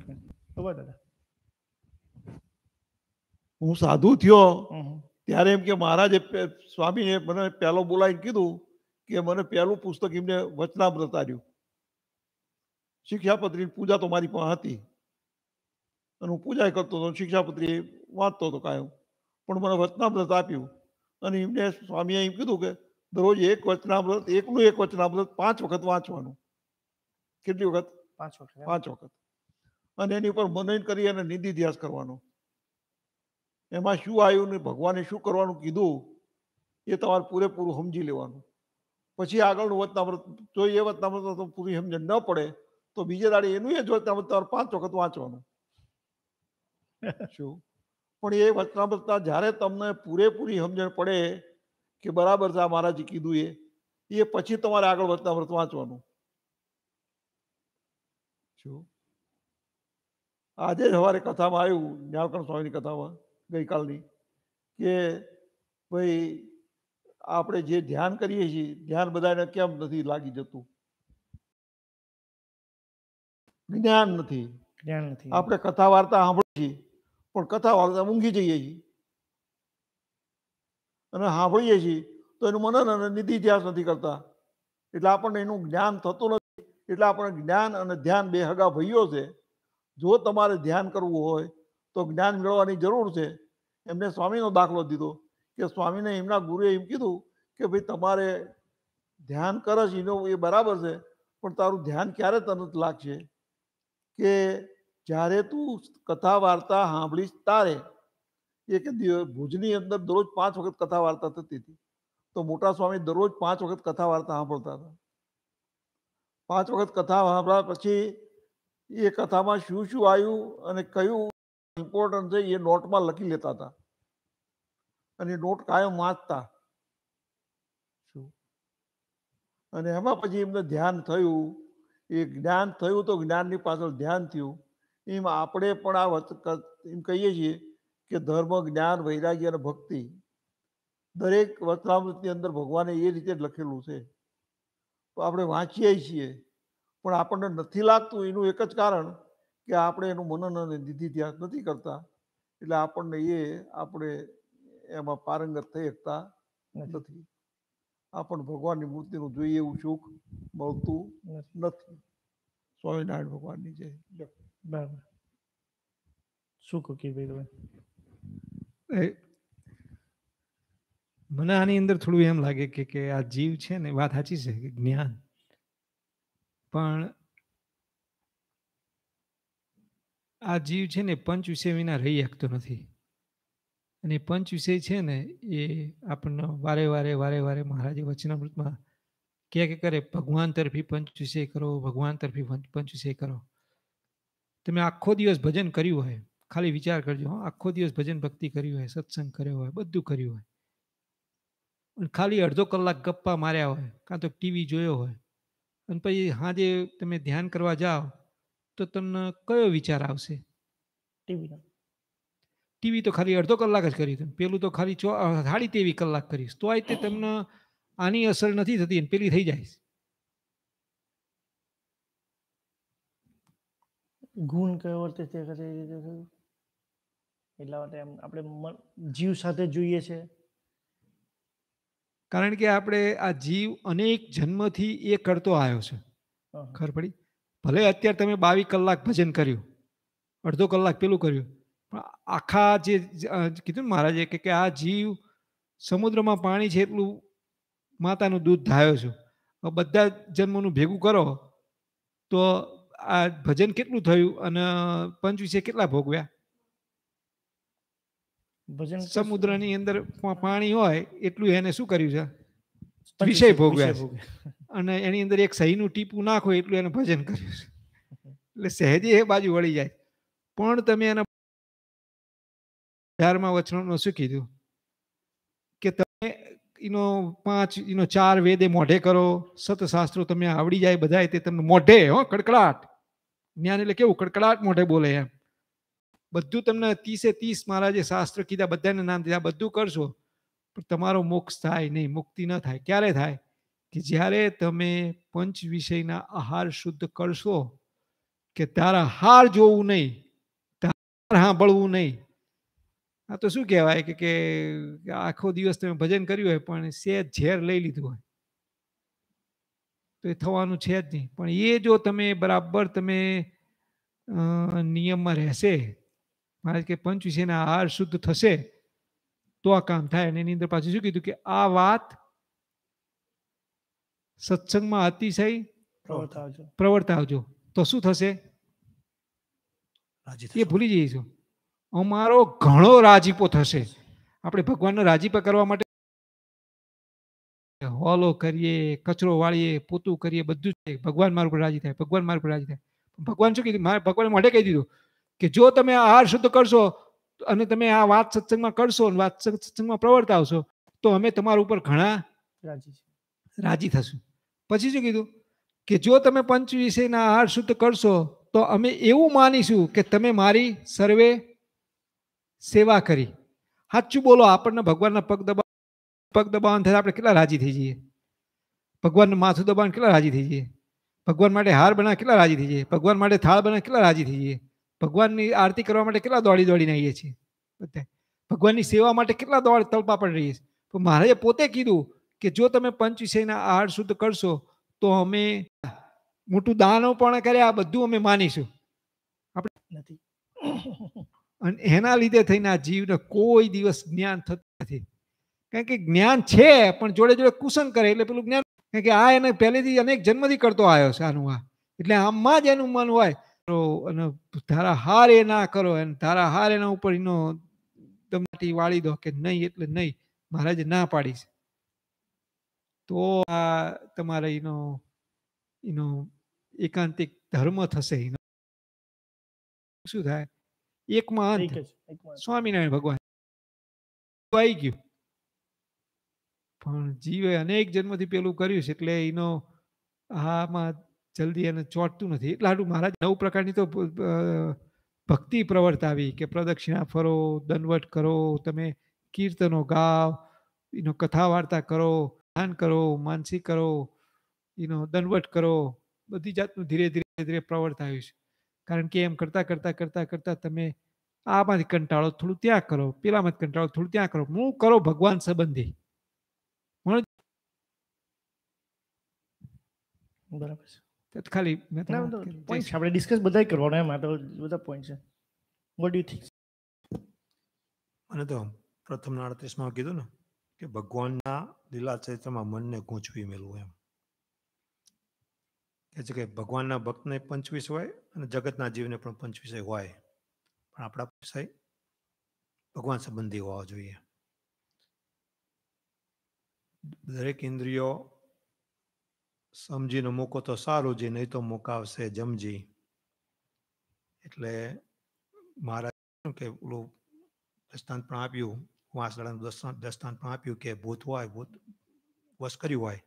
ઉભા દાદા. હું સાધુ થયો હમ. ત્યારે એમ કે મહારાજે સ્વામીએ મને પહેલો બોલાવીને કીધું કે મને પહેલું પુસ્તક એમને વચનામૃત આપ્યું. શિક્ષાપત્રીની પૂજા તો મારી પાસે હતી અને હું પૂજા કરતો હતો, શિક્ષાપત્રી વાંચતો હતો કાયમ, પણ મને વચનામૃત આપ્યું અને એમને સ્વામીએ એમ કીધું કે દરરોજ એક વચનામૃત, એકનું એક વચનામૃત 5 વખત વાંચવાનું. કેટલી વખત? 5 વખત. 5 વખત. અને એની ઉપર મનન કરી અને નિધિ ધ્યાસ કરવાનો. એમાં શું આવ્યું ને ભગવાને શું કરવાનું કીધું એ તમારે પૂરેપૂરું સમજી લેવાનું. પછી આગળનું વચનામૃત, જો એ વચનામૃત પૂરી સમજણ ન પડે તો બીજે દાડે એનું એ જ વચનામૃત તમારે 5 વખત વાંચવાનું. શું? પણ એ વચનામૃતના જ્યારે તમને પૂરેપૂરી સમજણ પડે કે બરાબર છે આ મહારાજે કીધું એ પછી તમારે આગળ વચનામૃત વાંચવાનું. શું? આજે સવારે કથામાં આવ્યું, ન્યાલકંઠ સ્વામીની કથામાં ગઈકાલની, કે ભાઈ આપણે જે ધ્યાન કરીએ છીએ ધ્યાન બધાને કેમ નથી લાગી જતું? જ્ઞાન નથી. જ્ઞાન નથી. આપણે કથા વાર્તા સાંભળીએ છીએ પણ કથા વાર્તા ઊંઘી જઈએ છીએ અને સાંભળીએ છીએ તો એનું મનન અને નિધિ ધ્યાસ નથી કરતા, એટલે આપણને એનું જ્ઞાન થતું નથી. એટલે આપણે જ્ઞાન અને ધ્યાન બે હગા ભાઈઓ છે. જો તમારે ધ્યાન કરવું હોય તો જ્ઞાન મેળવવાની જરૂર છે. એમને સ્વામીનો દાખલો દીધો કે સ્વામીને એમના ગુરુએ એમ કીધું કે ભાઈ તમારે ધ્યાન કરે છે એનો એ બરાબર છે, પણ તારું ધ્યાન ક્યારે તરત લાગશે કે જ્યારે તું કથા વાર્તા સાંભળીશ તારે. એક ભુજની અંદર દરરોજ 5 વખત કથા વાર્તા થતી હતી, તો મોટા સ્વામી દરરોજ 5 વખત કથા વાર્તા સાંભળતા હતા. 5 વખત કથા સાંભળ્યા પછી એ કથામાં શું શું આવ્યું અને કયું ઇમ્પોર્ટન્ટ છે એ નોટમાં લખી લેતા હતા અને નોટ કાયમ વાંચતા. શું? અને એમાં પછી એમને ધ્યાન થયું, એ જ્ઞાન થયું તો જ્ઞાનની પાછળ ધ્યાન થયું. એમ આપણે પણ આ એમ કહીએ છીએ કે ધર્મ, જ્ઞાન, વૈરાગ્ય અને ભક્તિ દરેક વચનામૃતની અંદર ભગવાને એ રીતે જ લખેલું છે. તો આપણે વાંચીએ છીએ પણ આપણને નથી લાગતું એનું એક જ કારણ કે આપણે એનું મનન અને નિધિ ધ્યાસ નથી કરતા, એટલે આપણને આપણે એમાં પારંગત થઈ શકતા નથી. આપણને ભગવાનની મૂર્તિનું જોઈએ એવું સુખ મળતું નથી. સ્વામિનારાયણ ભગવાનની જય. બરાબર. શું કહો કે ભાઈ તમે? મને આની અંદર થોડું એમ લાગે કે આ જીવ છે ને, વાત સાચી છે કે જ્ઞાન, પણ આ જીવ છે ને પંચ વિષય વિના રહી શકતો નથી. અને પંચ વિષય છે ને એ આપણને વારે વારે મહારાજે વચનામૃતમાં કે કરે ભગવાન તરફી પંચ વિષય કરો, ભગવાન તરફી પંચ વિષય કરો. તમે આખો દિવસ ભજન કર્યું હોય, ખાલી વિચાર કરજો, આખો દિવસ ભજન ભક્તિ કર્યું હોય, સત્સંગ કર્યો હોય, બધું કર્યું હોય, ખાલી અડધો કલાક ગપ્પા માર્યા હોય કાં તો ટીવી જોયો હોય અને પછી સાંજે તમે ધ્યાન કરવા જાઓ તો તમને કયો વિચાર આવશે? ટીવી તો ખાલી અડધો કલાક જ કરી, પેલું તો ખાલી 23.5 કલાક કરીશ તો તે તમને આની અસર નથી થતી અને પેલી થઈ જાય. ગુણ કયો વર્તે તે એટલા માટે આપણે જીવ સાથે જોઈએ છે. કારણ કે આપણે આ જીવ અનેક જન્મથી એ કરતો આવ્યો છે. ખબર પડી? ભલે અત્યારે તમે 22 કલાક ભજન કર્યું, અડધો કલાક પેલું કર્યું, પણ આખા જે કીધું ને મહારાજે કે આ જીવ સમુદ્રમાં પાણી છે એટલું માતાનું દૂધ ધાયો છું. બધા જન્મોનું ભેગું કરો તો આ ભજન કેટલું થયું અને પંચ વિશે કેટલા ભોગવ્યા? સમુદ્રની અંદર પાણી હોય એટલું એને શું કર્યું છે? વિષય ભોગવ્યા છે. અને એની અંદર એક સહીનું ટીપું નાખો એટલું એને ભજન કર્યું છે. એટલે સહેજે એ બાજુ વળી જાય. પણ તમે એના 11મા વચનમાં શું કીધું કે તમે એનો 4 વેદે મોઢે કરો, સતશાસ્ત્રો તમે આવડી જાય બધા, તે તમને મોઢે કડકડાટ. જ્ઞાન એટલે કેવું? કડકડાટ મોઢે બોલે એમ. બધું તમને 30 મહારાજે શાસ્ત્ર કીધા, બધાને નામ દીધા, બધું કરશો પણ તમારો મોક્ષ થાય નહીં, મુક્તિ ન થાય. ક્યારે થાય? કે જ્યારે તમે પંચ વિષયના આહાર શુદ્ધ કરશો કે તારા હાર જોવું નહીં, તારા સાંભળવું નહીં. આ તો શું કહેવાય કે આખો દિવસ તમે ભજન કર્યું હોય પણ સેજ ઝેર લઈ લીધું હોય તો એ થવાનું છે જ નહીં. પણ એ જો તમે બરાબર તમે નિયમમાં રહેશે, મારે કે પંચ વિષયના આહાર શુદ્ધ થશે તો આ કામ થાય. અને એની અંદર પાછું શું કીધું કે આ વાત સત્સંગમાં અતિશય પ્રવર્તાવજો તો શું થશે એ ભૂલી જઈશું. અમારો ઘણો રાજીપો થશે. આપણે ભગવાનનો રાજીપો કરવા માટે હોલો કરીએ, કચરો વાળીએ, પોતું કરીએ, બધું જ ભગવાન મારા ઉપર રાજી થાય, ભગવાન મારા ઉપર રાજી થાય. ભગવાન શું કીધું? મારે ભગવાને મોઢે કહી દીધું કે જો તમે આહાર શુદ્ધ કરશો અને તમે આ વાત સત્સંગમાં કરશો અને વાત સત્સંગમાં પ્રવર્તાવશો તો અમે તમારા ઉપર ઘણા રાજી થશું. પછી શું કીધું કે જો તમે પંચ વિષયના આહાર શુદ્ધ કરશો તો અમે એવું માનીશું કે તમે મારી સર્વે સેવા કરી. સાચું બોલો, આપણને ભગવાનના પગ દબાવવાનું થાય આપણે કેટલા રાજી થઈ જઈએ. ભગવાનનું માથું દબાવવાનું કેટલા રાજી થઈ જઈએ. ભગવાન માટે હાર બનાવે કેટલા રાજી થઈ જઈએ. ભગવાન માટે થાળ બનાવે કેટલા રાજી થઈ જઈએ. ભગવાનની આરતી કરવા માટે કેટલા દોડીને આવીએ છીએ. બધા ભગવાનની સેવા માટે કેટલા તળપા પડી રહીએ છીએ. તો મહારાજે પોતે કીધું કે જો તમે પંચ વિષયના આહાર શુદ્ધ કરશો તો અમે મોટું દાનો પણ કર્યા, બધું અમે માનીશું. આપણે નથી. અને એના લીધે થઈને આ જીવને કોઈ દિવસ જ્ઞાન થતું નથી. કારણ કે જ્ઞાન છે પણ જોડે જોડે કુસંગ કરે એટલે પેલું જ્ઞાન. કારણ કે આ એને પહેલેથી અનેક જન્મથી કરતો આવ્યો છે આનું આ. એટલે આમાં જ એનું મન હોય અને ધારા હાર એ ના કરો અને ધારા હાર એના ઉપર એનો દમટી વાળી દો કે નહીં એટલે નહીં, મહારાજે ના પાડી છે. તો આ તમારે એનો એકાંતિક ધર્મ થશે. એનો શું થાય? એકમાં અંત સ્વામિનારાયણ ભગવાન આવી ગયું. પણ જીવે અનેક જન્મથી પેલું કર્યું છે એટલે એનો આમાં જલ્દી એને ચોટતું નથી. એટલે આટલું મહારાજ 9 પ્રકારની તો ભક્તિ પ્રવર્તાવી કે પ્રદક્ષિણા ફરો, દંડવટ કરો, તમે કીર્તનો ગાવ, એનો કથા વાર્તા કરો, ધ્યાન કરો, માનસી કરો, એનો દંડવટ કરો, બધી જાતનું ધીરે ધીરે પ્રવર્તાવ્યું છે. કારણ કે એમ કરતા તમે આમાંથી કંટાળો થોડું ત્યાં કરો, પેલામાંથી કંટાળો થોડું ત્યાં કરો, હું કરો ભગવાન સંબંધી. બરાબર છે. ખાલી પોઈન્ટ આપણે ડિસ્કસ બધા કરવાનો એમ. આ તો બધા પોઈન્ટ છે. What do you think? મને તો પ્રથમ 38માં કીધું ને કે ભગવાનના લીલા ચરિત્રમાં મનને ગૂંચવી મેળવું એમ. કે છે કે ભગવાનના ભક્તને 25 હોય અને જગતના જીવને પણ 25 હોય, પણ આપણા વિષય ભગવાન સંબંધી હોવા જોઈએ. દરેક ઇન્દ્રિયો સમજીને મૂકો તો સારું, જે નહીં તો મુકાવશે જમજી. એટલે મહારાજ કે ઓલું દ્રષ્ટાંત પણ આપ્યું, વાંસળાનું દ્રષ્ટાંત પણ આપ્યું કે ભૂત હોય, ભૂત વશ કર્યું હોય,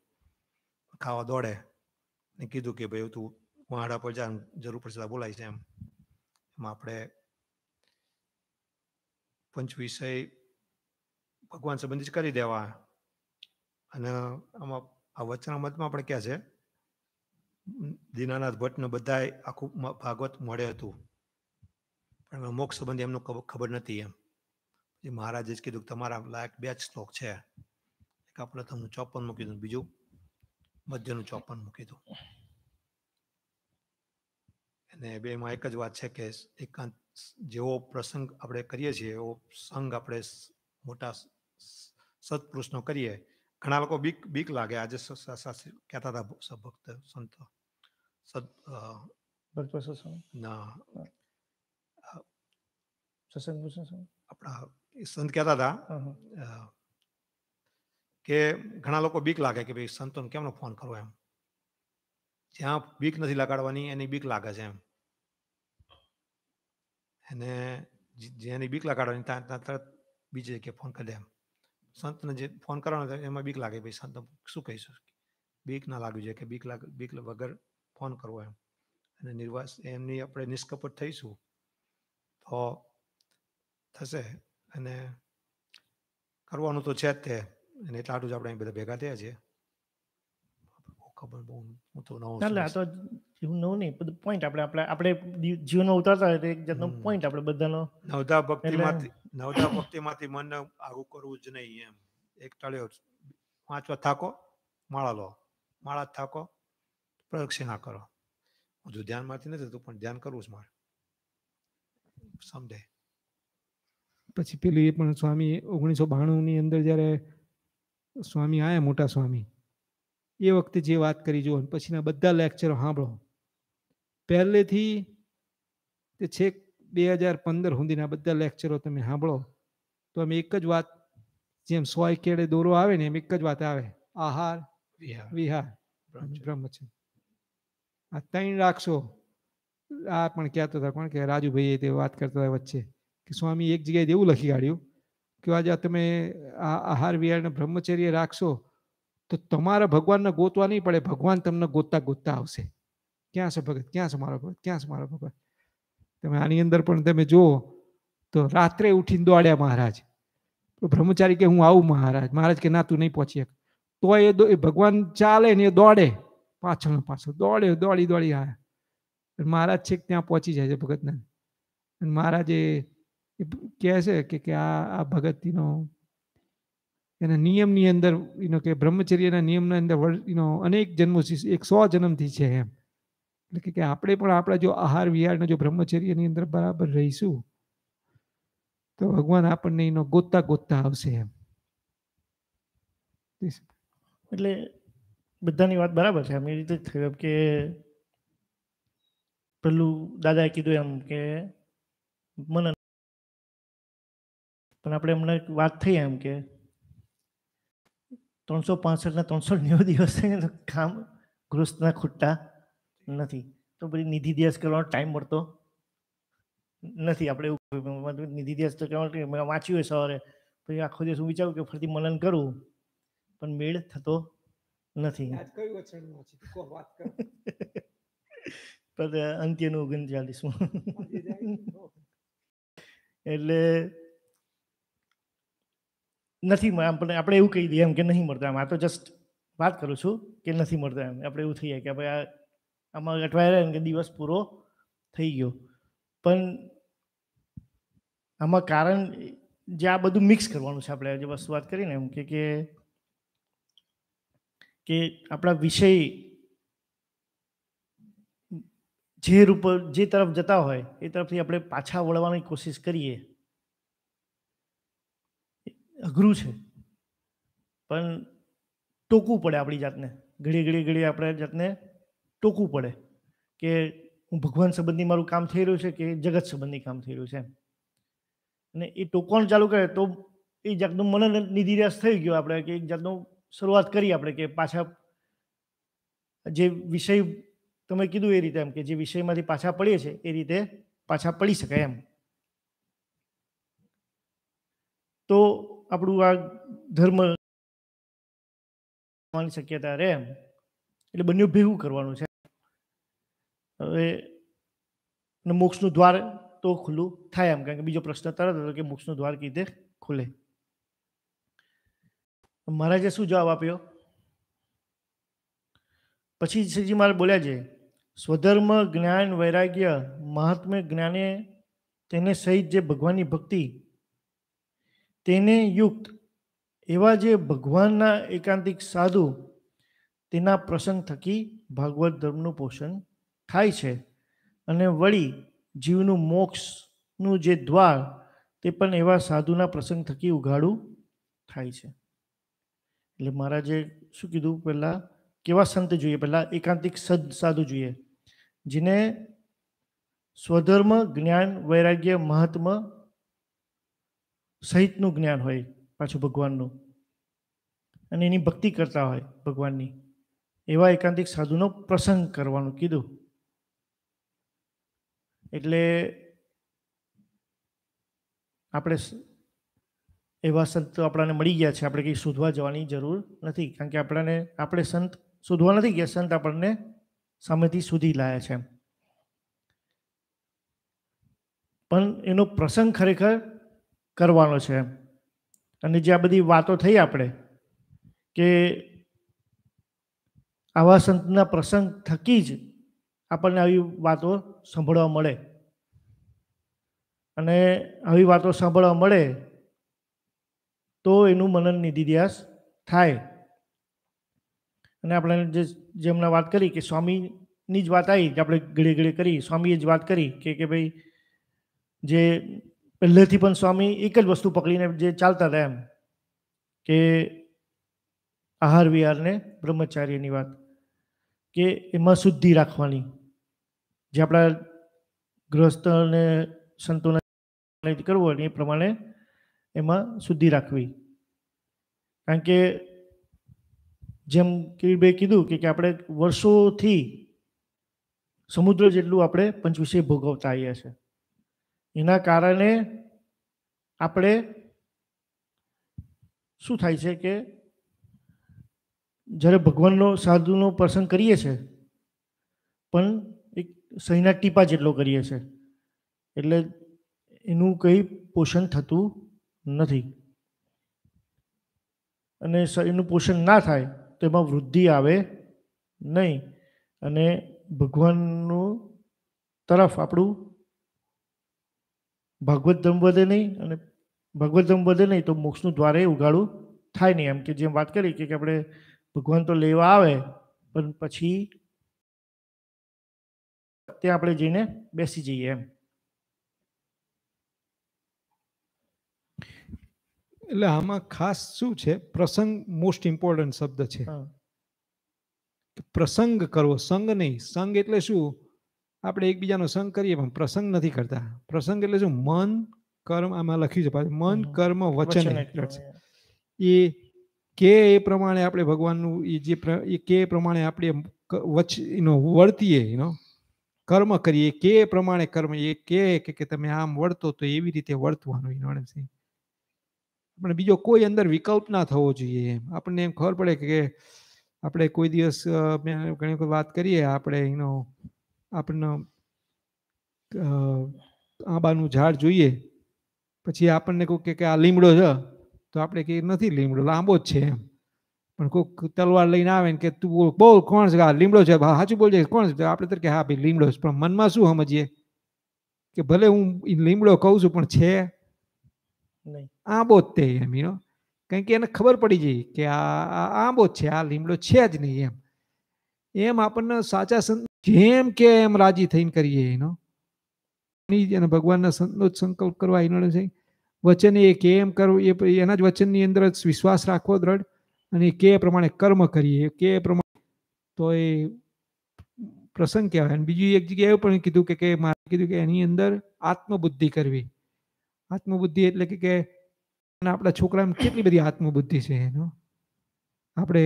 ખાવા દોડે ને કીધું કે ભાઈ તું વાંડા પર જા, જરૂર પડશે બોલાય છે એમ. એમાં આપણે પંચ વિષય ભગવાન સંબંધી જ કરી દેવા. અને આમાં આ વચનામતમાં આપણે ક્યાં છે, દીનાનાથ ભટ્ટને બધાય આખું ભાગવત મળે હતું પણ મોક્ષ સંબંધી એમનું ખબર નથી એમ. એ મહારાજે જ કીધું કે તમારા લાયક 2 જ શ્લોક છે. એક આપણે તમને 54 મૂકી દીધું, બીજું મધ્યનું 54 મૂકી દીધું. અને બેમાં એક જ વાત છે કે એકાંત જેવો પ્રસંગ આપણે કરીએ છીએ એવો સંગ આપણે મોટા સત્પુરુષનો કરીએ. ઘણા લોકો બીક લાગે. આજે કહેતા હતા ભક્ત સંતો ના આપણા સંત કહેતા હતા કે ઘણા લોકો બીક લાગે કે ભાઈ સંતોને કેમનો ફોન કરવો એમ. જ્યાં બીક નથી લગાડવાની એની બીક લાગે છે એમ. અને જેની બીક લગાડવાની ત્યાં તરત બીજી જગ્યાએ ફોન કરી દે એમ. સંતને જે ફોન કરવાનો એમાં બીક લાગે, ભાઈ સંત શું કહીશું, બીક ના લાગવી જોઈએ કે બીક વગર ફોન કરવો એમ. અને નિર્વાસ એમની આપણે નિષ્કપટ થઈશું તો થશે. અને કરવાનું તો છે જ તે, અને એટલા આટલું જ આપણે બધા ભેગા થયા છીએ. ખબર બહુ હું તો નવો એટલે છું. આ તો એવું નવું નહીં, બધું પોઈન્ટ આપણે જીવનમાં ઉતારતા હોય તો એક જાતનો પોઈન્ટ આપણે બધાનો. નવધા ભક્તિમાંથી મનને આગું કરવું જ નહીં એમ. એક ટાળ્યો વાંચવા થાકો માળા લો, માળા થાકો પ્રદક્ષિણા કરો. બધું ધ્યાનમાંથી નથી થતું પણ ધ્યાન કરવું જ મારે. સમજે. પછી પેલું એ પણ સ્વામી 1992 અંદર જ્યારે સ્વામી આયા મોટા સ્વામી એ વખતે જે વાત કરી જુઓ પછીના બધા લેક્ચરો સાંભળો પહેલેથી તે છેક 2015 સુધીના બધા લેક્ચરો તમે સાંભળો તો અમે એક જ વાત જેમ 100 કેડે દોરો આવે ને એમ એક જ વાત આવે, આહાર વિહાર બ્રહ્મચર્ય. આ ત્રણ રાખશો. આ પણ કહેતો હતા કોણ કે રાજુભાઈ તે વાત કરતા હતા વચ્ચે કે સ્વામી એક જગ્યાએ એવું લખી કાઢ્યું કે આજે તમે આ આહાર વિહાર ને બ્રહ્મચર્ય રાખશો તો તમારા ભગવાનને ગોતવા નહીં પડે, ભગવાન તમને ગોતતા ગોતતા આવશે. ક્યાં છે ભગત, ક્યાં છે મારો ભગત, ક્યાં છે મારો ભગત. તમે આની અંદર પણ તમે જુઓ તો રાત્રે ઉઠીને દોડ્યા મહારાજ. બ્રહ્મચારી કે હું આવું મહારાજ. મહારાજ કે ના તું નહીં પહોંચી શક. તો એ ભગવાન ચાલે ને એ દોડે પાછળ પાછળ દોડી આવ્યા. મહારાજ છેક ત્યાં પહોંચી જાય છે ભગતને. મહારાજે કહે છે કે આ ભગતનો એના નિયમની અંદર કે બ્રહ્મચર્યના નિયમના અંદર અનેક જન્મોથી 100 જન્મથી છે એમ. એટલે કે આપણે પણ આપણા જો આહાર વિહારના જો બ્રહ્મચર્યની અંદર બરાબર રહીશું તો ભગવાન આપણને એનો ગોતતા ગોતતા આવશે એમ. એટલે બધાની વાત બરાબર છે. એ રીતે થયું કે પેલું દાદાએ કીધું એમ કે મનન, પણ આપણે એમને વાત થઈ એમ કે 365 ના 390 દિવસ થઈને કામ ગૃહસ્થના ખૂટતા નથી. તો પછી નિધિ દિવસ કરવાનો ટાઈમ મળતો નથી. આપણે એવું નિધિ દિવસ તો કહેવાનું મેં વાંચ્યું હોય સવારે, પછી આખો દિવસ હું વિચારું કે ફરીથી મનન કરું પણ મેળ થતો નથી. અંત્યનું 39. એટલે નથી આપણે એવું કહી દઈએ એમ કે નહીં મળતા. આ તો જસ્ટ વાત કરું છું કે નથી મળતા એમ. આપણે એવું થઈ જાય કે ભાઈ આમાં અટવાયા કે દિવસ પૂરો થઈ ગયો. પણ આમાં કારણ જે આ બધું મિક્સ કરવાનું છે. આપણે જે વસ્તુ વાત કરીને એમ કે આપણા વિષય જે તરફ જતા હોય એ તરફથી આપણે પાછા વળવાની કોશિશ કરીએ. અઘરું છે પણ ટોકવું પડે આપણી જાતને. ઘડી આપણે જાતને ટોકવું પડે કે હું ભગવાન સંબંધી મારું કામ થઈ રહ્યું છે કે જગત સંબંધી કામ થઈ રહ્યું છે. અને એ ટોકવાનું ચાલુ કરે તો એ જાતનું મનન નિધિરાશ થઈ ગયો. આપણે કે એક જાતનું શરૂઆત કરી આપણે કે પાછા જે વિષય તમે કીધું એ રીતે એમ કે જે વિષયમાંથી પાછા પડીએ છીએ એ રીતે પાછા પડી શકાય એમ. તો આપણું આ ધર્મ શક્યતા રહે એમ. એટલે બંને ભેગું કરવાનું છે. હવે મોક્ષનું દ્વાર તો ખુલ્લું થાય એમ. કારણ કે બીજો પ્રશ્ન તરત હતો કે મોક્ષનું દ્વાર કેવી રીતે ખુલે. મહારાજે શું જવાબ આપ્યો? પછી શ્રીજી મહારાજ બોલ્યા છે, સ્વધર્મ જ્ઞાન વૈરાગ્ય મહાત્મ્ય જ્ઞાને તેને સહિત જે ભગવાનની ભક્તિ તેને યુક્ત એવા જે ભગવાનના એકાંતિક સાધુ તેના પ્રસંગ થકી ભાગવત ધર્મનું પોષણ થાય છે. અને વળી જીવનું મોક્ષનું જે દ્વાર તે પણ એવા સાધુના પ્રસંગ થકી ઉઘાડું થાય છે. એટલે મહારાજે શું કીધું? પહેલા કેવા સંત જોઈએ? પહેલા એકાંતિક સાધુ જોઈએ જેને સ્વધર્મ જ્ઞાન વૈરાગ્ય મહાત્મ્ય સહિતનું જ્ઞાન હોય પાછું ભગવાનનું, અને એની ભક્તિ કરતા હોય ભગવાનની. એવા એકાંતિક સાધુનો પ્રસંગ કરવાનું કીધું. એટલે આપણે એવા સંત આપણને મળી ગયા છે. આપણે કંઈ શોધવા જવાની જરૂર નથી. કારણ કે આપણે સંત શોધવા નથી ગયા, સંત આપણને સામેથી શોધી લાયા છે. પણ એનો પ્રસંગ ખરેખર કરવાનો છે. અને જે આ બધી વાતો થઈ આપણે કે આવા સંતના પ્રસંગ થકી જ આપણને આવી વાતો સાંભળવા મળે. અને આવી વાતો સાંભળવા મળે તો એનું મનન નિધિધ્યાસ થાય. અને આપણે જેમને વાત કરી કે સ્વામીની જ વાત આવી કે આપણે ઘડી ઘડી કરી, સ્વામીએ જ વાત કરી કે ભાઈ જે પહેલેથી પણ સ્વામી એક જ વસ્તુ પકડીને જે ચાલતા હતા એમ કે આહાર વિહાર ને બ્રહ્મચાર્યની વાત, કે એમાં શુદ્ધિ રાખવાની, જે આપણા ગૃહસ્થ અને સંતોને કરવું હોય એ પ્રમાણે એમાં શુદ્ધિ રાખવી. કારણ કે જેમ કિરીટભાઈ કીધું કે આપણે વર્ષોથી સમુદ્ર જેટલું આપણે પંચવિષય ભોગવતા આવ્યા છે. એના કારણે આપણે શું થાય છે કે જ્યારે ભગવાનનો સાધુનો પ્રસંગ કરીએ છીએ પણ એક સહીના ટીપા જેટલો કરીએ છીએ, એટલે એનું કંઈ પોષણ થતું નથી. અને એનું પોષણ ના થાય તો એમાં વૃદ્ધિ આવે નહીં, અને ભગવાનનું તરફ આપણું ભાગવત ધમ વધે નહીં, અને ભાગવત ધમ વધે નહીં તો મોક્ષનું દ્વારે ઉગાડું થાય નહીં. એમ કે જેમ વાત કરી કે આપણે ભગવાન તો લેવા આવે પણ પછી ત્યાં આપણે જઈને બેસી જઈએ એમ. એટલે આમાં ખાસ શું છે, પ્રસંગ મોસ્ટ ઇમ્પોર્ટન્ટ શબ્દ છે. પ્રસંગ કરવો, સંગ નહીં. સંગ એટલે શું, આપણે એકબીજાનો સંગ કરીએ પણ પ્રસંગ નથી કરતા. પ્રસંગ એટલે શું, મન કર્મ, આમાં લખ્યું છે પાછું, મન કર્મ વચન એ કે એ પ્રમાણે આપણે ભગવાનનું એ કે પ્રમાણે આપણે વર્તીએ, કર્મ કરીએ કે પ્રમાણે કર્મ, એ કે તમે આમ વર્તો તો એવી રીતે વર્તવાનું. આપણે બીજો કોઈ અંદર વિકલ્પ ના થવો જોઈએ. આપણને એમ ખબર પડે કે આપણે કોઈ દિવસ ઘણી વખત વાત કરીએ, આપણે આપણને આંબાનું ઝાડ જોઈએ, પછી આપણને કોઈ કે આ લીમડો છે, તો આપણે કે નથી લીમડો, લાંબો જ છે એમ. પણ કોઈ તલવાર લઈને આવે ને કે તું બોલ કોણ છે, આ લીમડો છે, સાચું બોલજે કોણ છે, આપણે તો કે હા ભાઈ લીમડો છે. પણ મનમાં શું સમજીએ કે ભલે હું લીમડો કહું છું પણ છે આંબો જ તે એમ. કારણ કે એને ખબર પડી જાય કે આ આંબો જ છે, આ લીમડો છે જ નહીં એમ. એમ આપણને સાચા સંત જેમ કે એમ રાજી થઈને કરીએ અને ભગવાનના સંતનો જ સંકલ્પ કરવા વચન એ કેમ કરવું, એ એના જ વચનની અંદર વિશ્વાસ રાખવો દ્રઢ, અને કે પ્રમાણે કર્મ કરીએ કે પ્રમાણે, તો એ પ્રસંગ કહેવાય. અને બીજું એક જગ્યાએ એવું પણ કીધું કે મારે કીધું કે એની અંદર આત્મબુદ્ધિ કરવી. આત્મબુદ્ધિ એટલે કે આપણા છોકરાને કેટલી બધી આત્મબુદ્ધિ છે. આપણે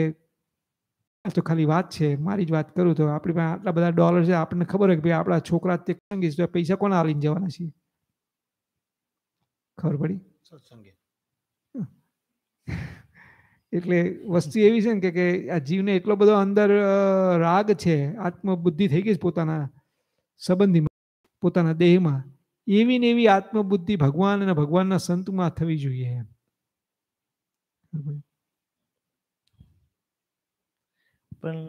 તો ખાલી વાત છે, મારી જ વાત કરું તો આપણી પાસે આટલા બધા ડોલર છે, આપણને ખબર હોય કે ભાઈ આપણા છોકરા તે સંગીત પૈસા કોને આલીને જવાના છે, ખબર પડી. એટલે વસ્તુ એવી છે ને કે આ જીવને એટલો બધો અંદર રાગ છે, આત્મબુદ્ધિ થઈ ગઈ છે પોતાના સંબંધીમાં, પોતાના દેહમાં. એવી ને એવી આત્મબુદ્ધિ ભગવાન અને ભગવાનના સંતમાં થવી જોઈએ એમ. પણ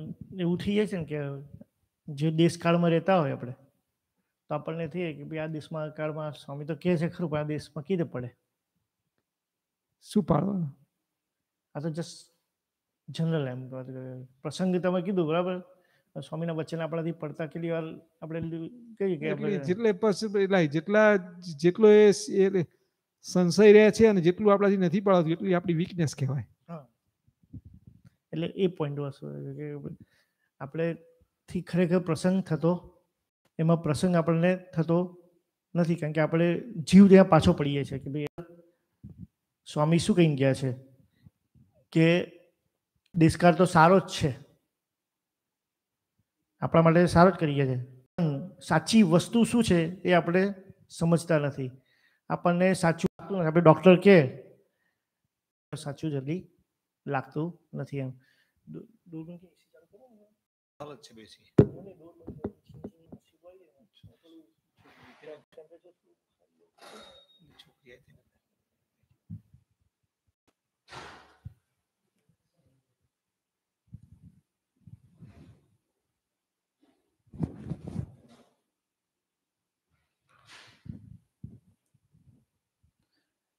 એવું થઈ જાય છે ને કે જે દેશકાળમાં રહેતા હોય આપણે, તો આપણને થઈએ કે ભાઈ આ દેશમાં કાળમાં સ્વામી તો કહે છે ખરું, પણ આ દેશમાં કીધે પડે શું પાડવાનું. આ તો જસ્ટ જનરલ એમ પ્રસંગ તમે કીધું બરાબર, સ્વામીના વચન આપણાથી પડતા કેટલી વાર આપણે કહીએ કે જેટલો એ સંશય રહે છે અને જેટલું આપણાથી નથી પડાતું એટલી આપણી વીકનેસ કહેવાય. એટલે એ પોઈન્ટ વસ્તુ કે આપણે થી ખરેખર પ્રસંગ થતો, એમાં પ્રસંગ આપણને થતો નથી. કારણ કે આપણે જીવ ત્યાં પાછો પડીએ છીએ કે ભાઈ સ્વામી શું કહીને ગયા છે કે દેશકાળ તો સારો જ છે, આપણા માટે સારો જ કરી ગયા છે, પણ સાચી વસ્તુ શું છે એ આપણે સમજતા નથી. આપણને સાચું આપણે ડૉક્ટર કે સાચું જલ્દી લાગતું નથી એમ.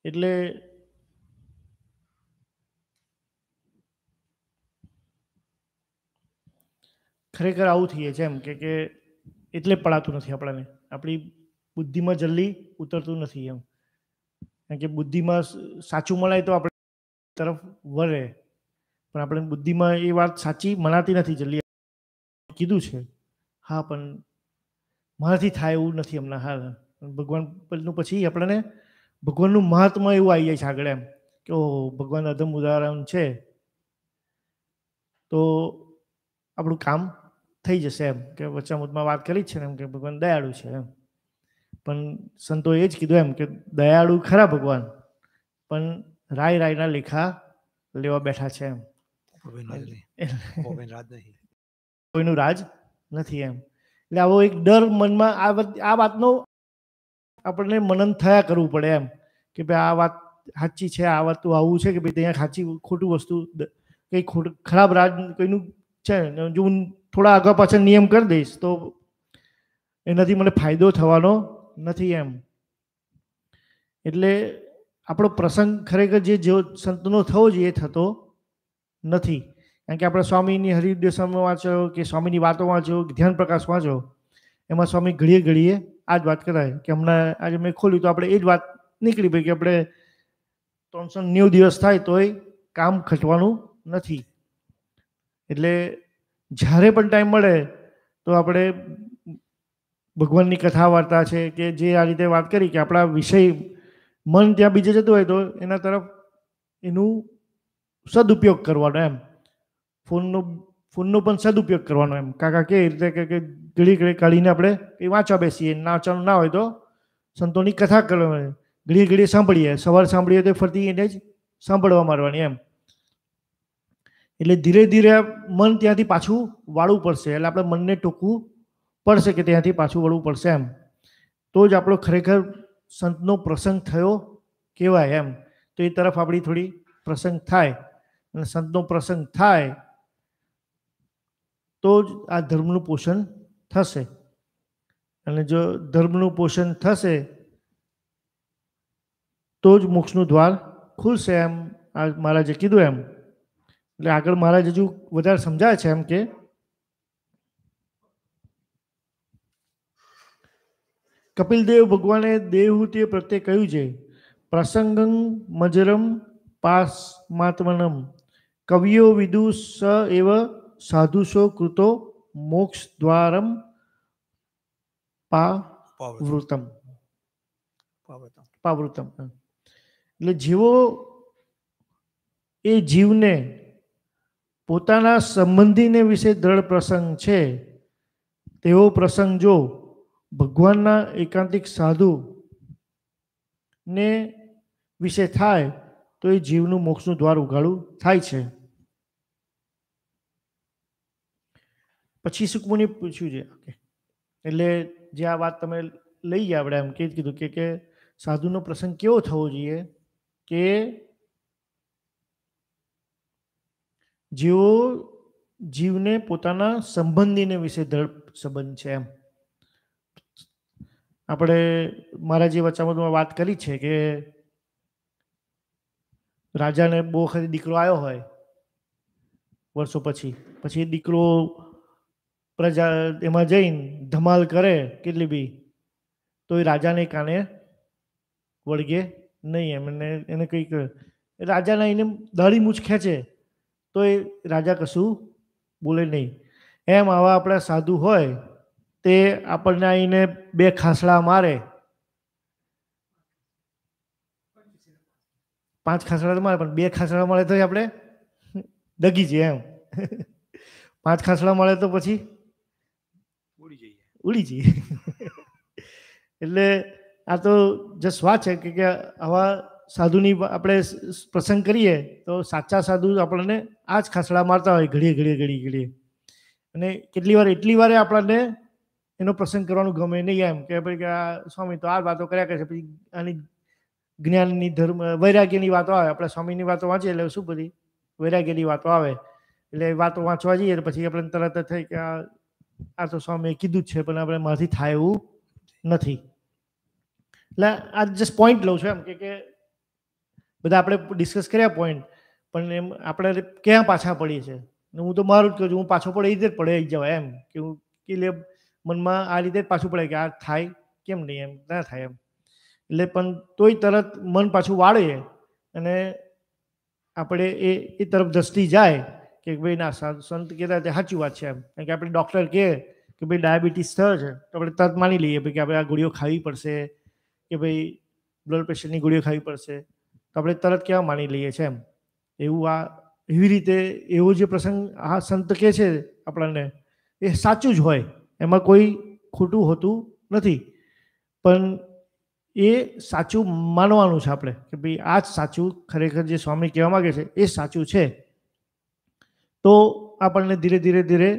એટલે ખરેખર આવું થઈએ છે એમ કે એટલે પડાતું નથી આપણને, આપણી બુદ્ધિમાં જલ્દી ઉતરતું નથી એમ. કારણ કે બુદ્ધિમાં સાચું મળાય તો આપણે તરફ વળે, પણ આપણે બુદ્ધિમાં એ વાત સાચી મનાતી નથી જલ્દી. કીધું છે હા, પણ મારાથી થાય એવું નથી હમણાં હાલ. ભગવાન પરનું પછી આપણને ભગવાનનું મહાત્મા એવું આવી જાય છે આગળ એમ કે ઓહો ભગવાન અધમ ઉદાહરણ છે તો આપણું કામ થઈ જશે એમ. કે વચ્ચામુદમાં વાત કરી જ છે ને એમ કે ભગવાન દયાળુ છે એમ. પણ સંતો એ જ કીધું એમ કે દયાળુ ખરા ભગવાન, પણ રાય રાયના લેખા લેવા બેઠા છે એમ. કોઈનું રાજ નથી એમ. એટલે આવો એક ડર મનમાં આ વાતનો આપણને મનન થયા કરવું પડે એમ કે ભાઈ આ વાત સાચી છે, આ વાત તો આવું છે કે ભાઈ ત્યાં સાચી ખોટું વસ્તુ કંઈ ખરાબ રાજ કોઈનું છે જો હું થોડા આગળ પાછળ નિયમ કરી દઈશ તો એનાથી મને ફાયદો થવાનો નથી એમ. એટલે આપણો પ્રસંગ ખરેખર જે સંતનો થવો જોઈએ એ થતો નથી. કારણ કે આપણે સ્વામીની હરિદેશમાં વાંચો કે સ્વામીની વાતો વાંચો કે ધ્યાન પ્રકાશ વાંચો, એમાં સ્વામી ઘડીએ ઘડીએ આ જ વાત કરાય કે હમણાં આજે મેં ખોલ્યું તો આપણે એ જ વાત નીકળી પડી કે આપણે 390 દિવસ થાય તોય કામ ખટવાનું નથી. એટલે જ્યારે પણ ટાઈમ મળે તો આપણે ભગવાનની કથા વાર્તા છે કે જે આ રીતે વાત કરી કે આપણા વિષય મન ત્યાં બીજે જતું હોય તો એના તરફ એનું સદુપયોગ કરવાનો એમ. ફોનનો પણ સદુપયોગ કરવાનો એમ. કાકા કે રીતે કે ઘડી ઘડી કાઢીને આપણે એ વાંચવા બેસીએ, વાંચવાનું ના હોય તો સંતોની કથા કરવાની, ઘડી ઘડી સાંભળીએ, સવાર સાંભળીએ તો ફરતી એને જ સાંભળવા માંડવાની એમ. એટલે ધીરે ધીરે મન ત્યાંથી પાછું વાળવું પડશે. એટલે આપણે મનને ટોકવું પડશે કે ત્યાંથી પાછું વળવું પડશે એમ. તો જ આપણો ખરેખર સંતનો પ્રસંગ થયો કહેવાય એમ. તો એ તરફ આપણી થોડી પ્રસંગ થાય અને સંતનો પ્રસંગ થાય તો જ આ ધર્મનું પોષણ થશે. અને જો ધર્મનું પોષણ થશે તો જ મોક્ષનું દ્વાર ખુલશે એમ આ મહારાજે કીધું એમ. એટલે આગળ મહારાજ હજુ વધારે સમજાય છે એમ કે કપિલદેવ ભગવાને દેવહૂતિ પ્રત્યે કહ્યું છે પ્રસંગં મજરમ પાસમાત્મનમ કવિઓ વિદુ સ એવ સાધુસો કૃતો મોક્ષ દ્વારમ પાવૃતમ. એટલે જેવો એ જીવને પોતાના સંબંધીને વિશે દ્રઢ પ્રસંગ છે તેવો પ્રસંગ જો ભગવાનના એકાંતિક સાધુ ને વિશે થાય તો એ જીવનું મોક્ષનું દ્વાર ઉઘાડું થાય છે. પછી સુકમુનિ પૂછ્યું છે એટલે જે આ વાત તમે લઈ ગયા આપણે એમ કે કીધું કે સાધુનો પ્રસંગ કેવો થવો જોઈએ કે જેઓ જીવને પોતાના સંબંધીને વિશે દ્રઢ સંબંધ છે એમ. આપણે મારા જે વચ્ચામાં વાત કરી છે કે રાજાને બહુ વખત દીકરો આવ્યો હોય વર્ષો પછી એ દીકરો પ્રજા એમાં જઈને ધમાલ કરે કેટલી બી તો એ રાજાને કાને વળગે નહીં એમ. એને કંઈક રાજાના એને દાઢી મૂછ ખેંચે તો એ રાજા કશું બોલે નહીં. એમ આવા આપણા સાધુ હોય તે આપણને આવીને 2 ખાસડા મારે, 5 ખાસડા મારે પણ 2 ખાસડા મળે તો આપણે દગી જઈએ એમ. 5 ખાસડા મળે તો પછી ઉડી જઈએ. એટલે આ તો જસ્ટ વાત છે કે આવા સાધુની આપણે પ્રસંગ કરીએ તો સાચા સાધુ આપણને આ જ ખાસડા મારતા હોય ઘડીએ. અને એટલી વાર આપણને એનો પ્રસંગ કરવાનું ગમે નહીં એમ કે ભાઈ કે આ સ્વામી તો આ વાતો કર્યા કરે છે, પછી આની જ્ઞાનની ધર્મ વૈરાગ્યની વાતો આવે. આપણે સ્વામીની વાતો વાંચીએ એટલે શું બધી વૈરાગ્યની વાતો આવે એટલે વાતો વાંચવા જઈએ પછી આપણે તરત થઈ કે આ તો સ્વામીએ કીધું જ છે પણ આપણે મારાથી થાય એવું નથી. એટલે આ જસ્ટ પોઈન્ટ લઉં છું એમ કે બધા આપણે ડિસ્કસ કર્યા પોઈન્ટ, પણ એમ આપણે ક્યાં પાછા પડીએ છીએ. હું તો મારું જ કહું છું, હું પાછો પડે એ રીતે જ પડે જવાય એમ કે હું એટલે મનમાં આ રીતે જ પાછું પડે કે આ થાય કેમ નહીં, એમ ના થાય એમ. એટલે પણ તોય તરત મન પાછું વાળે અને આપણે એ તરફ દ્રષ્ટિ જાય કે ભાઈ ના સંત કહેતા તે સાચી વાત છે એમ. કારણ કે આપણે ડૉક્ટર કહે કે ભાઈ ડાયાબિટીસ થયો છે તો આપણે તરત માની લઈએ કે આપણે આ ગોળીઓ ખાવી પડશે, કે ભાઈ બ્લડ પ્રેશરની ગોળીઓ ખાવી પડશે, તો આપણે તરત કેવા માની લઈએ છીએ એમ. એવું એવી રીતે એવો જે પ્રસંગ આ સંત કહે છે આપણને એ સાચું જ હોય, એમાં કોઈ ખોટું હોતું નથી. પણ એ સાચું માનવાનું છે આપણે કે ભાઈ આ જ સાચું ખરેખર જે સ્વામી કહેવા માગે છે એ સાચું છે. તો આપણને ધીરે ધીરે ધીરે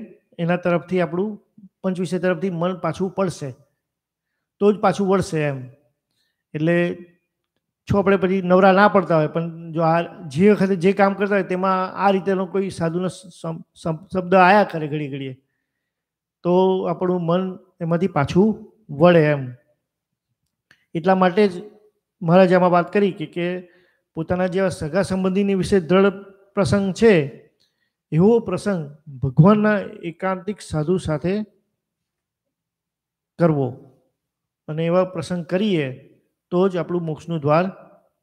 એના તરફથી આપણું પંચવિષય તરફથી મન પાછું પડશે, તો જ પાછું વળશે એમ. એટલે છો આપણે પછી નવરા ના પડતા હોય, પણ જો આ જે વખતે જે કામ કરતા હોય તેમાં આ રીતેનો કોઈ સાધુનો શબ્દ આયા કરે ઘડી ઘડીએ, તો આપણું મન એમાંથી પાછું વળે એમ. એટલા માટે જ મહારાજ આમાં વાત કરી કે પોતાના જેવા સગા સંબંધીની વિશે દ્રઢ પ્રસંગ છે એવો પ્રસંગ ભગવાનના એકાંતિક સાધુ સાથે કરવો, અને એવા પ્રસંગ કરીએ તો જ આપણું મોક્ષનું દ્વાર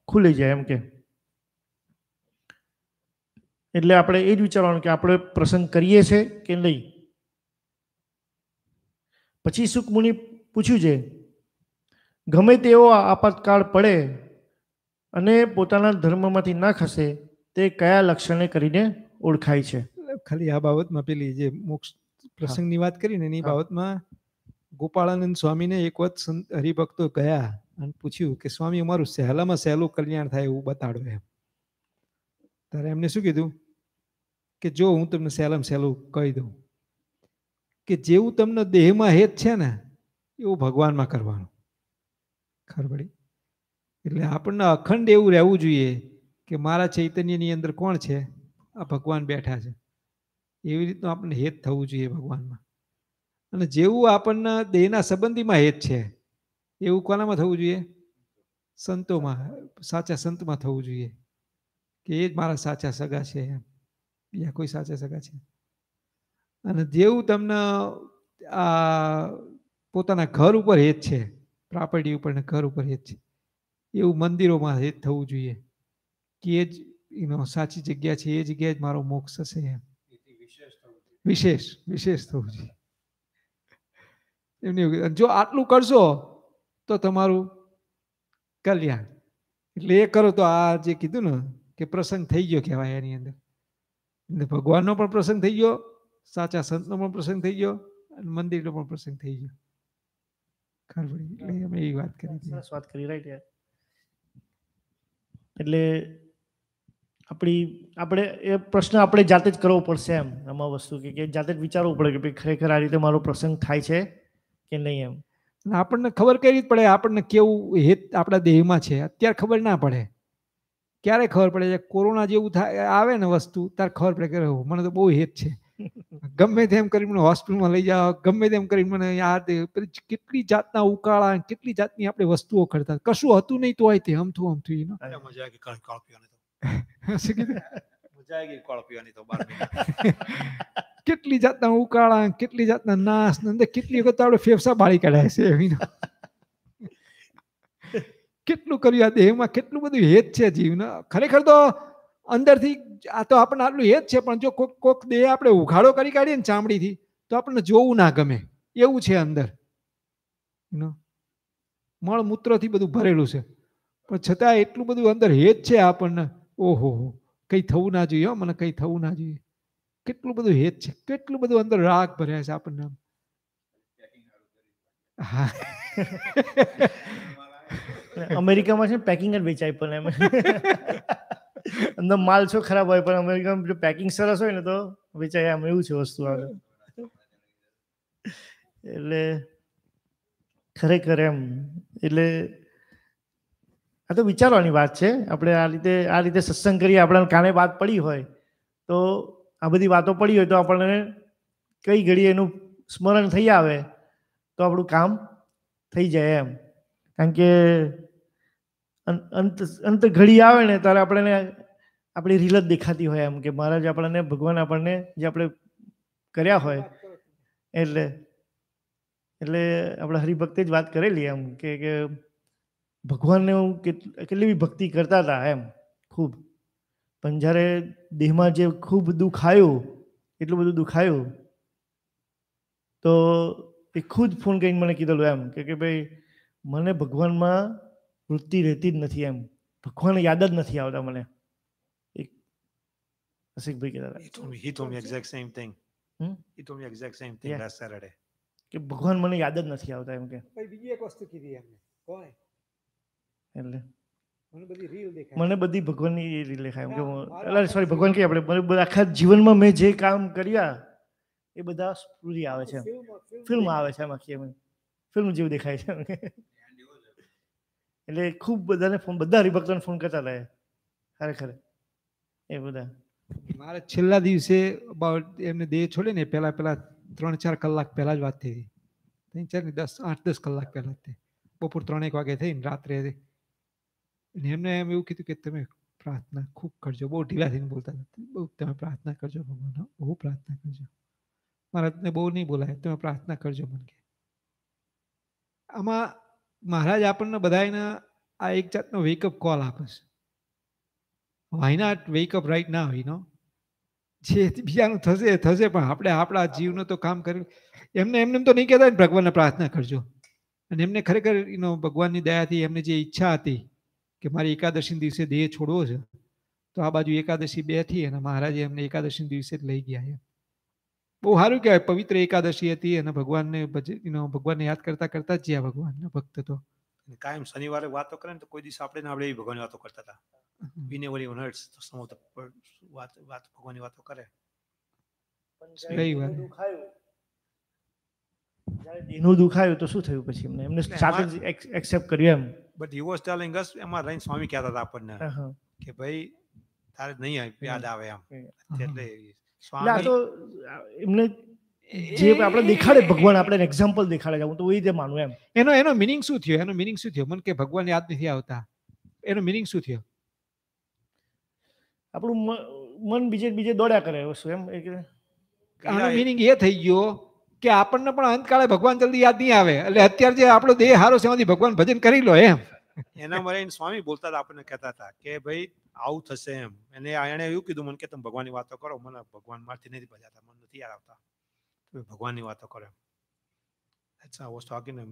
ખુલી જાય એમ કે. એટલે આપણે એ જ વિચારવાનું કે આપણે પ્રસંગ કરીએ છે કે નહીં. પછી સુખ મુનિ પૂછ્યું છે, ગમે તેવો આપાતકાળ પડે અને પોતાના ધર્મમાંથી ના ખસે તે કયા લક્ષણે કરીને ઓળખાય છે. ખાલી આ બાબતમાં પેલી જે મોક્ષ પ્રસંગની વાત કરી ને એની બાબતમાં ગોપાળાનંદ સ્વામીને એક વખત સંત હરિભક્તો ગયા અને પૂછ્યું કે સ્વામી અમારું સહેલામાં સહેલું કલ્યાણ થાય એવું બતાડો એમ. ત્યારે એમને શું કીધું કે જો હું તમને સહેલામાં સહેલું કહી દઉં કે જેવું તમને દેહમાં હેત છે ને એવું ભગવાનમાં કરવાનું. ખબર પડી? એટલે આપણને અખંડ એવું રહેવું જોઈએ કે મારા ચૈતન્યની અંદર કોણ છે, આ ભગવાન બેઠા છે, એવી રીતનું આપણને હેત થવું જોઈએ ભગવાનમાં. અને જેવું આપણને દેહના સંબંધીમાં હેત છે એવું કોનામાં થવું જોઈએ? સંતોમાં, સાચા સંતમાં થવું જોઈએ કે એ જ મારા સાચા સગા છે એમ, બીજા કોઈ સાચા સગા છે. અને જેવું તમને આ પોતાના ઘર ઉપર હેત છે, પ્રોપર્ટી ઉપર ને ઘર ઉપર હેત છે, એવું મંદિરોમાં હેત થવું જોઈએ કે એ જ સાચી જગ્યા છે, એ જગ્યાએ જ મારો મોક્ષ હશે એમ. વિશેષ થવું જોઈએ. એમની જો આટલું કરશો તો તમારું કલ્યાણ. એટલે એ કરો તો આ જે કીધું ને કે પ્રસંગ થઈ ગયો કહેવાય એની અંદર. ભગવાનનો પણ પ્રસંગ થઈ ગયો, સાચા સંતનો પણ પ્રસંગ થઈ ગયો અને મંદિરનો પણ પ્રસંગ થઈ ગયો. ખબર પડી? એટલે અમે એ વાત કરી. સરસ વાત કરી, રાઈટ યાર. એટલે આપણે એ પ્રશ્ન આપણે જાતે જ કરવો પડશે એમ. આમાં વસ્તુ કે જાતે જ વિચારવું પડે કે ભાઈ ખરેખર આ રીતે મારો પ્રસંગ થાય છે કે નહીં એમ. આપણને ખબર કઈ રીતે પડે આપણને કેવું હેત આપણા દેહમાં છે? અત્યારે ખબર ના પડે. ક્યારે ખબર પડે છે? કોરોના જેવું થાય આવે ને વસ્તુ ત્યારે ખબર પડે કે મને તો બહુ હેત છે. ગમે તેમ કરી મને હોસ્પિટલમાં લઈ જાઓ, ગમે તેમ કરી મને યાદ કેટલી જાતના ઉકાળા, કેટલી જાતની આપણે વસ્તુઓ કરતા, કશું હતું નહીં તો હોય તે આમ થયું. કેટલી જાતના ઉકાળા, કેટલી જાતના નાશ, કેટલી વખત આપણે ફેફસા બાળી કાઢ્યા છે. કેટલું કર્યું આ દેહમાં, કેટલું બધું હેત છે જીવના. ખરેખર તો અંદરથી આ તો આપણને આટલું હેત છે, પણ જો કોક દેહ આપણે ઉઘાડો કરી કાઢીએ ને ચામડીથી તો આપણને જોવું ના ગમે એવું છે અંદર. મળમૂત્રથી બધું ભરેલું છે, પણ છતાં એટલું બધું અંદર હેત છે આપણને. ઓહો, કઈ થવું ના જોઈએ, મને કઈ થવું ના જોઈએ. કેટલું બધું હેત છે, કેટલું બધું અંદર રાગ ભર્યા છે આપણને. હા. અમેરિકામાં છે પેકિંગ જ વેચાય પણ એમ. અંદર માલ છો ખરાબ હોય પણ અમેરિકામાં જો પેકિંગ સરસ હોય ને તો વેચાય એમ, એવું છે વસ્તુ આવે. એટલે ખરેખર એમ. એટલે આ તો વિચારવાની વાત છે. આપણે આ રીતે સત્સંગ કરીએ, આપણા કાને વાત પડી હોય તો આ બધી વાતો પડી હોય તો આપણને કઈ ઘડી એનું સ્મરણ થઈ આવે તો આપણું કામ થઈ જાય એમ. કારણ કે અંત અંત ઘડી આવે ને ત્યારે આપણને આપણી રીલ જ દેખાતી હોય એમ કે મહારાજ આપણને ભગવાન આપણને જે આપણે કર્યા હોય એટલે એટલે આપણે હરિભક્તે જ વાત કરેલી એમ કે ભગવાનને હું કેટલી બી ભક્તિ કરતા હતા એમ ખૂબ, પણ જ્યારે દેહમાં જે ખૂબ દુખાયું એટલું બધું દુખાયું તો એ ખુદ ફોન કરીને મને કીધેલું એમ કે ભાઈ મને ભગવાનમાં વૃત્તિ રહેતી જ નથી એમ, ભગવાન યાદ જ નથી આવતા મને. એક રસિકભાઈ કહેતા He told me exact same thing. He told me exact same thing last Saturday. કે ભગવાન મને યાદ જ નથી આવતા એમ કે. બીજી એક વસ્તુ કીધી એમને કોણ એટલે મને મને બધી ભગવાનની રીલ દેખાય એમ કે સોરી ભગવાન કે આપણે આખા જીવનમાં મેં જે કામ કર્યા એ બધા પૂરી આવે છે, ફિલ્મ આવે છે એમ આખી એમ ફિલ્મ જેવું દેખાય છે. એટલે ખૂબ બધાને ફોન, બધા હરિભક્તોને ફોન કરતા હતા ખરેખર એ બધા. મારે છેલ્લા દિવસે એમને દેહ છોડે ને પેલા 3-4 કલાક પહેલા જ વાત થઈ હતી, 8-10 કલાક પહેલા જ બપોર 3-1 વાગે થઈ ને રાત્રે. એમને એમ એવું કીધું કે તમે પ્રાર્થના ખૂબ કરજો, બહુ ઢીલા થઈને બોલતા હતા, બહુ તમે પ્રાર્થના કરજો ભગવાન, બહુ પ્રાર્થના કરજો. મહારાજને બહુ નહીં બોલાય, તમે પ્રાર્થના કરજો મને કે. આમાં મહારાજ આપણને બધાને આ એક જાતનો વેકઅપ કોલ આપે છે. Why not wake up right now, you know. જે બીજાનું થશે થશે, પણ આપણે આપણા જીવનું તો કામ કરી. એમને તો નહીં કહેતા ને ભગવાનને પ્રાર્થના કરજો. અને એમને ખરેખર ભગવાનની દયાથી એમને જે ઈચ્છા હતી કે મારી એકાદશી દિવસે દેહ છોડવો છે, તો આ બાજુ એકાદશી 2 થી અને મહારાજે એમને એકાદશી દિવસે જ લઈ ગયા. એમ બહુ સારું કહેવાય, પવિત્ર એકાદશી હતી અને ભગવાનને ભગવાનને યાદ કરતા કરતા જ જ્યાં ભગવાનના ભક્ત તો કાયમ શનિવારે વાતો કરે ને તો કોઈ દિવસ આપણે આપણે ભગવાનની વાતો કરતા હતા. Whenever he hurts, તો સમો તો વાત ભગવાનની વાતો કરે. દેહનું દુખાયું તો શું થયું પછી એમને સાથે એક્સેપ્ટ કર્યું એમ. But he was telling us, એમાં રહીને સ્વામી કહેતા હતા આપણને કે ભાઈ તારે નહીં યાદ આવે એમ. એટલે સ્વામી તો એમને જે આપણે દેખાડે ભગવાન આપણે એક્ઝામ્પલ દેખાડે, હું તો એ રીતે માનું એમ. એનો મિનિંગ શું થયો? એનો મિનિંગ શું થયો? મને કે ભગવાન યાદ નથી આવતા, એનો મિનિંગ શું થયો? આપણું મન બીજે દોડ્યા કરે વસ્તુ એમ. આનો મિનિંગ એ થઈ ગયો કે આપણને પણ અંતકાળે ભગવાન જલ્દી યાદ નહીં આવે, એટલે અત્યારે જે આપણો દેહ હારો છે એમાંથી ભગવાન ભજન કરી લો એમ. એના માટે સ્વામી બોલતા હતા, આપણને કહેતા હતા કે ભાઈ આવું થશે એમ. એને એવું કીધું મને કે તમે ભગવાનની વાતો કરો, મને ભગવાન મારથી નથી ભજાતા, મને નથી યાદ આવતા, તમે ભગવાનની વાતો કરો. That's how I was talking to him.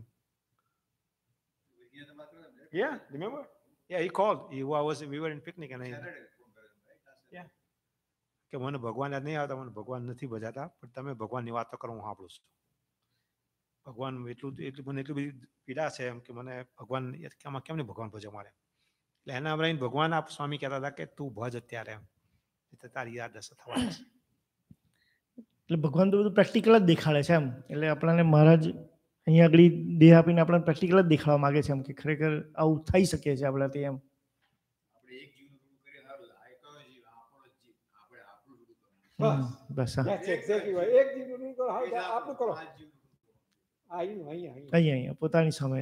Yeah, remember? Yeah, he called. We were in picnic and yeah. કે મને ભગવાન યાદ નહીં આવતા, મને ભગવાન નથી ભજાતા, પણ તમે ભગવાનની વાતો કરો, હું સાંભળું છું. ભગવાન મને એટલી બધી પીડા છે એમ કે મને ભગવાન આમાં કેમ નહીં ભગવાન ભજો મારે. એટલે એના રહીને ભગવાન આપ સ્વામી કહેતા હતા કે તું ભજ અત્યારે એમ, તારી યાદ હશે થવાની છે. એટલે ભગવાન તો બધું પ્રેક્ટિકલ જ દેખાડે છે એમ. એટલે આપણને મહારાજ અહીંયા આગળ દેહ આપીને આપણને પ્રેક્ટિકલ જ દેખાડવા માંગે છે એમ કે ખરેખર આવું થઈ શકે છે આપણાથી એમ. બસ અહીંયા પોતાની સામે.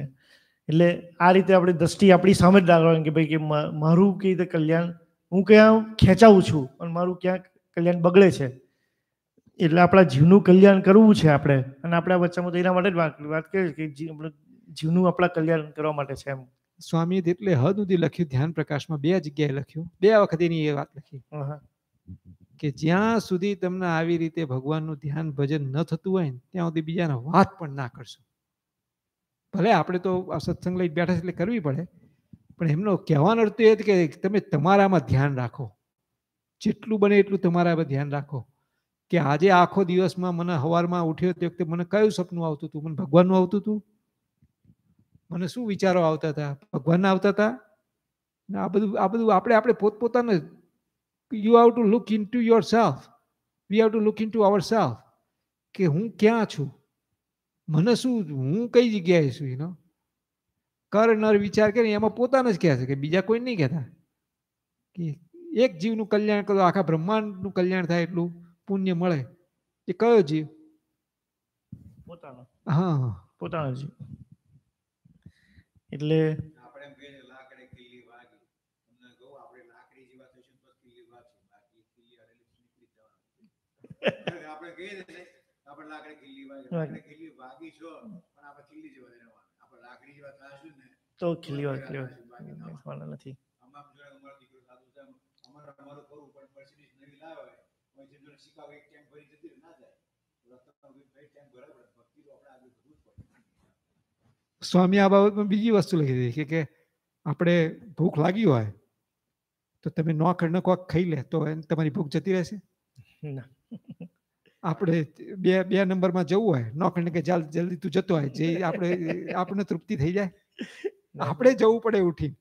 એટલે આ રીતે આપણી દ્રષ્ટિ આપણી સામે જ રાખવાની કે ભાઈ કે મારું કઈ રીતે કલ્યાણ, હું ક્યાં ખેંચાવું છું અને મારું ક્યાંક કલ્યાણ બગડે છે. એટલે આપણા જીવનું કલ્યાણ કરવું છે આપણે, અને આપણે વચ્ચામાં તો એના માટે જ વાત કરીએ કે જીવનું આપણા કલ્યાણ કરવા માટે છે એમ. સ્વામીએ એટલે હદ સુધી લખ્યું, ધ્યાન પ્રકાશમાં 2 જગ્યાએ લખ્યું, 2 વખત એની એ વાત લખી કે જ્યાં સુધી તમને આવી રીતે ભગવાનનું ધ્યાન ભજન ન થતું હોય ને ત્યાં સુધી બીજાને વાત પણ ના કરશો. ભલે આપણે તો આ સત્સંગ લઈ બેઠા એટલે કરવી પડે, પણ એમનો કહેવાનો અર્થ એ કે તમે તમારામાં ધ્યાન રાખો, જેટલું બને એટલું તમારામાં ધ્યાન રાખો. કે આજે આખો દિવસમાં મને સવારમાં ઉઠ્યો તે વખતે મને કયું સપનું આવતું હતું? મને ભગવાનનું આવતું હતું? મને શું વિચારો આવતા હતા? ભગવાનના આવતા હતા? આ બધું આપણે પોતપોતાને you have to look into yourself, we have to look into ourself કે હું ક્યાં છું, મને શું, હું કઈ જગ્યાએ છું. એનો કર નર વિચાર કરીને એમાં પોતાને જ કહે છે કે બીજા કોઈ નહીં કહેતા કે એક જીવનું કલ્યાણ કરો, આખા બ્રહ્માંડનું કલ્યાણ થાય એટલું પુણ્ય મળે. એ કયો જીવ? પોતાનો. હા, પોતાનો જીવ. એટલે આપણે કહીએ ને આપણે લાકડી ખીલી લાકડી ખીલી વાગી છો પણ આપણે ખીલી જેવા રહેવાનું આપણે લાકડી જેવા થાશું ને તો ખીલી વાગવાના નથી. અમાર જોડે અમારો દીકરો સાધુ છે અમારું કરવું પણ મર્સિડીઝ નવી લાવે પછી જો શીખાવ એક ટાઈમ ભરી જતી ના જાય રસ્તામાં એક ટાઈમ ભરાય પડે ભક્તિ તો આપણે આગળ કરવું જ પડે. સ્વામી આ બાબતમાં બીજી વસ્તુ લખી દીધી કે આપણે ભૂખ લાગી હોય તો તમે નોખંડ કોક ખાઈ લે તો તમારી ભૂખ જતી રહેશે. આપણે બે નંબરમાં જવું હોય નોખંડ કે જલ્દી તું જતો હોય જે આપણે તૃપ્તિ થઈ જાય. આપણે જવું પડે ઉઠી.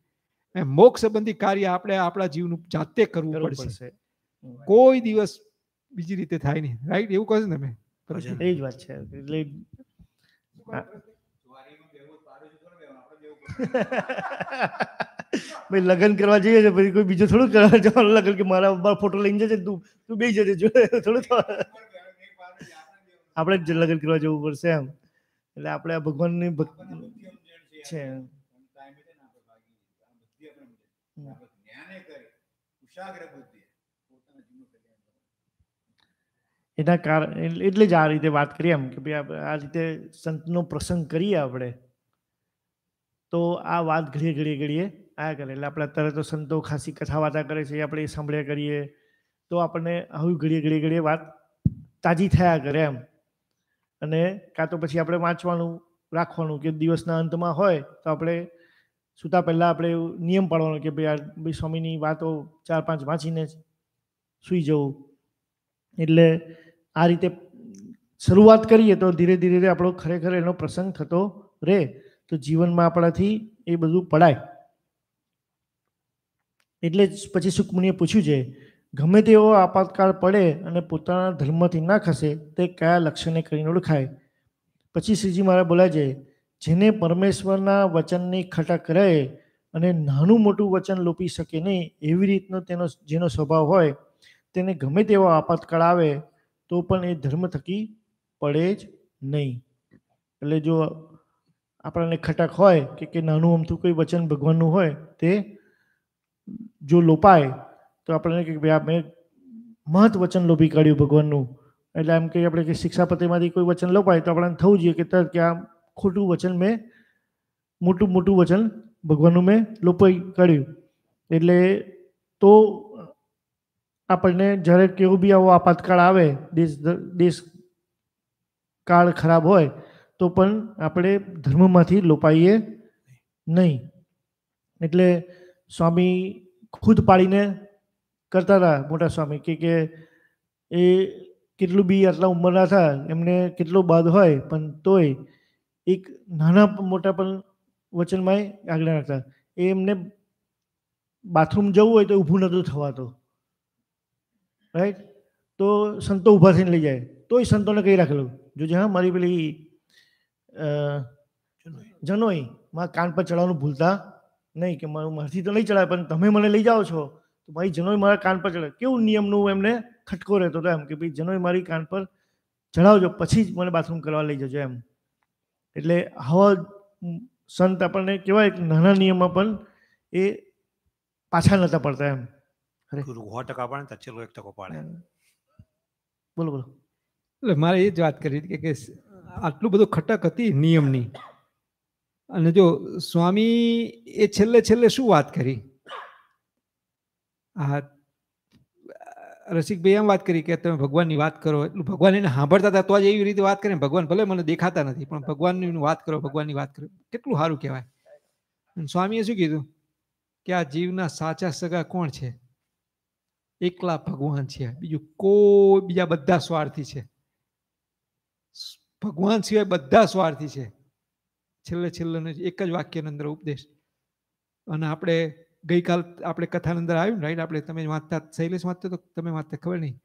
મોક્ષ સંબંધી કાર્ય આપણે આપણા જીવનું જાતે કરવું પડશે. કોઈ દિવસ બીજી રીતે થાય નહીં. રાઈટ એવું કહો છો ને તમે? એ જ વાત છે. એટલે ભાઈ લગ્ન કરવા જઈએ છે પછી કોઈ બીજો થોડું કરવા જવાનું લગ્ન કે મારા ફોટો લઈને જજે તું બે જજે જોડે થોડું આપણે જ લગ્ન કરવા જવું પડશે એમ. એટલે આપણે આ ભગવાનની ભક્તિ છે. એના કારણ એટલે જ આ રીતે વાત કરીએ એમ કે ભાઈ આ રીતે સંતનો પ્રસંગ કરીએ આપણે તો આ વાત ઘડીએ આયા કરે. એટલે આપણે અત્યારે તો સંતો ખાસી કથા વાર્તા કરે છે આપણે એ સાંભળ્યા કરીએ તો આપણને આવી ઘડીએ વાત તાજી થયા કરે એમ. અને કાં તો પછી આપણે વાંચવાનું રાખવાનું કે દિવસના અંતમાં હોય તો આપણે સૂતા પહેલાં આપણે નિયમ પાડવાનો કે ભાઈ સ્વામીની વાતો 4-5 વાંચીને સૂઈ જવું. એટલે આ રીતે શરૂઆત કરીએ તો ધીરે ધીરે આપણો ખરેખર એનો પ્રસંગ થતો રહે તો જીવનમાં આપણાથી એ બધું પડાય. એટલે જ પછી સુખમુનિએ પૂછ્યું છે ગમે તેવો આપાતકાળ પડે અને પોતાના ધર્મથી ના ખસે તે કયા લક્ષણે કરીને ઓળખાય. પછી શ્રીજી મહારાજ બોલાય છે જેને પરમેશ્વરના વચનની ખટક રહે અને નાનું મોટું વચન લોપી શકે નહીં એવી રીતનો જેનો સ્વભાવ હોય તેને ગમે તેવો આપાતકાળ આવે તો પણ એ ધર્મ થકી પડે જ નહીં. એટલે જો આપણને ખટક હોય કે નાનું અમથું કોઈ વચન ભગવાનનું હોય તે જો લોપાય તો આપણને કે ભાઈ મેં મહત વચન લોપી કાઢ્યું ભગવાનનું. એટલે એમ કે આપણે કે શિક્ષાપત્રીમાંથી કોઈ વચન લોપાય તો આપણને થવું જોઈએ કે આ ખોટું વચન મેં મોટું વચન ભગવાનનું મેં લોપાઈ કાઢ્યું. એટલે તો આપણને જ્યારે કેવું બી આવો આપાતકાળ આવે દેશ કાળ ખરાબ હોય તો પણ આપણે ધર્મમાંથી લોપાઈએ નહીં. એટલે સ્વામી ખુદ પાડીને કરતા હતા મોટા સ્વામી કે એ કેટલું બી આટલા ઉંમરના હતા એમને કેટલો બાદ હોય પણ તોય એક નાના મોટા પણ વચનમાં આજ્ઞા રાખતા. એ એમને બાથરૂમ જવું હોય તો ઊભું નહોતું થવાતું. રાઈટ. તો સંતો ઊભા થઈને લઈ જાય તોય સંતોને કહી રાખેલું જોજે હા મારી પેલી જનોઈ મારા કાન પર ચડાવવાનું ભૂલતા નહીં કે મારાથી તો નહીં ચડાવે પણ તમે મને લઈ જાઓ છો તો ભાઈ જનોઈ મારા કાન પર ચડાવે. કેવું નિયમનું એમને ખટકો રહેતો હતો એમ કે ભાઈ જનોઈ મારી કાન પર ચડાવજો પછી જ મને બાથરૂમ કરવા લઈ જજો એમ. એટલે આવા સંત આપણને કહેવાય નાના નિયમમાં પણ એ પાછા નહોતા પડતા એમ. 100% પાડે તો ચલો 1% પાડે. બોલો. એટલે મારે એ જ વાત કરી કે આટલું બધું ખટક હતી નિયમની અને જો સ્વામી એ છેલ્લે શું વાત કરી. આ રસિકભાઈ એમ વાત કરી કે તમે ભગવાનની વાત કરો એટલું ભગવાન એને સાંભળતા હતા તો જ એવી રીતે વાત કરે. ભગવાન ભલે મને દેખાતા નથી પણ ભગવાનની વાત કરો કેટલું સારું કહેવાય. સ્વામીએ શું કીધું કે આ જીવના સાચા સગા કોણ છે? એકલા ભગવાન છે. બીજું કોઈ બીજા બધા સ્વાર્થી છે. ભગવાન સિવાય બધા સ્વાર્થી છે. છેલ્લે એક જ વાક્યની અંદર ઉપદેશ. અને આપણે ગઈકાલ આપણે કથાની અંદર આવ્યું ને રાઈટ આપણે તમે વાંચતા શૈલેષ વાંચતો તો તમે વાંચતા ખબર નહીં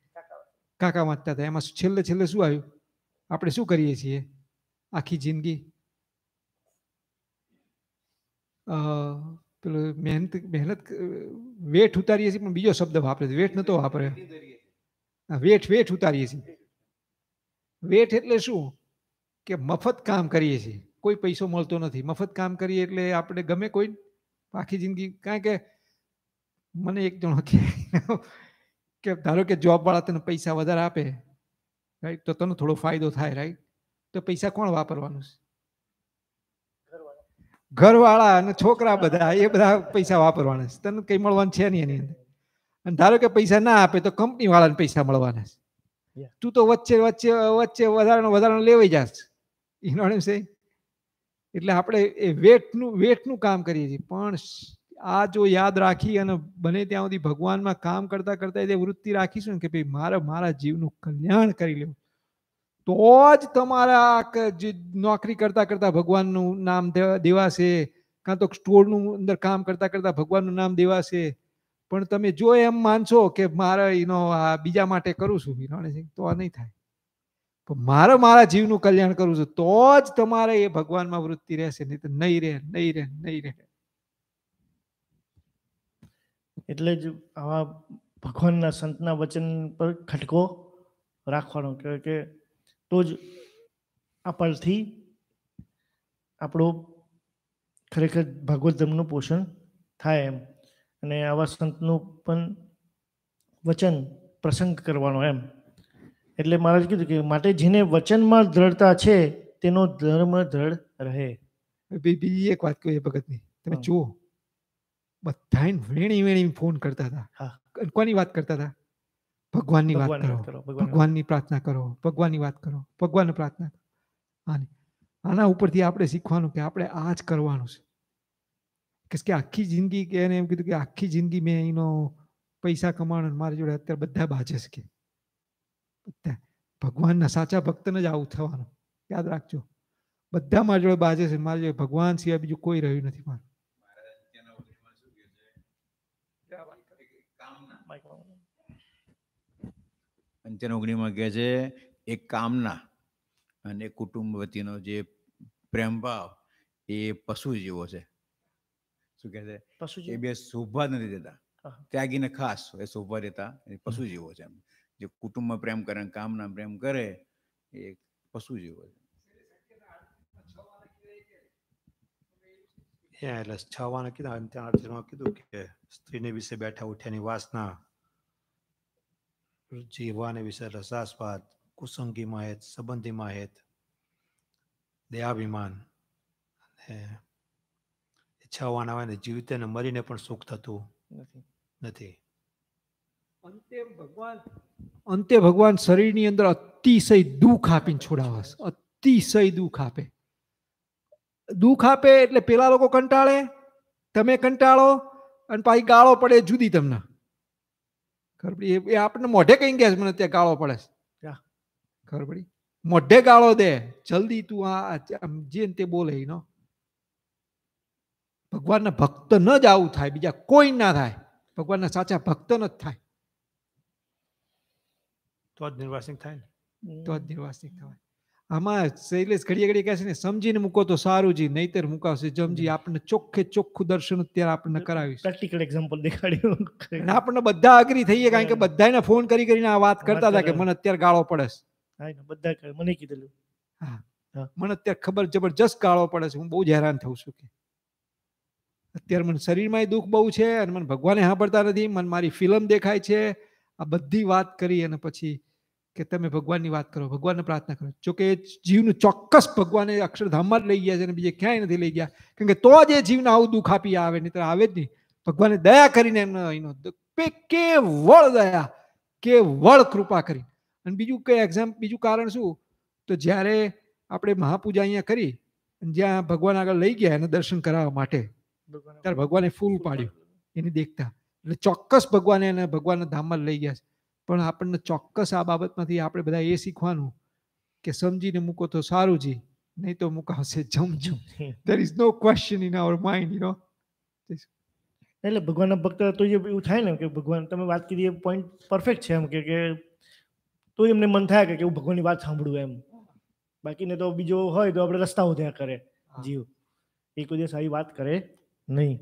કાકા વાંચતા હતા એમાં છેલ્લે શું આવ્યું આપણે શું કરીએ છીએ આખી જિંદગી પેલો મહેનત વેઠ ઉતારીએ છીએ પણ બીજો શબ્દ વાપરે છે. વેઠ નતો વાપરે. વેઠ ઉતારીએ છીએ. વેઠ એટલે શું કે મફત કામ કરીએ છીએ. કોઈ પૈસો મળતો નથી. મફત કામ કરીએ એટલે આપણે ગમે કોઈ આખી જિંદગી. કારણ કે મને એક જણો કે ધારો કે જોબ વાળા તને પૈસા વધારે આપે રાઈટ? તો તને થોડો ફાયદો થાય, રાઈટ? તો પૈસા કોણ વાપરવાનું છે? ઘરવાળા અને છોકરા, બધા એ બધા પૈસા વાપરવાના છે. તને કઈ મળવાનું છે નહીં એની અંદર. અને ધારો કે પૈસા ના આપે તો કંપની વાળાને પૈસા મળવાના છે. તું તો વચ્ચે વચ્ચે વચ્ચે વધારાનું લેવાઈ જાસ. એટલે આપણે એ વેટનું કામ કરીએ છીએ. પણ આ જો યાદ રાખી અને બને ત્યાં સુધી ભગવાનમાં કામ કરતા કરતા એ વૃત્તિ રાખીશું ને કે ભાઈ મારે મારા જીવનું કલ્યાણ કરી લેવું, તો જ તમારા જે નોકરી કરતા કરતા ભગવાનનું નામ દેવાશે, કાં તો સ્ટોરનું અંદર કામ કરતા કરતા ભગવાનનું નામ દેવાશે. પણ તમે જો એમ માનશો કે મારે આ બીજા માટે કરું છું, તો નહીં થાય. મારે મારા જીવનું કલ્યાણ કરવું છે તો જ તમારે એ ભગવાનમાં વૃત્તિ રહેશે, નહીં તો નહીં રહે, નહીં રહે, નહીં રહે. એટલે જ આવા ભગવાનના સંતના વચન પર ખટકો રાખવાનો કે તો જ આ પલથી આપણો ખરેખર ભાગવત ધર્મનું પોષણ થાય એમ. અને આવા સંતનું પણ વચન પ્રસંગ કરવાનો એમ. એટલે મહારાજ કીધું કે માટે જેને વચનમાં દ્રઢતા છે તેનો ધર્મ દ્રઢ રહે. બીજી એક વાત કહી ભગતની, તમે જુઓ બધા વેણી ફોન કરતા હતા. કોની વાત કરતા હતા? ભગવાનની વાત કરો, ભગવાનની પ્રાર્થના કરો, ભગવાનની વાત કરો, ભગવાનની પ્રાર્થના કરો. આના ઉપરથી આપણે શીખવાનું કે આપણે આ જ કરવાનું છે. કે આખી જિંદગી, કે એને એમ કીધું કે આખી જિંદગી મેં એનો પૈસા કમાવાનો, મારી જોડે અત્યારે બધા બાજે છે. કે બધા ભગવાનના સાચા ભક્તને જ આવું થવાનું, યાદ રાખજો. બધા મારી જોડે બાજે છે, મારી જોડે ભગવાન સિવાય બીજું કોઈ રહ્યું નથી. મારું પંચનોગણીમાં કહે છે એક કામના અને કુટુંબ વતીનો જે પ્રેમ ભાવ એ પશુ જેવો છે. શું કહે છે? એ બે શોભા નથી દેતા, ત્યાગીને ખાસ એ શોભા દેતા એ પશુ જેવો છે. જે કુટુંબમાં પ્રેમ કરે, કામના પ્રેમ કરે, એ પશુ જેવો છે. એટલે 6 વાને કીધું, ત્યાં અર્જુનમાં કીધું કે સ્ત્રીને વિશે બેઠા ઉઠ્યાની વાસના, જીવવાને વિશે રસાસ્વાદ, કુસંગીમાં હેત, સંબંધીમાં હેત, દયાભિમાન. અને 6 વાન આવે ને જીવતે ને મરીને પણ સુખ થતું નથી. અંતે ભગવાન શરીરની અંદર અતિશય દુઃખ આપીને છોડાવે. અતિશય દુઃખ આપે. દુઃખ આપે એટલે પેલા લોકો કંટાળે, તમે કંટાળો, અને પાછી ગાળો પડે જુદી તમને. ખબર પડી? એ આપણને મોઢે કઈ ગયા મને ત્યાં ગાળો પડે છે. ખબર પડી? મોઢે ગાળો દે, જલ્દી તું આ જે તે બોલે. ભગવાનના ભક્ત ન જ આવું થાય, બીજા કોઈ ના થાય. ભગવાનના સાચા ભક્ત ન જ થાય. તો જ નિર્વાસિક થાય ને, તો જ નિર્વાસિક થાય. આમાં શૈલેષ ઘડીએ ઘડીએ કહે છે ને, સમજીને મૂકો તો સારું જી, નહીતર મુકાવશે જમજી. આપણને ચોખ્ખે ચોખ્ખું દર્શન અત્યારે આપણને કરાવીશ. પ્રેક્ટિકલ એક્ઝામ્પલ દેખાડ્યું. અને આપણને બધા અગ્રી થઈએ, કારણ કે બધાને ફોન કરીને આ વાત કરતા હતા કે મને અત્યારે ગાળો પડે છે. બધા મને કીધેલું. હા, મને અત્યારે ખબર જબરજસ્ત ગાળો પડે છે, હું બહુ જ હેરાન થઉં છું. કે અત્યારે મને શરીરમાં દુઃખ બહુ છે, અને મને ભગવાને સાંભળતા નથી, મને મારી ફિલ્મ દેખાય છે. આ બધી વાત કરી અને પછી કે તમે ભગવાનની વાત કરો, ભગવાનને પ્રાર્થના કરો. જોકે એ જીવનું ચોક્કસ ભગવાને અક્ષરધામમાં જ લઈ ગયા છે, અને બીજે ક્યાંય નથી લઈ ગયા. કારણ કે તો જ એ જીવને આવું દુઃખ આપી આવે, નહીં તો આવે જ નહીં. ભગવાને દયા કરીને એનો કેવળ દયા, કેવળ કૃપા કરી. અને બીજું બીજું કારણ શું? તો જ્યારે આપણે મહાપૂજા અહીંયા કરી, જ્યાં ભગવાન આગળ લઈ ગયા એને દર્શન કરાવવા માટે, ત્યારે ભગવાને ફૂલ પાડ્યું એની દેખતા. એટલે ચોક્કસ ભગવાને એને ભગવાનના ધામમાં લઈ ગયા છે. પણ આપણને ચોક્કસ આ બાબતમાંથી આપણે બધા એ શીખવાનું કે સમજીને મૂકો તો સારું જી, નહીં તો મુકાવશે Zamzam. There is no question in our mind, એટલે ભગવાનના ભક્ત તો એવું થાય ને કે ભગવાન, તમે વાત કરી એ પોઈન્ટ પરફેક્ટ છે. એમ કે તો એમને મન થાય કે હું ભગવાનની વાત સાંભળું એમ. બાકીને તો બીજો હોય તો આપણે રસ્તાઓ ત્યાં કરે જીવ, એ કોઈ દિવસ આવી વાત કરે નહીં.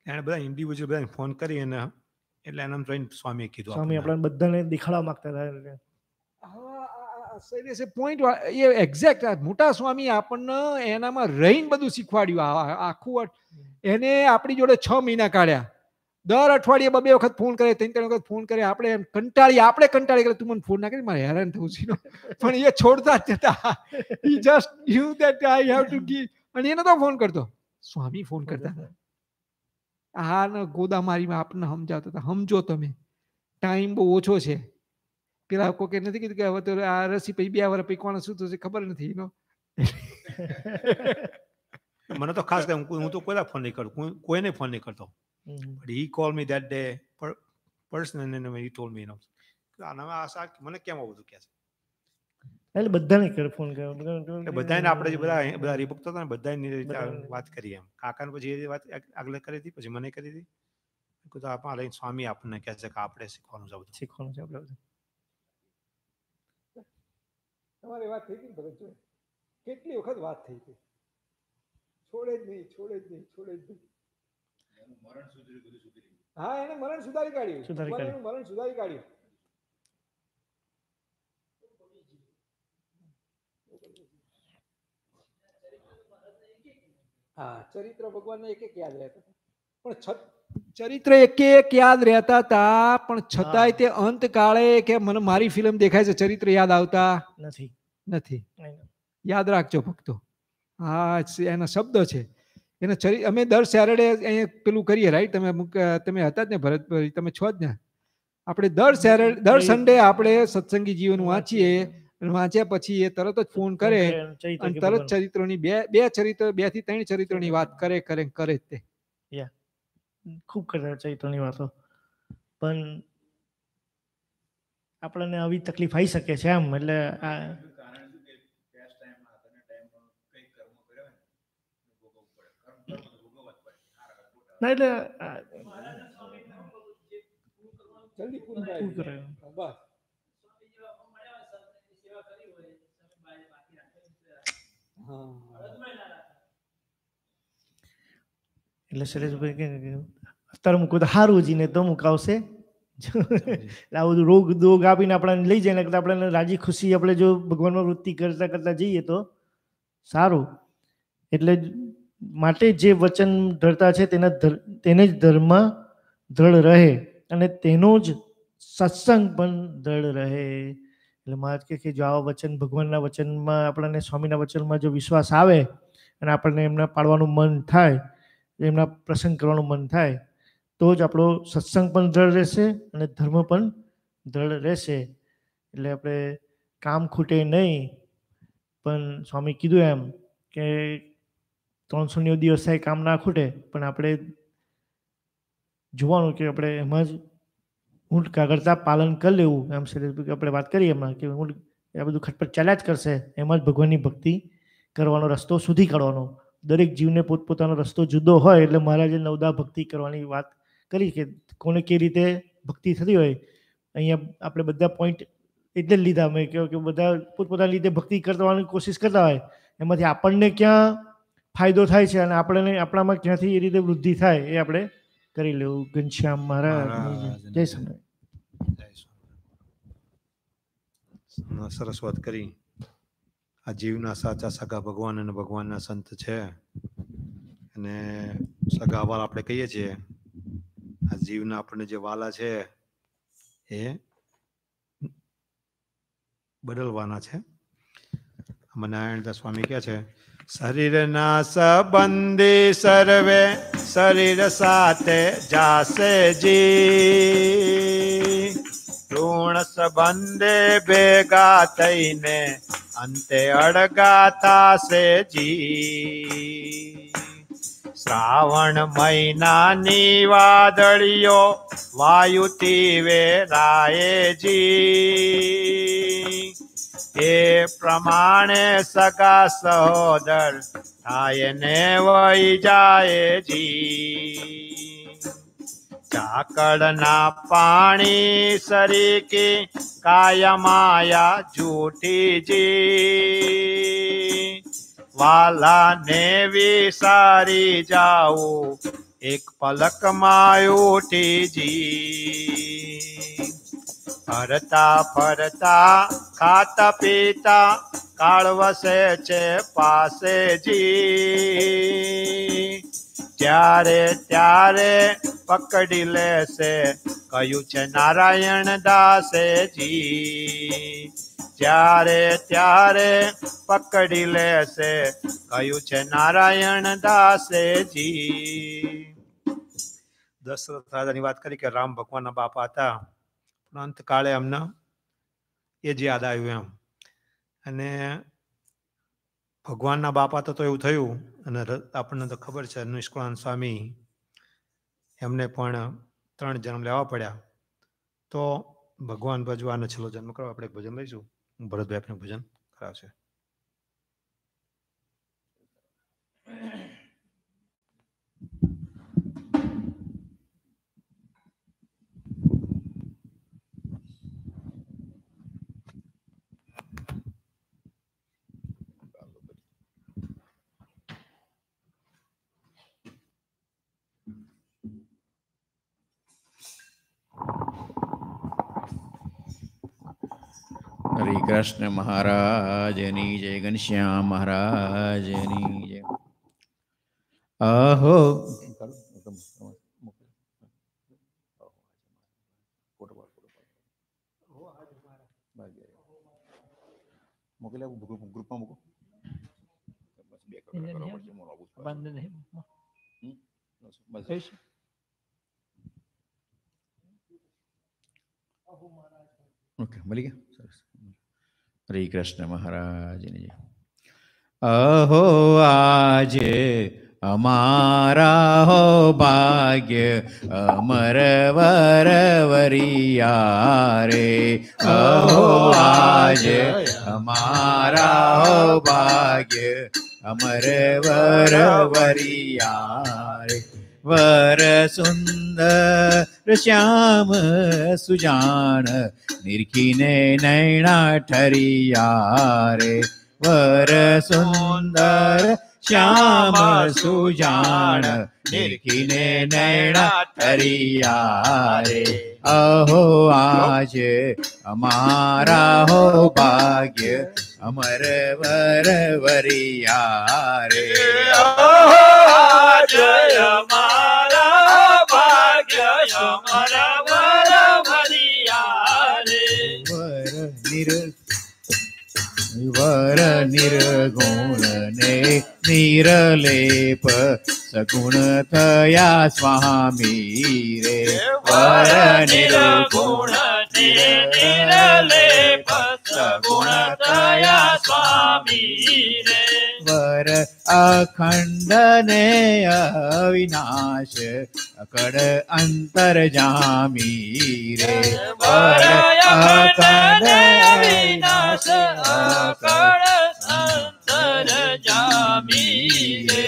એને બધા ઇન્ડિવિજ્યુઅલ બધાને ફોન કરી અને એટલે એના જોઈને સ્વામીએ કીધું, સ્વામી આપણને બધાને દેખાડવા માંગતા હતા. પોઈન્ટ એ એક્ઝેક્ટ મોટા સ્વામી આપણને એનામાં રહીને બધું શીખવાડ્યું. આખું એને આપણી જોડે 6 મહિના કાઢ્યા, દર અઠવાડિયે 2 વખત ફોન કરે, 3 વખત ફોન કરે. આપણે કંટાળી કરે, તું મને ફોન ના કરી, મારે હેરાન થવું છે. પણ એ છોડતા જ જતા. He just knew that I have to give. અને એને તો ફોન કરતો, સ્વામી ફોન કરતા હતા. હા ને ગોદામારીમાં આપણને સમજાવતા હતા, સમજો તમે, ટાઈમ બહુ ઓછો છે. પેલા કોઈ નથી કીધું કે હવે તો આ રસી પછી 2 વર્ષ પછી કોણ શું થશે ખબર નથી. મને તો ખાસ હું તો કોઈને ફોન નહીં કરું, કોઈને ફોન નહીં કરતો. But he called me that day personally, and he told me, મને કેમ આવું બધું કહે છે. એટલે બધાને કરે ફોન કર્યો, બધાને આપણે બધા રીબુક હતા ને બધાની રીતે વાત કરી. એમ કાકાને પછી એ વાત આગળ કરી હતી, પછી મને કરી હતી. આપણે લઈને સ્વામી આપણને કહે છે કે આપણે શીખવાનું છે આપણે. તમારી વાત થઈ હતી ભગત, કેટલી વખત વાત થઈ હતી. છોડે જ નહીં. હા, એને મરણ સુધારી કાઢ્યું. હા, ચરિત્ર ભગવાનને એક યાદ રહેતા, પણ ચરિત્ર એક યાદ રહેતા હતા, પણ છતાંય તે અંતકાળે કે મને મારી ફિલ્મ દેખાય છે, ચરિત્ર યાદ આવતા નથી. યાદ રાખજો ભક્તો. હા, એના શબ્દ છે. એને અમે દર સેટરડે અહીંયા પેલું કરીએ, રાઈટ? તમે હતા જ ને ભરતભાઈ, તમે છો જ ને? આપણે દર સન્ડે આપણે સત્સંગી જીવન વાંચીએ. વાંચ્યા પછી એ તરત જ ફોન કરે અને તરત ચરિત્રોની 2 થી 3 ચરિત્રોની વાત કરે જ તે. ખૂબ કરે ચરિત્રોની વાતો. પણ આપણને આવી તકલીફ આવી શકે છે એમ. એટલે ના, એટલે જલ્દી પૂરું કરે. બસ એટલે સુરેશભાઈ કે અત્યારે મૂકવું તો સારું જ ને, તો મુકાવશે. આવું રોગ આપીને આપણને લઈ જાય ને કરતા આપણે રાજી ખુશી આપણે જો ભગવાનમાં વૃત્તિ કરતા જઈએ તો સારું. એટલે માટે જે વચન ધરતા છે તેને જ ધર્મ દ્રઢ રહે અને તેનો જ સત્સંગ પણ દ્રઢ રહે. એટલે મહારાજ કે જો આવા વચન ભગવાનના વચનમાં આપણને સ્વામીના વચનમાં જો વિશ્વાસ આવે અને આપણને એમના પાડવાનું મન થાય, એમના પ્રસંગ કરવાનું મન થાય, તો જ આપણો સત્સંગ પણ દ્રઢ રહેશે અને ધર્મ પણ દ્રઢ રહેશે. એટલે આપણે કામ ખૂટે નહીં. પણ સ્વામી કીધું એમ કે 390 દિવસ થાય કામ ના ખૂટે, પણ આપણે જોવાનું કે આપણે એમાં જ ઊંટ કાગળતા પાલન કરી લેવું. એમ આપણે વાત કરીએ એમાં કે ઊંટ આ બધું ખટપટ ચાલ્યા જ કરશે, એમાં જ ભગવાનની ભક્તિ કરવાનો રસ્તો શોધી કાઢવાનો. દરેક જીવને પોતપોતાનો રસ્તો જુદો હોય. એટલે મહારાજે 9 ભક્તિ કરવાની વાત કરી કે કોને કેવી રીતે ભક્તિ થતી હોય. અહીંયા આપણે બધા પોઈન્ટ એટલે જ લીધા મેં કે બધા પોતપોતાની રીતે ભક્તિ કરવાની કોશિશ કરતા હોય, એમાંથી આપણને ક્યાં ફાયદો થાય છે અને આપણામાં ક્યાંથી એ રીતે વૃદ્ધિ થાય એ આપણે કરી લેવું. ઘનશ્યામ મહારાજ જય સ્વામી. સરસ વાત કરી. આ જીવના સાચા સગા ભગવાન અને ભગવાનના સંત છે. અને સગા વાલા આપણે કહીએ છીએ, આ જીવના આપણને જે વાલા છે એ બદલવાના છે. નારાયણદાસ સ્વામી કહે છે, શરીરના સંબંધી સર્વે શરીર સાથે જાશે જી, ઋણ સંબંધે ભેગા થઈને અંતે અડગા થાશે જી. શ્રાવણ મહિનાની વાદળીઓ વાયુથી વેરાય જી, એ પ્રમાણે સગા સહોદર થાય ને વહી જાય જી. ઝાકળના પાણી સરીકી કાયમાયા જૂઠી જી, વાલા ને વિસારી જાઉં એક પલકમાં ઉઠી જી. ફરતા ફરતા ખાતા પીતા કાળ વસે છે પાસે જી, ત્યારે ત્યારે પકડી લેશે, કહ્યું છે નારાયણ દાસેજી. જ્યારે ત્યારે પકડી લેશે, કહ્યું છે નારાયણ દાસેજી. દશરથ રાજાની વાત કરી કે રામ ભગવાનના બાપા હતા, પણ અંતકાળે અમને એ જ યાદ આવ્યું એમ. અને ભગવાનના બાપા તો એવું થયું. અને આપણને તો ખબર છે નિષ્કુળાનંદ સ્વામી એમને પણ 3 જન્મ લેવા પડ્યા. તો ભગવાન ભજવાનો છેલ્લો જન્મ કરો. આપણે ભજન લઈશું. ભરતભાઈ આપણે ભજન કરાવશે. હરે કૃષ્ણ મહારાજની જય, ઘનશ્યામ મહારાજની જય. અહો મોકલે ગ્રુપમાં મૂકો. ઓકે, મળી ગયા. સરસ. હરે કૃષ્ણ મહારાજની જય. અહો આજે અમારા હો ભાગ્ય અમર વરવરિયા રે. અહો આજે અમારા હો ભાગ્ય અમર વરવરિયા રે. વર સુંદર શ્યામ સુજાન નિરખીને નૈણા ઠરિયા રે. વર સુંદર શ્યામ સુજાન નિરખીને નૈણા ઠરિયા રે. અહો આજે અમારા હો ભાગ્ય અમર વરવરિયા રે. અહો આજે અમારા ભાગ્ય અમર વરવરિયા રે. વર નિર્ગુણ ને નિરલેપ સગુણ થયા સ્વામી રે. વર નિર્ગુણ નિરલેપ સગુણ થયા સ્વામી રે. વર અખંડ ને અવિનાશ અકડ અંતરજામી રે. વર અખંડ અવિનાશ અકડ અંતરજામી રે.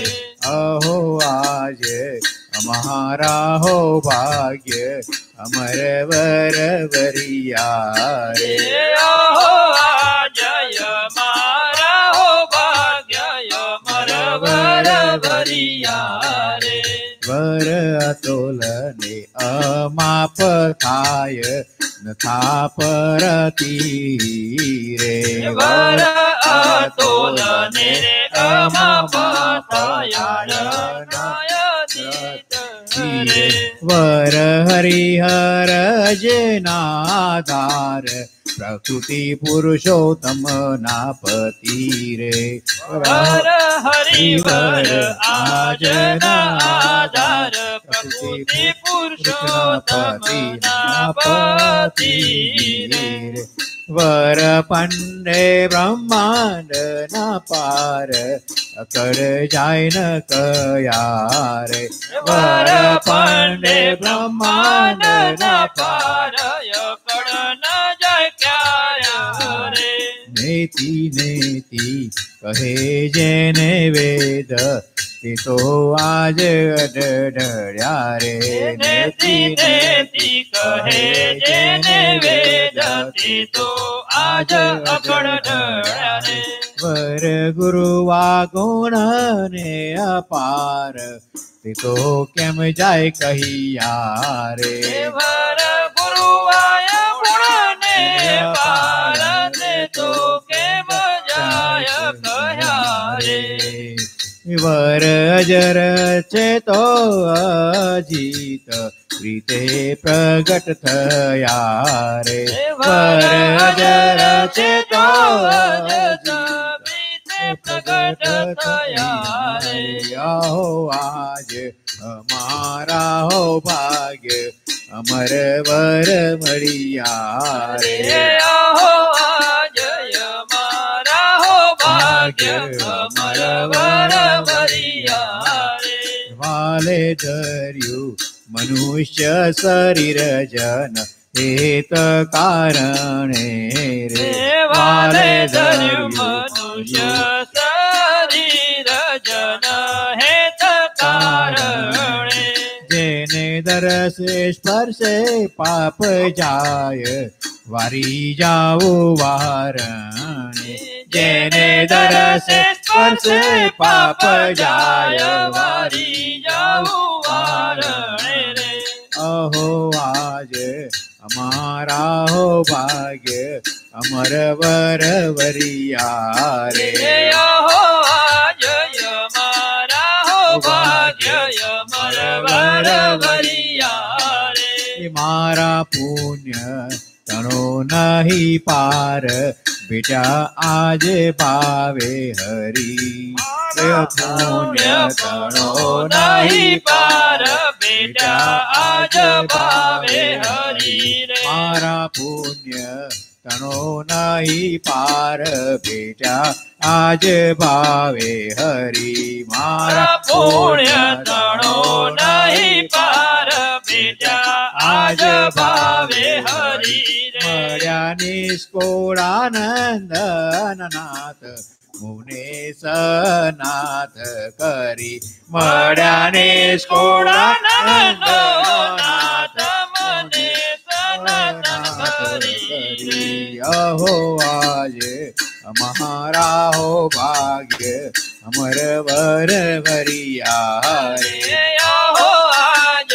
અહો આજે અમારા હો ભાગ્ય અમર વરવરિયા રે. અહો આજે અમારા હો ભાગ્ય અમર વરવરિયા રે. વર અતોલને અમાપ થાય ન થાપરતી રે. વર અતોલને અમાપ થાય વર હરિહર જેનાધાર પ્રકૃતિ પુરુષોત્તમ ના પતિ રે. વર હરિવર આજના આધાર પ્રકૃતિ પુરુષોત્તમ ના પતિ રે. વર પંડે બ્રહ્માંડ ના પાર અકડ જાય ન કયા રે. વર પંડે બ્રહ્માંડ ના પાર અકડ ન જાય ક્યા રે. નેતિ નેતિ કહે જેને વેદ તે તો આજ અડડ્યા રે. નેતિ નેતિ કહે જેને વેદ તે તો આજ અકડડ્યા રે. વર ગુરુવા ગુણ ને અપાર તે તો કેમ જાય કહિયા રે. વર ગુરુવાય ગુણ ને અપાર તે તો કેમ જાય કહ્યા રે. વર અજર છે તો અજીત પ્રીતે પ્રગટ થયા રે વર અજર છે તો અજીત પ્રગટ થયા રે આહો આજ અમારા હો ભાગ્ય અમર વર મળ્યા રે આહો આજ અમારા હો ભાગ્ય અમર વર મળ્યા રે વાલે ધર્યું મનુષ્ય શરીર જન હેત કારણે રે વાલે ધર્યું મનુષ્ય શરીર જન હેત કારણે જેને દરસે સ્પર્શે પાપ જાય વારી જાઓ વારણે જેને દરસે સ્પર્શે પાપ જાય વારી જાઓ વારણે રે અહો આજે અમારા હો ભાગ્ય અમર વર વરિયા રે અહો આજ અમારા હો ભાગ્ય અમર વર વરિયા રે મારા પુણ્ય તણો નહીં પાર બેટા આજે ભાવે હરી પુણ્ય તણો નહીં પાર બેટા આજ ભાવે હરી રે મારા પુણ્ય તણો નહીં પાર બેટા આજ ભાવે હરી મારા પુણ્ય તણો નહીં પાર બેટા આજ ભાવે હરી રે મળ્યા નિષ્કોળાનંદ નાથ મુને સનાથ કરી મળ્યા નિષ્કોળાનંદ નાથ મને સનાતન કરી અહો આજે અમારા હો ભાગ્ય અમર વર વરિયા રે અહો આજ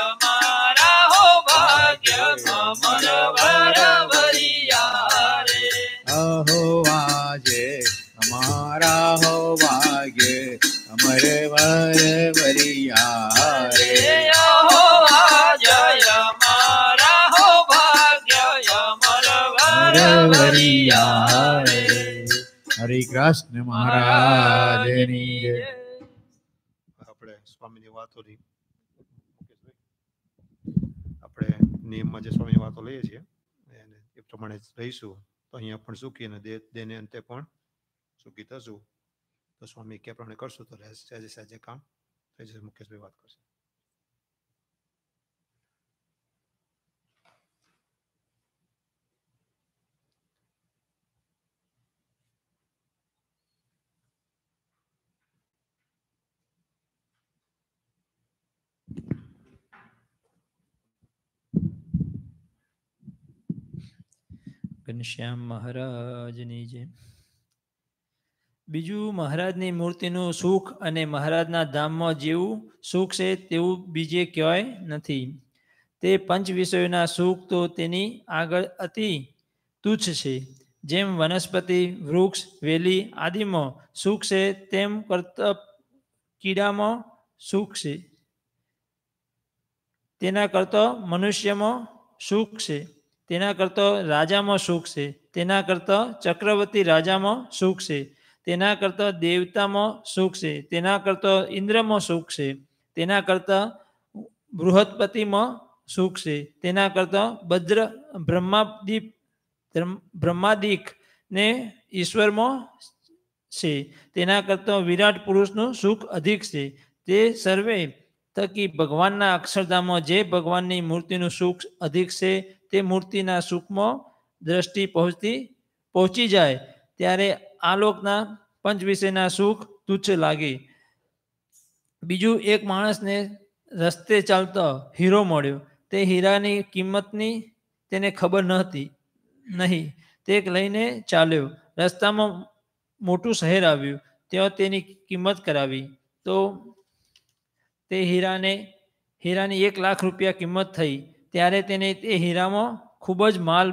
અમારા હો ભાગ્ય અમર વર વરિયા રે અહો આજે અમારા હો ભાગ્ય અમર વર વરિયા રે અહો આજ અમારા હો ભાગ્ય અમર વર વરિયા રે હરે કૃષ્ણ મહારાજની જય. આપણે સ્વામીની વાતો આપણે નિયમમાં જે સ્વામીની વાતો લઈએ છીએ એને એ પ્રમાણે જ રહીશું તો અહીંયા પણ સુખી અને દેને અંતે પણ સુખી થશું. તો સ્વામી કે પ્રમાણે કરશું તો સહેજે સહેજે કામ થઈ જશે. મુકેશભાઈ વાત કરશે. ઘનશ્યામ મહારાજની જય. બીજું મહારાજની મૂર્તિનું સુખ અને મહારાજના ધામમાં જેવું સુખ છે તેવું બીજે ક્યાંય નથી. તે પંચ વિષયોના સુખ તો તેની આગળ અતિ તુચ્છ છે. જેમ વનસ્પતિ વૃક્ષ વેલી આદિમાં સુખ છે તેમ કરતા કીડામાં સુખ છે. તેના કરતાં મનુષ્યમાં સુખ છે. તેના કરતાં રાજામાં સુખ છે. તેના કરતાં ચક્રવર્તી રાજામાં સુખ છે. તેના કરતાં દેવતામાં સુખ છે. તેના કરતાં ઇન્દ્રમાં સુખ છે. તેના કરતાં બૃહસ્પતિમાં સુખ છે. તેના કરતાં બ્રહ્માદિક ને ઈશ્વરમાં છે. તેના કરતાં વિરાટ પુરુષનું સુખ અધિક છે. તે સર્વે થકી ભગવાનના અક્ષરધામમાં જે ભગવાનની મૂર્તિનું સુખ અધિક છે તે મૂર્તિના સુખમાં દ્રષ્ટિ પહોંચી જાય ત્યારે આલોકના પંચ વિષયના સુખ તુચ્છ લાગે. બીજું એક માણસને રસ્તે ચાલતો હીરો મળ્યો. તે હીરાની કિંમતની તેને ખબર નહીં. તે લઈને ચાલ્યો. રસ્તામાં મોટું શહેર આવ્યું. ત્યાં તેની કિંમત કરાવી તો તે હીરાની 1 લાખ રૂપિયા કિંમત થઈ. ત્યારે તેને તે હીરામાં ખૂબ જ માલ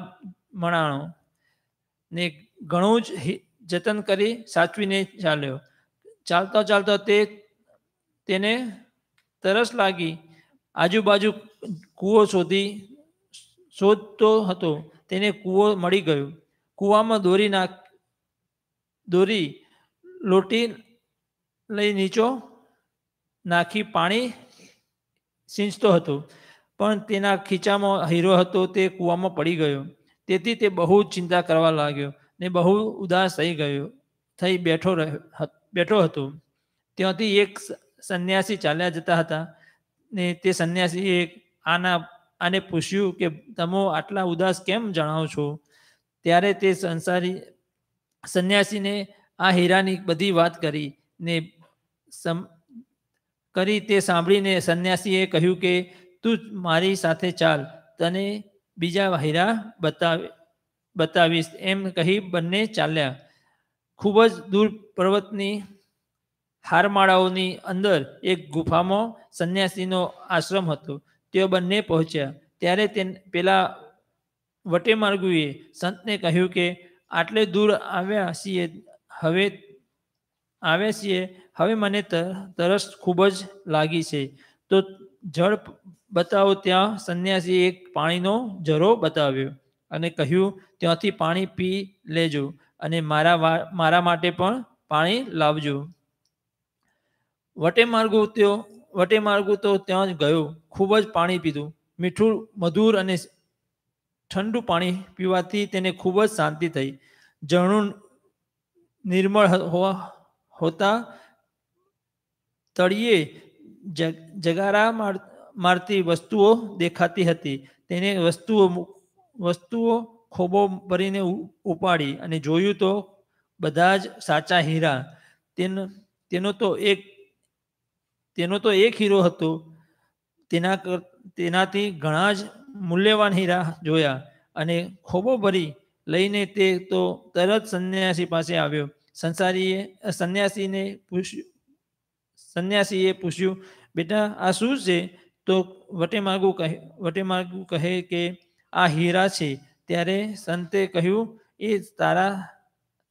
મણાણો ને ઘણું જ જતન કરી સાચવીને ચાલ્યો. ચાલતા ચાલતા તેને તરસ લાગી. આજુબાજુ કૂવો શોધતો હતો. તેને કૂવો મળી ગયો. કૂવામાં દોરી લોટી લઈ નીચો નાખી પાણી સિંચતો હતો, પણ તેના ખીચામાં હીરો હતો તે કૂવામાં પડી ગયો. તેથી તે બહુ ચિંતા કરવા લાગ્યો ને બહુ ઉદાસ થઈ બેઠો હતો. ત્યાંથી એક સંન્યાસી ચાલ્યા જતા હતા ને તે સંન્યાસીએ આને પૂછ્યું કે તમે આટલા ઉદાસ કેમ જણાવો છો? ત્યારે તે સંન્યાસીને આ હીરાની બધી વાત કરી તે સાંભળીને સંન્યાસીએ કહ્યું કે તું મારી સાથે ચાલ, તને બીજા હીરા બતાવીશ. એમ કહી બંને ચાલ્યા. ખૂબ જ દૂર પર્વતની હારમાળાઓની અંદર એક ગુફામાં સંન્યાસીનો આશ્રમ હતો. તેઓ બંને પહોંચ્યા. ત્યારે પેલા વટેમાર્ગુએ સંતને કહ્યું કે આટલે દૂર આવ્યા છીએ, હવે મને તરસ ખૂબ જ લાગી છે, તો જળ બતાવો. ત્યાં સંન્યાસીએ એક પાણીનો ઝરો બતાવ્યો અને કહ્યું ત્યાંથી પાણી પી લેજો અને મારા માટે પણ પાણી લાવજો. વટેમાર્ગુ તો ત્યાં ગયો, ખૂબ જ પાણી પીધું. મીઠું, મધુર અને ઠંડુ પાણી પીવાથી તેને ખૂબ જ શાંતિ થઈ. ઝરણું નિર્મળ હોતા તળિયે જગારા મારતી વસ્તુઓ દેખાતી હતી. તેને વસ્તુઓ ખોબો ભરીને ઉપાડી અને જોયું તો બધા જ સાચા હીરા. તેનો તો એક હીરો હતો. તેનાથી ઘણા જ મૂલ્યવાન હીરા જોયા અને ખોબો ભરી લઈને તે તો તરત સંન્યાસી પાસે આવ્યો. સંન્યાસીએ પૂછ્યું, બેટા આ શું છે? તો વટેમાર્ગુ કહે કે આ હીરા છે. ત્યારે સંતે કહ્યું એ તારા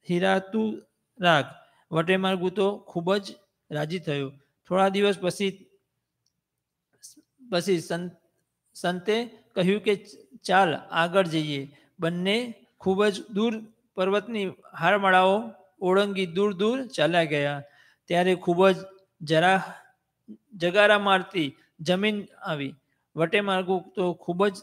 હીરા તું રાખ. વટેમાર્ગુ તો ખૂબ જ રાજી થયો. થોડા દિવસ પછી સંતે કહ્યું કે ચાલ આગળ જઈએ. બંને ખૂબ જ દૂર પર્વતની હારમાળાઓ ઓળંગી દૂર દૂર ચાલ્યા ગયા. ત્યારે ખૂબ જ જગારા મારતી જમીન આવી. વટેમાર્ગુ તો ખૂબ જ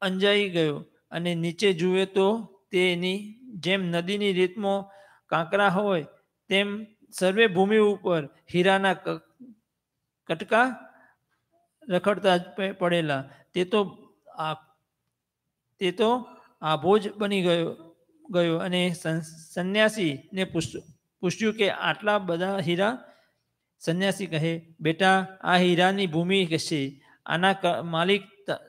અંજાઈ ગયો અને નીચે જુએ તો તેની જેમ નદીની રેતમાં કાંકરા હોય તેમ સર્વે ભૂમિ ઉપર હીરાના કટકા રખડતા પડેલા. તે તો આભો જ બની ગયો અને સંન્યાસીને પૂછ્યું કે આટલા બધા હીરા? સંન્યાસી કહે, બેટા આ હીરાની ભૂમિ છે. આના માલિક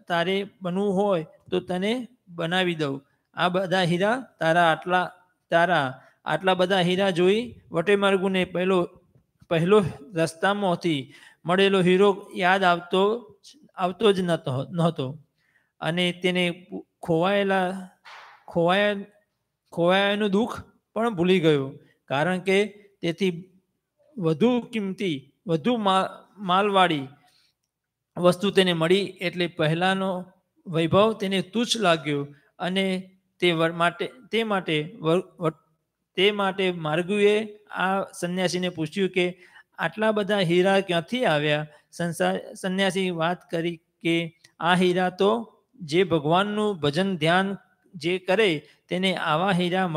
તારે બનવું હોય તો તને બનાવી દઉં. આ બધા હીરા તારા. આટલા બધા હીરા જોઈ વટેમાર્ગુને પહેલો રસ્તામાંથી મળેલો હીરો યાદ આવતો જ નહોતો અને તેને ખોવાયાનું દુઃખ પણ ભૂલી ગયો. કારણ કે તેથી વધુ કિંમતી, વધુ માલવાળી વસ્તુ તેને મળી એટલે પહેલાનો વૈભવ તેને તુચ્છ લાગ્યો અને તે માટે માર્ગુએ આ સંન્યાસીને પૂછ્યું કે આટલા બધા હીરા ક્યાંથી આવ્યા? સંન્યાસી વાત કરી કે આ હીરા તો જે ભગવાનનું ભજન ધ્યાન જે કરે તેને આવા હીરા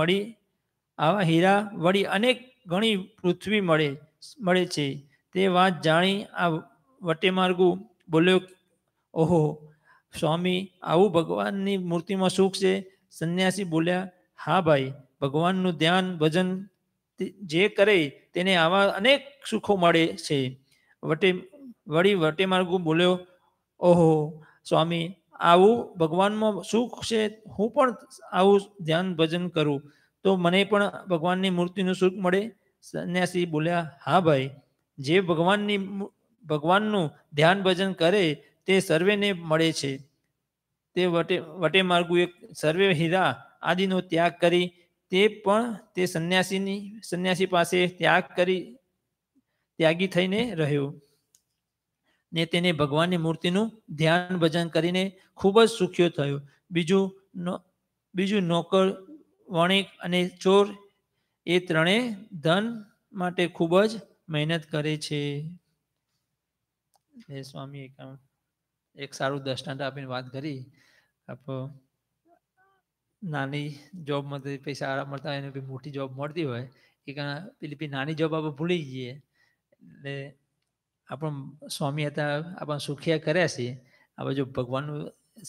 વળી અનેક ઘણી પૃથ્વી મળે છે. તે વાત જાણી આ વટેમાર્ગુ બોલ્યો, ઓહો સ્વામી, આવું ભગવાનની મૂર્તિમાં સુખ છે? સંન્યાસી બોલ્યા, હા ભાઈ, ભગવાનનું ધ્યાન ભજન જે કરે તેને આવા અનેક સુખો મળે છે. વળી વટેમાર્ગુ બોલ્યો, ઓહો સ્વામી, આવું ભગવાનમાં સુખ છે. હું પણ આવું ધ્યાન ભજન કરું તો મને પણ ભગવાનની મૂર્તિનું સુખ મળે? સંન્યાસી બોલ્યા, હા ભાઈ, જે ભગવાનનું ધ્યાન ભજન કરે તે સર્વેને મળે છે. તે વટેમાર્ગુએ સર્વે હીરા આદિનો ત્યાગ કરી તે પણ તે સંન્યાસી પાસે ત્યાગ કરી ત્યાગી થઈને રહ્યો ને તેને ભગવાનની મૂર્તિનું ધ્યાન ભજન કરીને ખૂબ જ સુખ્યો થયો. બીજું નોકર, વણિક અને ચોર એ ત્રણેય ધન માટે ખૂબ જ મહેનત કરે છે. સ્વામી એક સારું દ્રષ્ટાંત આપીને વાત કરી. નાની જોબમાં પૈસા આરામ મળતા હોય ને મોટી જોબ મળતી હોય એ પેલી નાની જોબ આપણે ભૂલી જઈએ. એટલે આપણ સ્વામી હતા આપણા સુખિયા કર્યા છે. આપણે જો ભગવાનનું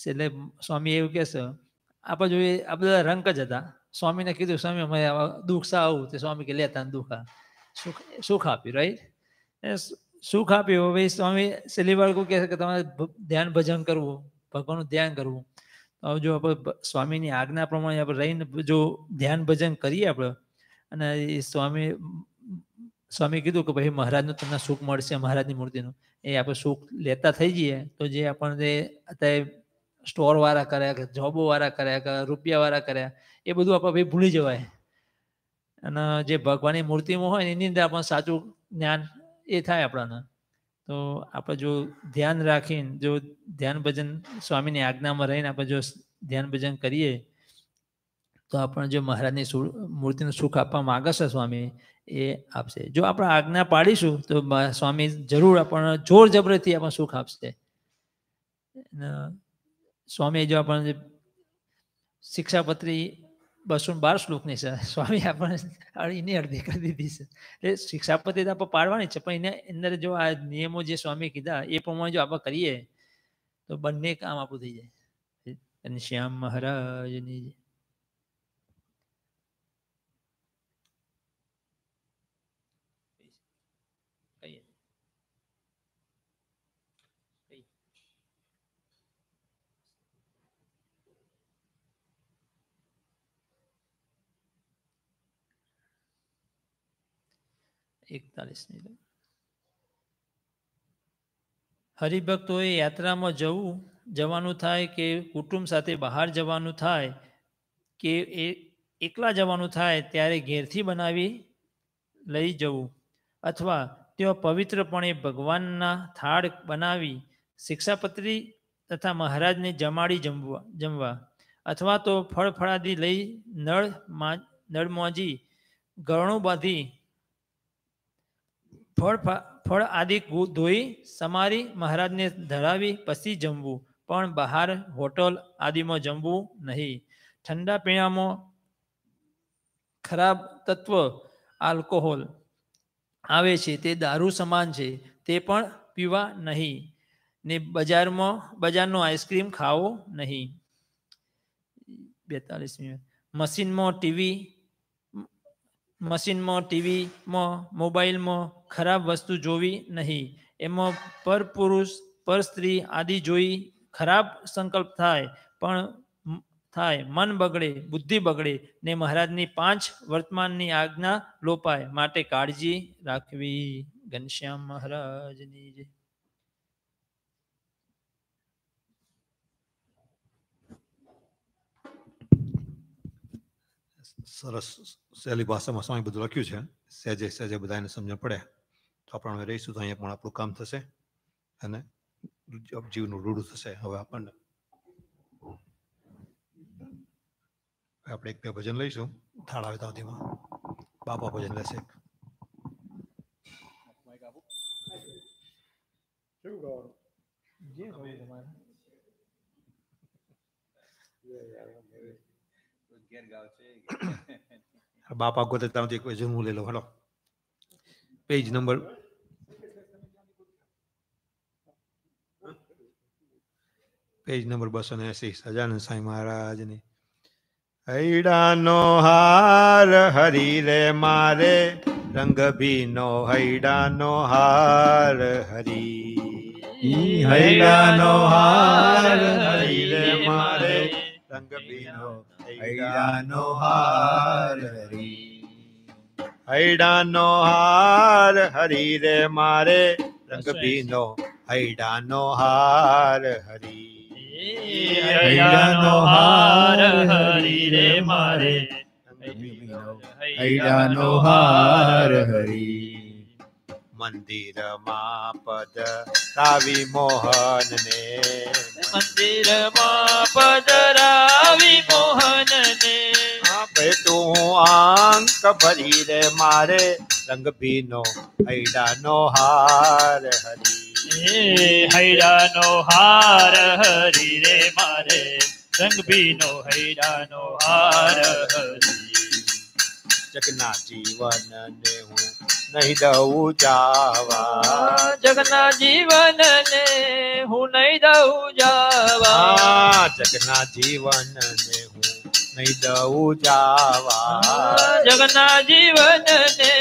એટલે સ્વામી એવું કહેશે આપણે જોઈએ આ બધા રંગ જ હતા. સ્વામીને કીધું સ્વામી અમારે દુઃખ સા આવું તો સ્વામી કે લેતા દુઃખ સુખ આપ્યું. રાઈટ, સુખ આપ્યું. હવે સ્વામી છેલ્લી વાર કહે છે કે તમારે ધ્યાન ભજન કરવું, ભગવાનનું ધ્યાન કરવું. તો જો આપણે સ્વામીની આજ્ઞા પ્રમાણે આપણે રહીને જો ધ્યાન ભજન કરીએ આપણે અને એ સ્વામી કીધું કે ભાઈ મહારાજનું તમને સુખ મળશે, મહારાજની મૂર્તિનું એ આપણે સુખ લેતા થઈ જઈએ તો જે આપણને અત્યારે સ્ટોર વાળા કર્યા કે જોબો વાળા કર્યા કે રૂપિયા વાળા કર્યા એ બધું આપણે ભાઈ ભૂલી જવાય. અને જે ભગવાનની મૂર્તિમાં હોય એની અંદર આપણને સાચું જ્ઞાન એ થાય આપણને. તો આપણે જો ધ્યાન રાખીને જો ધ્યાન ભજન સ્વામીની આજ્ઞામાં રહીને આપણે જો ધ્યાન ભજન કરીએ તો આપણને જો મહારાજની મૂર્તિનું સુખ આપવા માગે છે સ્વામી એ આપશે. જો આપણે આજ્ઞા પાડીશું તો સ્વામી જરૂર આપણને જોર જબરથી આપણને સુખ આપશે. સ્વામી જો આપણને શિક્ષાપત્રી 212 શ્લોકની છે, સ્વામી આપણને એની અડધી કરી દીધી છે. એટલે શિક્ષાપત્રી તો આપણે પાડવાની છે પણ એના અંદર જો આ નિયમો જે સ્વામી કીધા એ પ્રમાણે જો આપણે કરીએ તો બંને કામ આપણું થઈ જાય. ઘનશ્યામ મહારાજની હરિભક્તોએ યાત્રામાં જવાનું થાય કે કુટુંબ સાથે બહાર જવાનું થાય કે એકલા જવાનું થાય ત્યારે ઘેરથી બનાવી લઈ જવું અથવા તેઓ પવિત્રપણે ભગવાનના થાળ બનાવી શિક્ષાપત્રી તથા મહારાજને જમાડી જમવા અથવા તો ફળફળાદી લઈ નળ મોજી ગરણું બાંધી ફળ આદિ ધોઈ સમારી મહારાજને ધરાવી પછી જમવું, પણ બહાર હોટલ આદિમાં જમવું નહીં. ઠંડા પીણામાં ખરાબ તત્વ આલ્કોહોલ આવે છે તે દારૂ સમાન છે તે પણ પીવા નહીં ને બજારનો આઈસ્ક્રીમ ખાવો નહીં. 42 મશીનમાં ટીવીમાં મોબાઈલમાં ખરાબ વસ્તુ જોવી નહીં. એમાં પરપુરુષ પર સ્ત્રી આદિ જોઈ ખરાબ સંકલ્પ થાય મન બગડે, બુદ્ધિ બગડે ને મહારાજની 5 વર્તમાનની આજ્ઞા લોપાય માટે કાળજી રાખવી. ઘનશ્યામ મહારાજની જય. સરસ સહેલી ભાષામાં સ્વામી બધું લખ્યું છે. સહેજે બધાને સમજણ પડે તો આપણે રહીશું તો અહીંયા પણ આપણું કામ થશે અને જીવનું રૂડું થશે. હવે આપણે એક બે ભજન લઈશું. થાળ આવે તાવતીમાં બાપા ભજન લેશે. બાપા ગોતે ત્યાંથી કોઈ જન્મ લઈ લો. હલો, પેજ નંબર 280 સજાનંદ સાંઈ મહારાજની. હૈડાનો હાર હરી રે મારે રંગ ભીનો હૈડાનો હાર હરી. હૈડાનો હાર હરી રે મારે રંગ ભીનો હૈડાનો હાર હરી. હૈડાનો હાર હરી રે મારે રંગ ભીનો હૈડાનો હાર હરી. હૈડાનો હાર હરી રે મારે હૈડાનો હાર હરી. મંદિરમાં પધરાવી મોહનને, મંદિરમાં પધરાવી મોહનને, બેટું આંક ભરી રે મારે રંગ ભીનો હૈડાનો હાર હરી, હૈડાનો હાર હરી રે મારે રંગભીનો હૈડાનો હાર હરી, જગના જીવન ને હું નહીં દઉં જાવા, જગના જીવન ને હું નહીં દઉં જાવા, જગના જીવન ને હું નહીં દઉં જાવા, જગના જીવન ને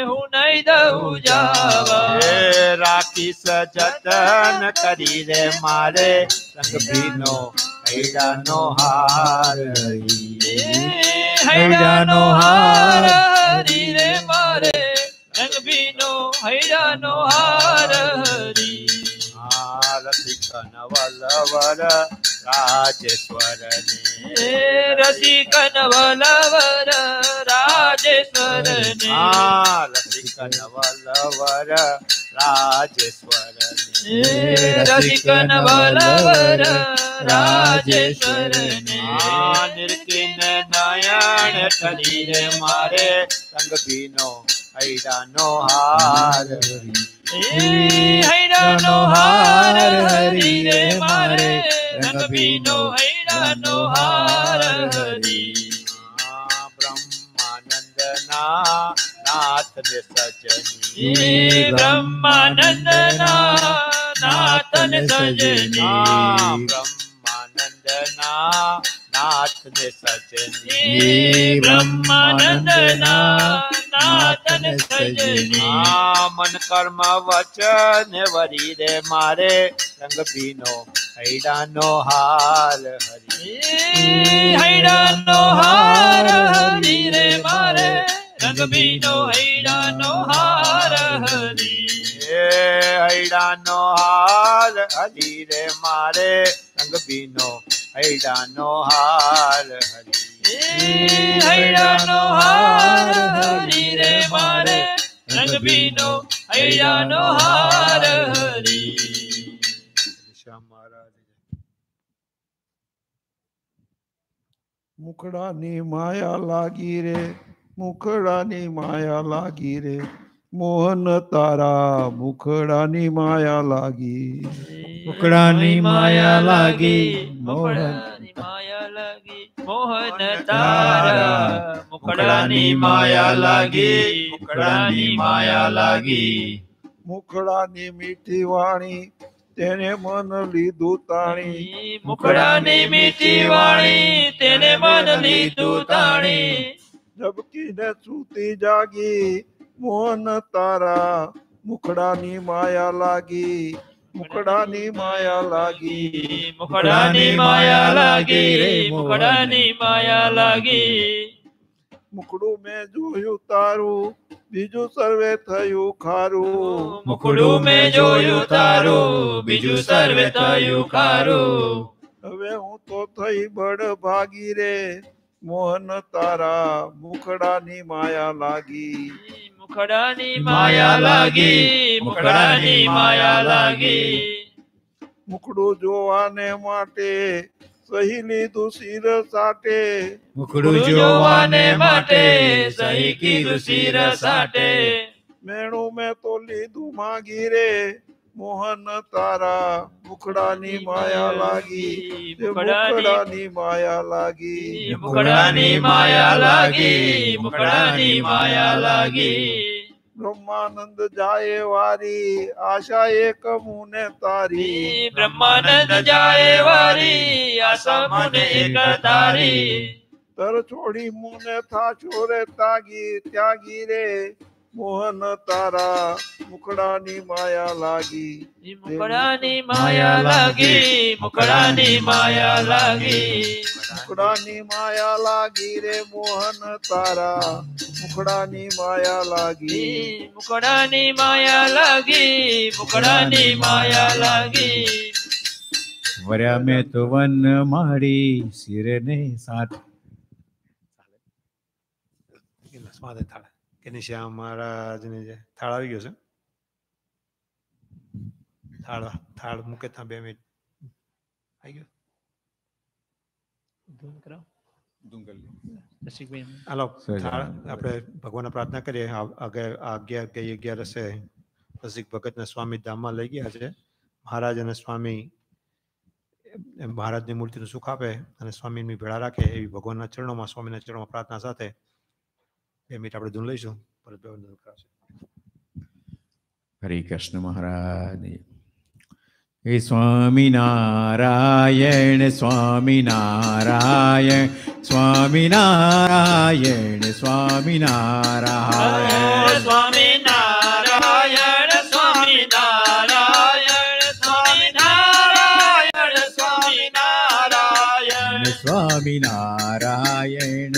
હું નહીં દઉં જાવા, રાખીશ જતન કરી રે મારે રંગ ભીનો હૈડાનો હાર હરી, હૈડાનો હાર હરી રે મારે રંગભીનો હૈડાનો હાર હરી, રસિકન વલ્લવર રાજેશ્વર ને, રસિકન વલ્લવર રાજેશ્વર ને, રસિકન વલ્લવર રાજેશ્વર ને, રસિકન વલ્લવર રાજેશ્વર ને, નિર્કિન નયન કરી રે મારે રંગ ભીનો હૈડાનો હાર હરી, હૈડાનો હાર હરી રે મારે રંગભીનો હૈડાનો હાર હરી, બ્રહ્માનંદના નાથ ને સજની, બ્રહ્માનંદના નાથ ને સજની, બ્રહ્માનંદના નાથ ને સજની, બ્રહ્માનંદના નાથ ને સજની, મન કર્મ વચન વરી રે મારે રંગ ભીનો હૈડાનો હાર હરી, હૈડાનો હાર હરી રે મારે રંગભીનો હૈડાનો હાર હરી, હૈડાનો હાર હરી રે મારે રંગ ભીનો હૈડાનો હાર હરી, હૈડાનો હાર હરી રે મારે રંગભીનો હૈડાનો હાર હરી, મુખડાની માયા લાગી રે, મુખડાની માયા લાગી રે, મોહન તારા મુખડાની માયા લાગી, મુખડાની માયા લાગી, મુખડાની માયા લાગી, મોહન તારા મુખડાની માયા લાગી, મુખડાની માયા લાગી, મુખડાની મીઠી વાણી તેને મન લીધું તાણી, મુખડાની મીઠી વાણી તેને મન લીધું તાણી, ઝબકીને સૂતી જાગી મોહન તારા મુખડાની માયા લાગી, મુખડાની માયા લાગી, મુખડાની માયા લાગી, મુખડાની માયા લાગી, મુખડું મેં જોયું તારું બીજું સર્વે થયું ખારું, મુખડું મેં જોયું તારું બીજું સર્વે થયું ખારું, હવે હું તો થઈ બળ ભાગી રે મોહન તારા મુખડાની માયા લાગી, મુખડાની માયા લાગી, મુખડાની માયા લાગી, મુખડું જોવાને માટે સહી લીધું શિર સાટે, મુખડું જોવાને માટે સહી કીધું શિર સાટે, મેણું મેં તો લીધું માગી રે મોહન તારા મુખડાની માયા લાગી, મુખડાની માયા લાગી, મુખડાની માયા લાગી, મુખડાની માયા લાગી, બ્રહ્માનંદ જાય વારી આશા એક મુને તારી, બ્રહ્માનંદ જાય વારી આશા મુને એક તારી, તર છોડી મુને થા છોરે ત્યાગી રે મોહન તારા મુખડાની માયા લાગી, મુખડાની માયા લાગી, મુખડાની માયા લાગી, મુખડાની માયા લાગી રે મોહન તારા મુખડાની માયા લાગી, મુખડાની માયા લાગી, મુખડાની માયા લાગી, વર્યા મેં તો વન મારી શિરે ને સાથ, કે નિશ્યામ મહારાજને જે થાળ આવી ગયો છે થાળ મૂકે ત્યાં 2 મિનિટ આવી ગયો. હાલો થાળ આપણે ભગવાનને પ્રાર્થના કરીએ. આજ્ઞા 11 રસિક ભગતને સ્વામી ધામમાં લઈ ગયા છે. મહારાજ અને સ્વામી મહારાજની મૂર્તિનું સુખ આપે અને સ્વામીની ભેળા રાખે એવી ભગવાનના ચરણોમાં સ્વામીના ચરણોમાં પ્રાર્થના સાથે 2 મિનિટ આપણે ધૂન લઈશું. હરે કૃષ્ણ મહારાજ. હે સ્વામિનારાયણ સ્વામિનારાયણ સ્વામિનારાયણ સ્વામિનારાયણ સ્વામિનારાયણ સ્વામિનારાયણ સ્વામિનારાયણ સ્વામિનારાયણ સ્વામિનારાયણ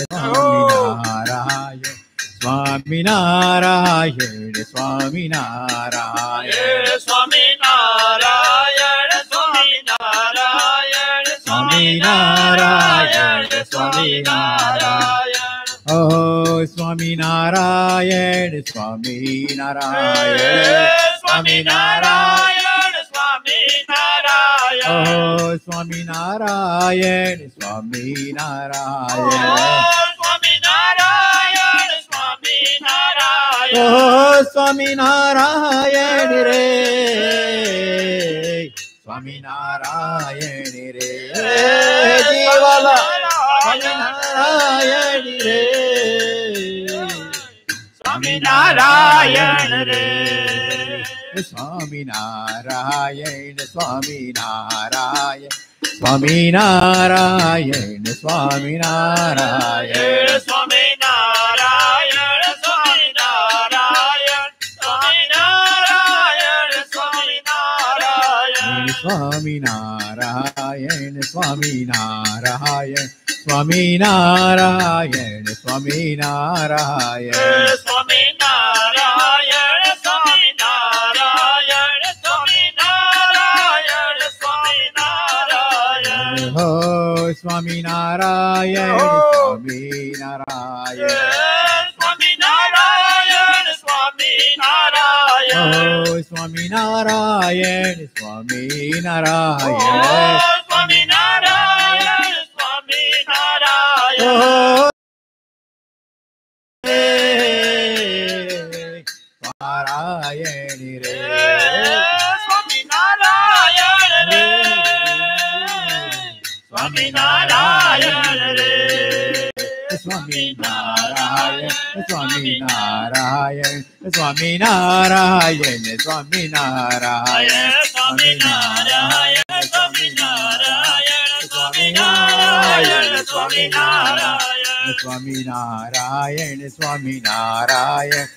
સ્વામિનારાયણ સ્વામિનારાયણ સ્વામિનારાયણ સ્વામિનારાયણ સ્વામિનારાયણ સ્વામિનારાયણ સ્વામિનારાયણ ઓ સ્વામિનારાયણ સ્વામિનારાયણ સ્વામિનારાયણ સ્વામિનારાયણ ઓ સ્વામિનારાયણ સ્વામિનારાયણ ઓ સ્વામિનારાયણ રે સ્વામિનારાયણ રે જીવાલા સ્વામિનારાયણ રે સ્વામિનારાયણ રે સ્વામિનારાયણ સ્વામિનારાયણ સ્વામિનારાયણ સ્વામિનારાયણ સ્વામિનારાયણ સ્વામિનારાયણ સ્વામિનારાયણ સ્વામિનારાયણ સ્વામિનારાયણ સ્વામિનારાયણ સ્વામિનારાયણ સ્વામિનારાયણ સ્વામિનારાયણ સ્વામિનારાયણ હો સ્વામિનારાયણ સ્વામિનારાયણ સ્વામિનારાયણ સ્વામિનારાયણ ઓ સ્વામિનારાયણ સ્વામિનારાયણ સ્વામિનારાયણ સ્વામિનારાયણ નારાયણ રે સ્વામિનારાયણ રે સ્વામિનારાયણ રે સ્વામિનારાયણ સ્વામિનારાયણ સ્વામિનારાયણ સ્વામિનારાયણ સ્વામિનારાયણ સ્વામિનારાયણ સ્વામિનારાયણ સ્વામિનારાયણ સ્વામિનારાયણ સ્વામિનારાયણ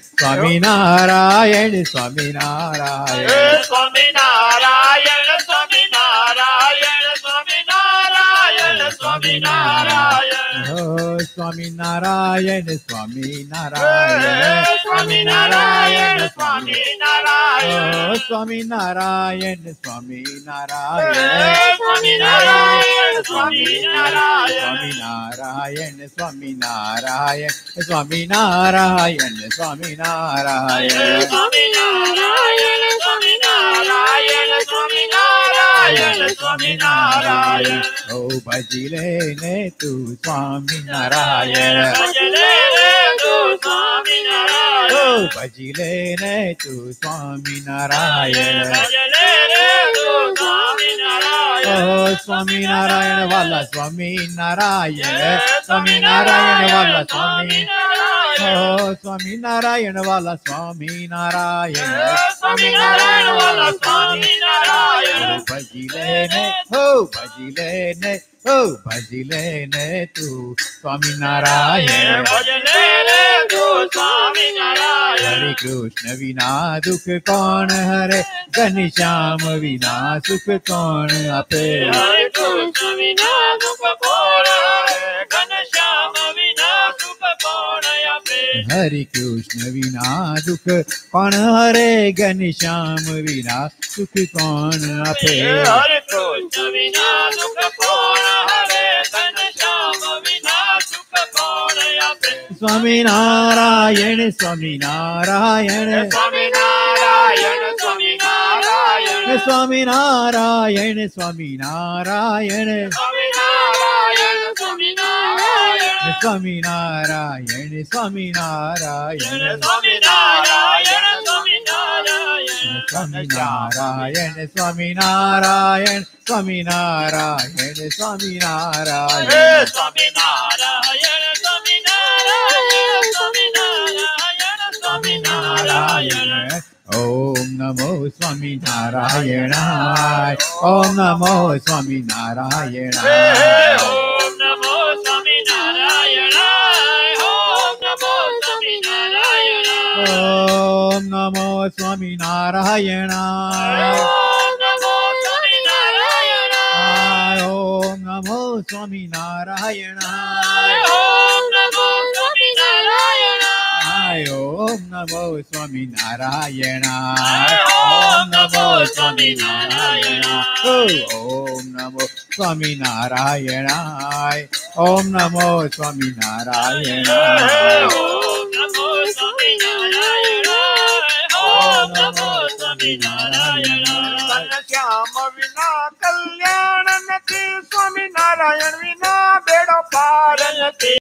સ્વામિનારાયણ સ્વામિનારાયણ સ્વામિનારાયણ સ્વામિનારાયણ સ્વામિનારાયણ હો સ્વામિનારાયણ સ્વામિનારાયણ સ્વામિનારાયણ સ્વામિનારાયણ હો સ્વામિનારાયણ સ્વામિનારાયણ સ્વામિનારાયણ સ્વામિનારાયણ સ્વામિનારાયણ સ્વામિનારાયણ સ્વામિનારાયણ સ્વામિનારાયણ સ્વામિનારાયણ સ્વામિનારાયણ સ્વામિનારાયણ સ્વામિનારાયણ ઓ ભજી લે ને તું સ્વામિનારાયણ ભજલે રે તું સ્વામિનારાયણ ઓ ભજી લે ને તું સ્વામિનારાયણ ભજલે રે તું સ્વામિનારાયણ ઓ સ્વામિનારાયણ વાલા સ્વામિનારાયણ સ્વામિનારાયણ વાલા સ્વામિનારાયણ ઓ સ્વામિનારાયણ વાલા સ્વામિનારાયણ સ્વામિનારાયણ વાલા સ્વામિનારાયણ ભજી લે ને હો ભજી લે ને હો ભજી લે ને તું સ્વામિનારાયણ ભજલે રે તું સ્વામિનારાયણ હરે કૃષ્ણ વિના દુઃખ કોણ હરે ઘનશ્યામ વિના સુખ કોણ આપે હરે કૃષ્ણ વિના દુઃખ કોણ હરે ઘનશ્યામ વિના સુખ કોણ આપે હરે કૃષ્ણ વિના દુઃખ કોણ હરે ઘનશ્યામ વિના સુખ કોણ આપે હરે કૃષ્ણ વિના દુઃખ કોણ હરે ઘનશ્યામ વિના સુખ કોણ આપે સ્વામિનારાયણ સ્વામિનારાયણ સ્વામિનારાયણ સ્વામિનારાયણ સ્વામી નારાયણ સ્વામી નારાયણ સ્વામી નારાયણ સ્વામી નારાયણ સ્વામી નારાયણ સ્વામી નારાયણ સ્વામી નારાયણ સ્વામી નારાયણ સ્વામી નારાયણ સ્વામી નારાયણ સ્વામી નારાયણ સ્વામી નારાયણ સ્વામી નારાયણ સ્વામી નારાયણ સ્વામી નારાયણ સ્વામી નારાયણ ઓમ નમો સ્વામી નારાયણાય ઓમ નમો સ્વામી નારાયણાય ઓમ નમો સ્વામી નારાયણાય ઓમ નમો સ્વામી નારાયણાય ઓમ નમો સ્વામી નારાયણાય ઓમ નમો સ્વામી નારાયણાય ઓમ નમો સ્વામી ઓમ નમો સ્વામી નારાયણાય નારાયણાય ઓમ નમો સ્વામી નારાયણાય ઓમ નમો સ્વામી નારાયણાય ઓમ નમો સ્વામી નારાયણાય ઓમ નમો સ્વામી નારાયણાય ઓમ નમો સ્વામી નારાયણાય ઓમ નમો સ્વામી નારાયણાય શ્યામ વિના કલ્યાણ નથી સ્વામી નારાયણ વિના બેડો પાર નથી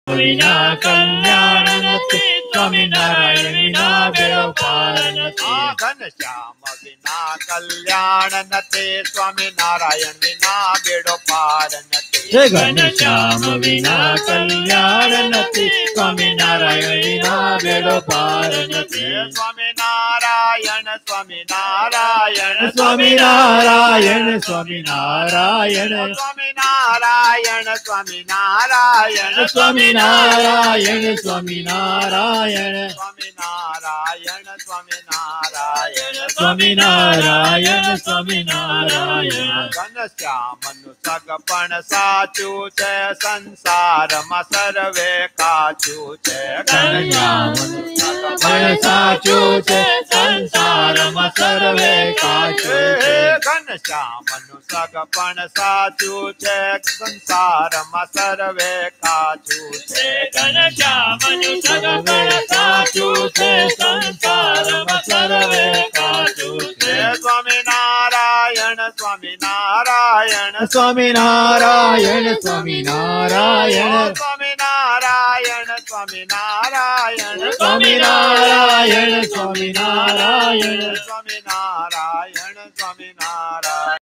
વિના કલ્યાણ નથી સ્વામી નારાયણ વિના બેડો પાર નથી ઘનશ્યામ વિના કલ્યાણ નથી સ્વામી નારાયણ વિના બેડો પાર નથી ઘનશ્યામ વિના કલ્યાણ નથી સ્વામી નારાયણ વિના બેડો પાર નથી સ્વામી નારાયણ સ્વામી નારાયણ સ્વામી નારાયણ સ્વામી નારાયણ સ્વામી નારાયણ સ્વામી નારાયણ સ્વામી નારાયણ સ્વામી નારાયણ સ્વામી નારાયણ સ્વામી નારાયણ સ્વામી નારાયણ સ્વામી નારાયણ ઘનશ્યામનું સગપણ સાચું છે સંસારમાં સર્વે કાચું છે ઘનશ્યામનું સગપણ સાચું છે સંસારમાં સર્વે કાચું છે ઘનશ્યામનું સગપણ સાચું છે સંસારમાં સર્વે કાચું છે ઘનશ્યામનું સગપણ સાચું છે સંસારમાં સર્વે કાચું છે સ્વામી નારાયણ સ્વામી નારાયણ સ્વામી નારાયણ સ્વામી નારાયણ સ્વામી નારાયણ સ્વામી નારાયણ સ્વામી નારાયણ સ્વામી નારાયણ સ્વામી નારાયણ સ્વામી નારાયણ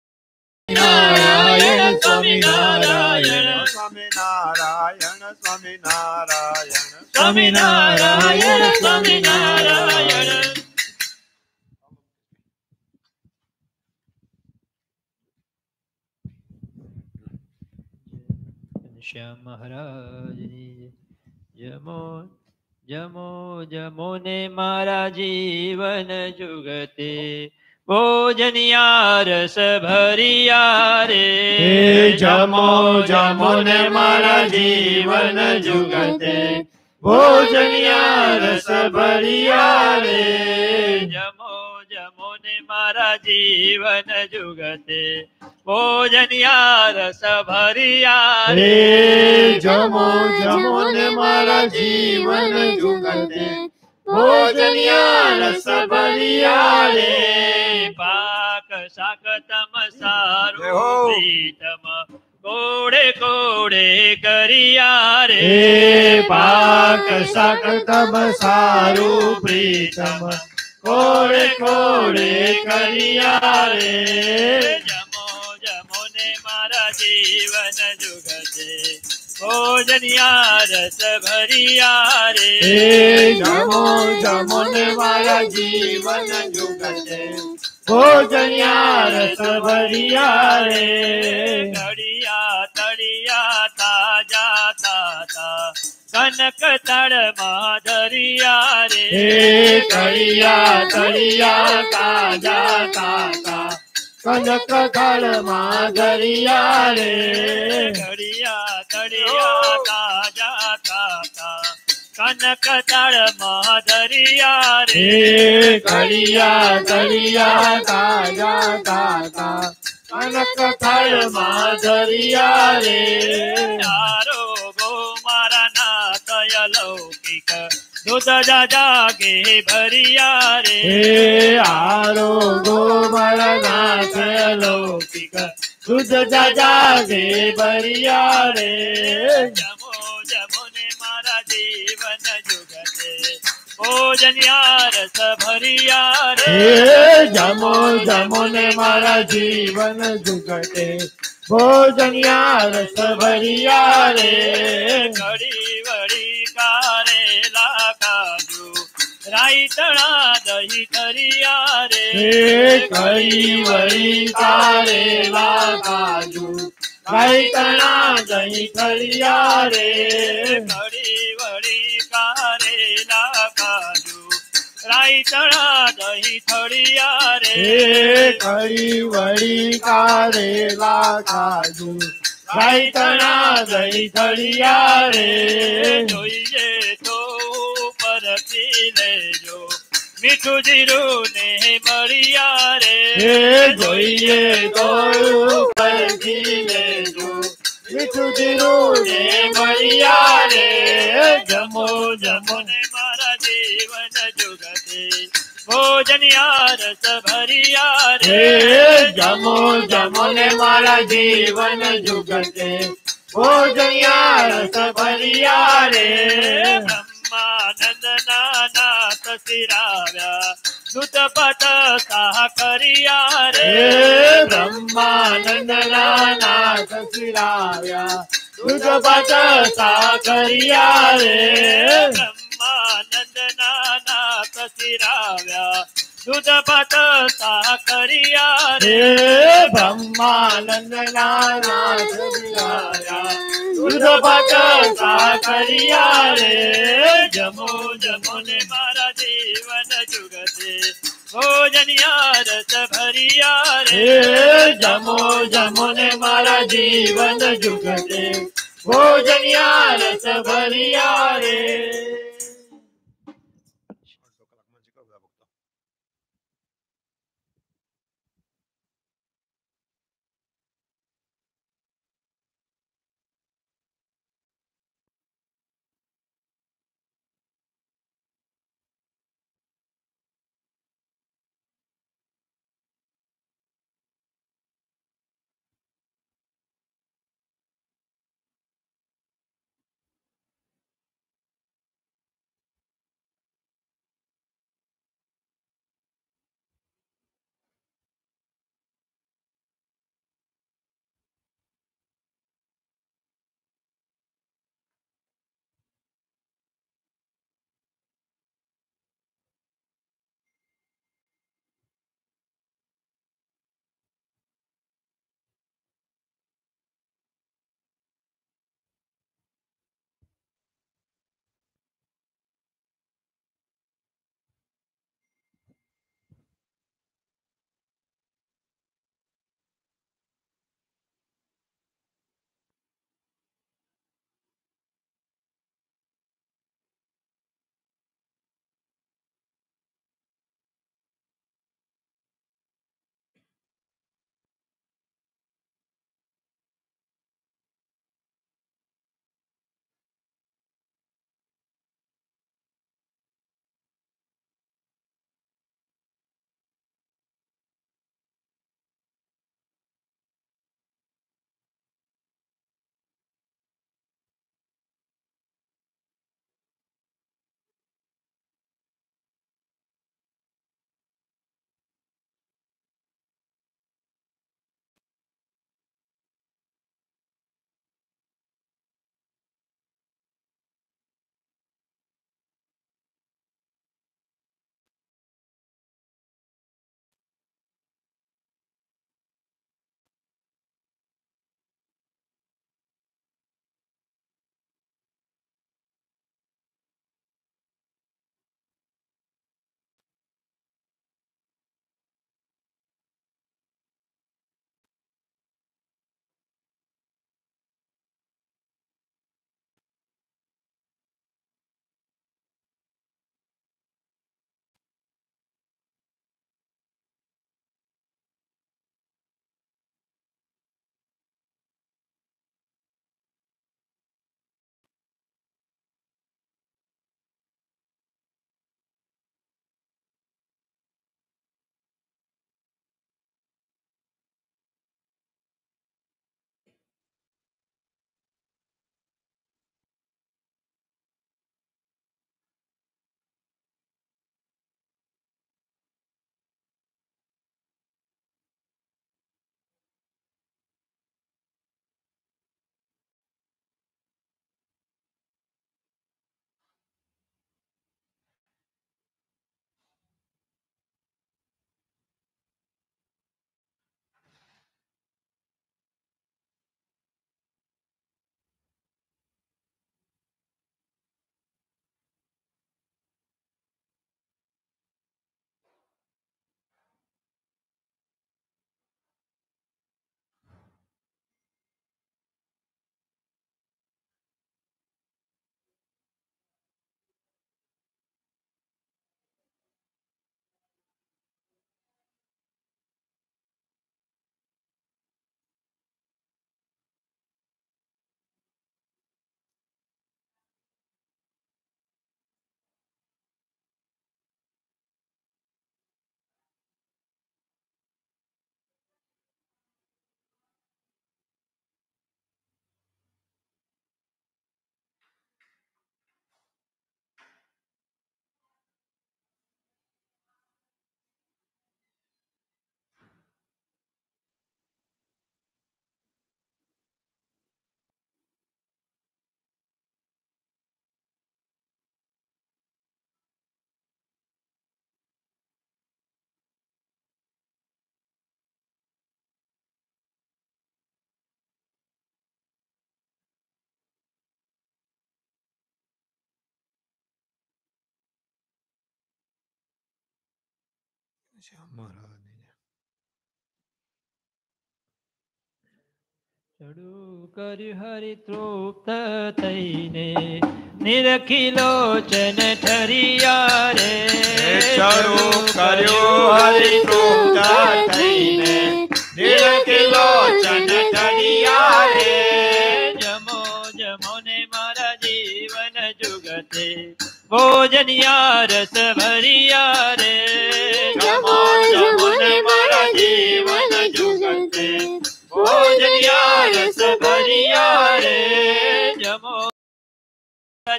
નારાયણ સ્વામી નારાયણ સ્વામી નારાયણ સ્વામી નારાયણ સ્વામી નારાયણ સ્વામી નારાયણ શ્યામ મહારાજની જમો જમો જમો ને મારા જીવન જુગતે ભોજનિયા રસ ભરિયા રે જમો જમો ને મારા જીવન જુગતે ભોજનિયા રસ ભરિયા રે જમો જમો ને મારા જીવન જુગતે ભોજનિયા રસ ભરિયા રે જમો જમો ને મારા જીવન જુગતે ભોજનિયા રસ ભરિયા રે પાક શાક તમ સારું પ્રીતમ કોડે કોડે કરિયા રે પાક શાક તમ સારું પ્રીતમ કોડે કોડે કરિયા રે જમો જમો ને મારા જીવન જુગતે ભોજનિયા રસ ભરિયા રે જમો જમો ને મારા જીવન જુગતે ભોજનિયા રસ ભરિયા રે તળિયા તળિયા તાજા તાતા કનક તળમાં ધરિયા રે તળિયા તળિયા તાજા તાતા કનક તળમાં ધરિયા રે તળિયા તળિયા તાજા તાતા કનક તળમાં ધરિયા રે તળિયા તળિયા તાજા તાતા કનક તળમાં ધરિયા રે તારો ગો મારા નાથ અલૌકિક दूध जा जागे भरिया रे હે આરોગો મારા નાથ અલૌકિક દૂધ જાજા દે ભરિયા રે જમો જમો ને મારા જીવન જુગતે ભોજનિયા રસ ભરિયા રે હે જમો જમો ને મારા જીવન જુગતે ભોજનિયા રસ ભરિયા રે ઘડી વળી કારેલા કાજુ રાઈ તણા દહી તરિયા રે હે કઈ વળી કારેલા કાજુ કઈ તણા દહીં થળિયા રે ઘડી વળી કારેલા કાજુ રાઈ તણા દહી થળિયા રે હે કઈ વળી કારેલા કાજુ કઈ તણા દહીં થળિયા રે જોઈએ તો પરથી લેજો મીઠું જીરું ને મળિયા રે હે જોઈએ તો પરથી લેજો મીઠું જીરું ને મળિયા રે જમો જમો ને મારા જીવન જુગતે ભોજનિયા રસ ભરિયા રે હે જમો જમો ને મારા જીવન જુગતે ભોજનિયા રસ ભરિયા રે બ્રહ્માનંદ નાથ સિરાવ્યા દૂત પત સાહ કરિયા રે હે બ્રહ્માનંદ નાથ સિરાવ્યા દૂધ પત સા કરિયા રે બ્રહ્માનંદ નાથ સિરાવ્યા દૂધ પત સાહ કરિયા રે હે બ્રહ્માનંદ નાથ સિરાવ્યા દૂધ પત સા કરિયા રે જમો જમો ને મારા જીવન જુગતે ભોજનિયા રસ ભરિયા રે હે જમો જમો ને મારા જીવન જુગતે ભોજનિયા રસ ભરિયા રે ચડું કર્યું હરિ તૃપ્ત થઈને નિરખી લોચન ઠરિયા રે. ચડું કર્યું હરિ તૃપ્ત થઈને નિરખી લોચન ઠરિયા રે. જમો જમો ને મારા જીવન જુગતે ભોજનિયા રસ ભરિયા રે. જમો જમો ને મારા જીવન જુગતે ભોજનિયા રસ ભરિયા રે. જમો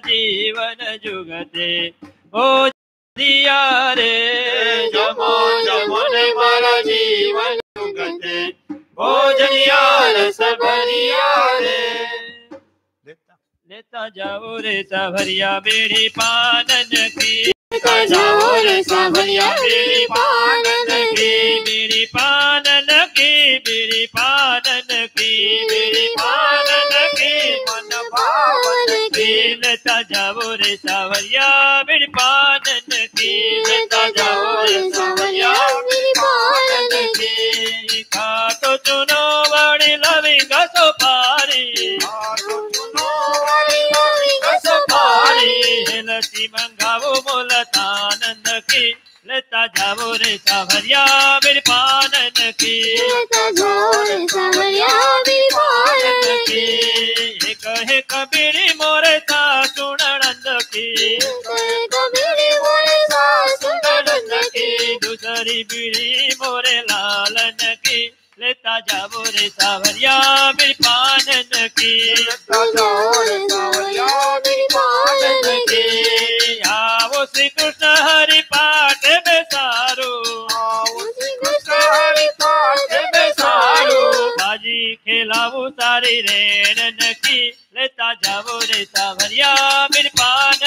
જીવન જુગતે ભોજનિયા રે. જમો જમો ને મારા જીવન જુગતે ભોજનિયા રસ ભરિયા રે. લેતા જાઓ રે સાભરિયા બેડી પાનન કી. લેતા જાઓ રે સાભરિયા બેડી પાનન કી. બેડી પાનન કી. બેડી પાનન કી. બેડી પાનન કી મન ભાવન કી. લેતા જાઓ રે સાભરિયા બેડી પાનન કી. લેતા જાઓ રે સાભરિયા બેડી પાનન કી. ખાતો ચૂનો વાળી લવિંગ સોપારી. ખાતો ચૂનો વાળી લવિંગ સોપારી. લસી મંગાવો મોલતાનંદ કી. લેતા જાઓ રે સાભરિયા બેડી પાનન કી. લેતા જાઓ રે સાભરિયા બેડી પાનન કી. એક હે કબીરી મોરે સાસુ નણંદ કી. કબીરી મોરે સાસુ નણંદ કી. દૂસરી બીડી મોરે લાલન કી. લેતા જાઓ રે સાભરિયા બેડી પાનન કી. લેતા જાઓ રે સાભરિયા બેડી પાનન કી. આવો શ્રી કૃષ્ણ હરિ પાઠ બેસારું. આવો શ્રી કૃષ્ણ હરિ પાઠ બેસારું. બાજી ખેલાવું તારી રેણ કી. લેતા જાઓ રે સાભરિયા બેડી પાનન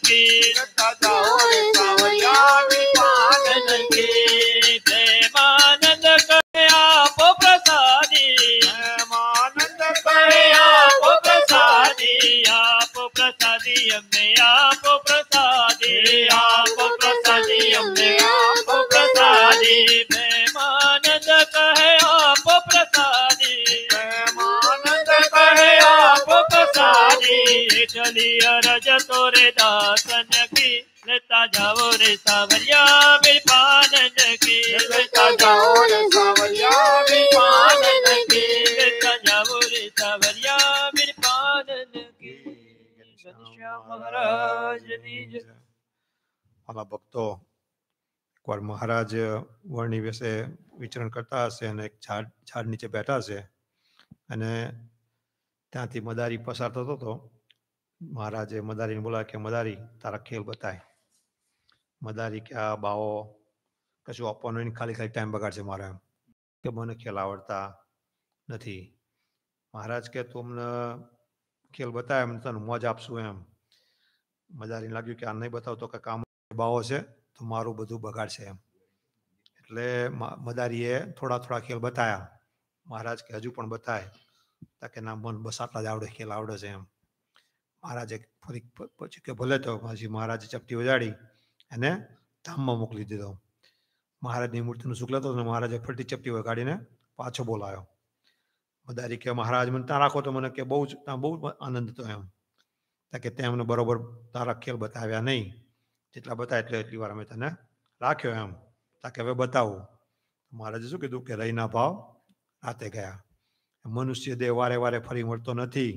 કી. લેતા જાઓ રે સાભરિયા બેડી પાનન કી. પ્રેમાનંદ કહે આપો પ્રસાદી. પ્રેમાનંદ કહે આપો પ્રસાદી. આપો પ્રસાદી અમને આપો પ્રસાદી. આપો પ્રસાદી અમને આપો પ્રસાદી. પ્રેમાનંદ કહે આપો પ્રસાદી. પ્રેમાનંદ કહે આપો પ્રસાદી. ચલી અરજ તોરે દાસન કી. લેતા જાઓ રે સાભરિયા બેડી પાનન કી. લેતા જાઓ રે સાભરિયા બેડી પાનન કી. લેતા જાઓ રે સાભરિયા બેડી પાનન કી. ઘનશ્યામ મહારાજની જય. આલા ભક્તો એકવાર મહારાજ વર્ણિ વિશે વિચરણ કરતા હશે અને એક ઝાડ નીચે બેઠા હશે અને ત્યાંથી મદારી પસાર થતો હતો. મહારાજે મદારીને બોલાવ્યા કે મદારી તારા ખેલ બતાય. મદારી કે આ બાવો કશું આપવાનું નહીં, ખાલી ટાઈમ બગાડશે મારે એમ કે મને ખેલ આવડતા નથી. મહારાજ કે તું અમને ખેલ બતાય એમ તને મોજ આપશું એમ. મદારીને લાગ્યું કે આ નહીં બતાવતો કે કામ બાવો છે તો મારું બધું બગાડશે એમ. એટલે મદારીએ થોડા થોડા ખેલ બતાવ્યા. મહારાજ કે હજુ પણ બતાય. કે ના મન બસ આટલા જ આવડે, ખેલ આવડે છે એમ. મહારાજે ફરી પછી કે ભલે તો પછી મહારાજે ચપટી વજાડી અને ધામમાં મોકલી દીધો. મહારાજની મૂર્તિનું સુખ લેતો અને મહારાજે ફરતી ચપટી વગાડીને પાછો બોલાયો. મદારી કે મહારાજ મને ત્યાં રાખો તો મને કે બહુ આનંદ હતો એમ. કે તે અમને બરોબર તારા ખેલ બતાવ્યા નહીં, જેટલા બતાવ્યા એટલી વાર અમે તને રાખ્યો એમ. તાકે હવે બતાવું. મહારાજે શું કીધું કે રહીના ભાવ રાતે ગયા. મનુષ્ય દેહ વારે વારે ફરી મળતો નથી.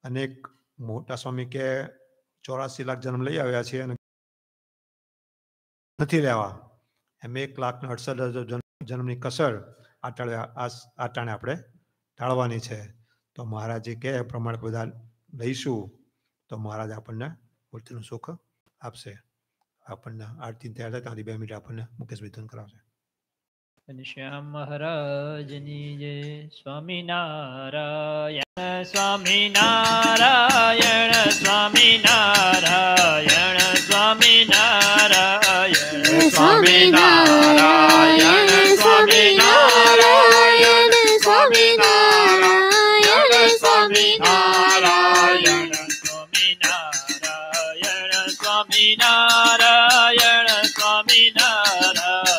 અનેક મોટા સ્વામી કે 84 લાખ જન્મ લઈ આવ્યા છે અને નથી લેવા. એમ 1,68,000 જન્મની કસર આટાણે આપણે ટાળવાની છે. તો મહારાજે કે પ્રમાણે બધા લઈશું તો મહારાજ આપણને મૂર્તિનું સુખ આપશે. આપણને આરતી તૈયાર થાય ત્યાંથી 2 મિનિટ આપણને મુકેશ વિધન કરાવશે. ઘનશ્યામ મહારાજની જય. સ્વામિનારાયણ સ્વામિનારાયણ સ્વામિનારાયણ સ્વામિનારાયણ સ્વામિનારાયણ સ્વામિનારાયણ સ્વામિનારાયણ સ્વામિનારાયણ સ્વામિનારાયણ સ્વામિનારાયણ સ્વામિનારાયણ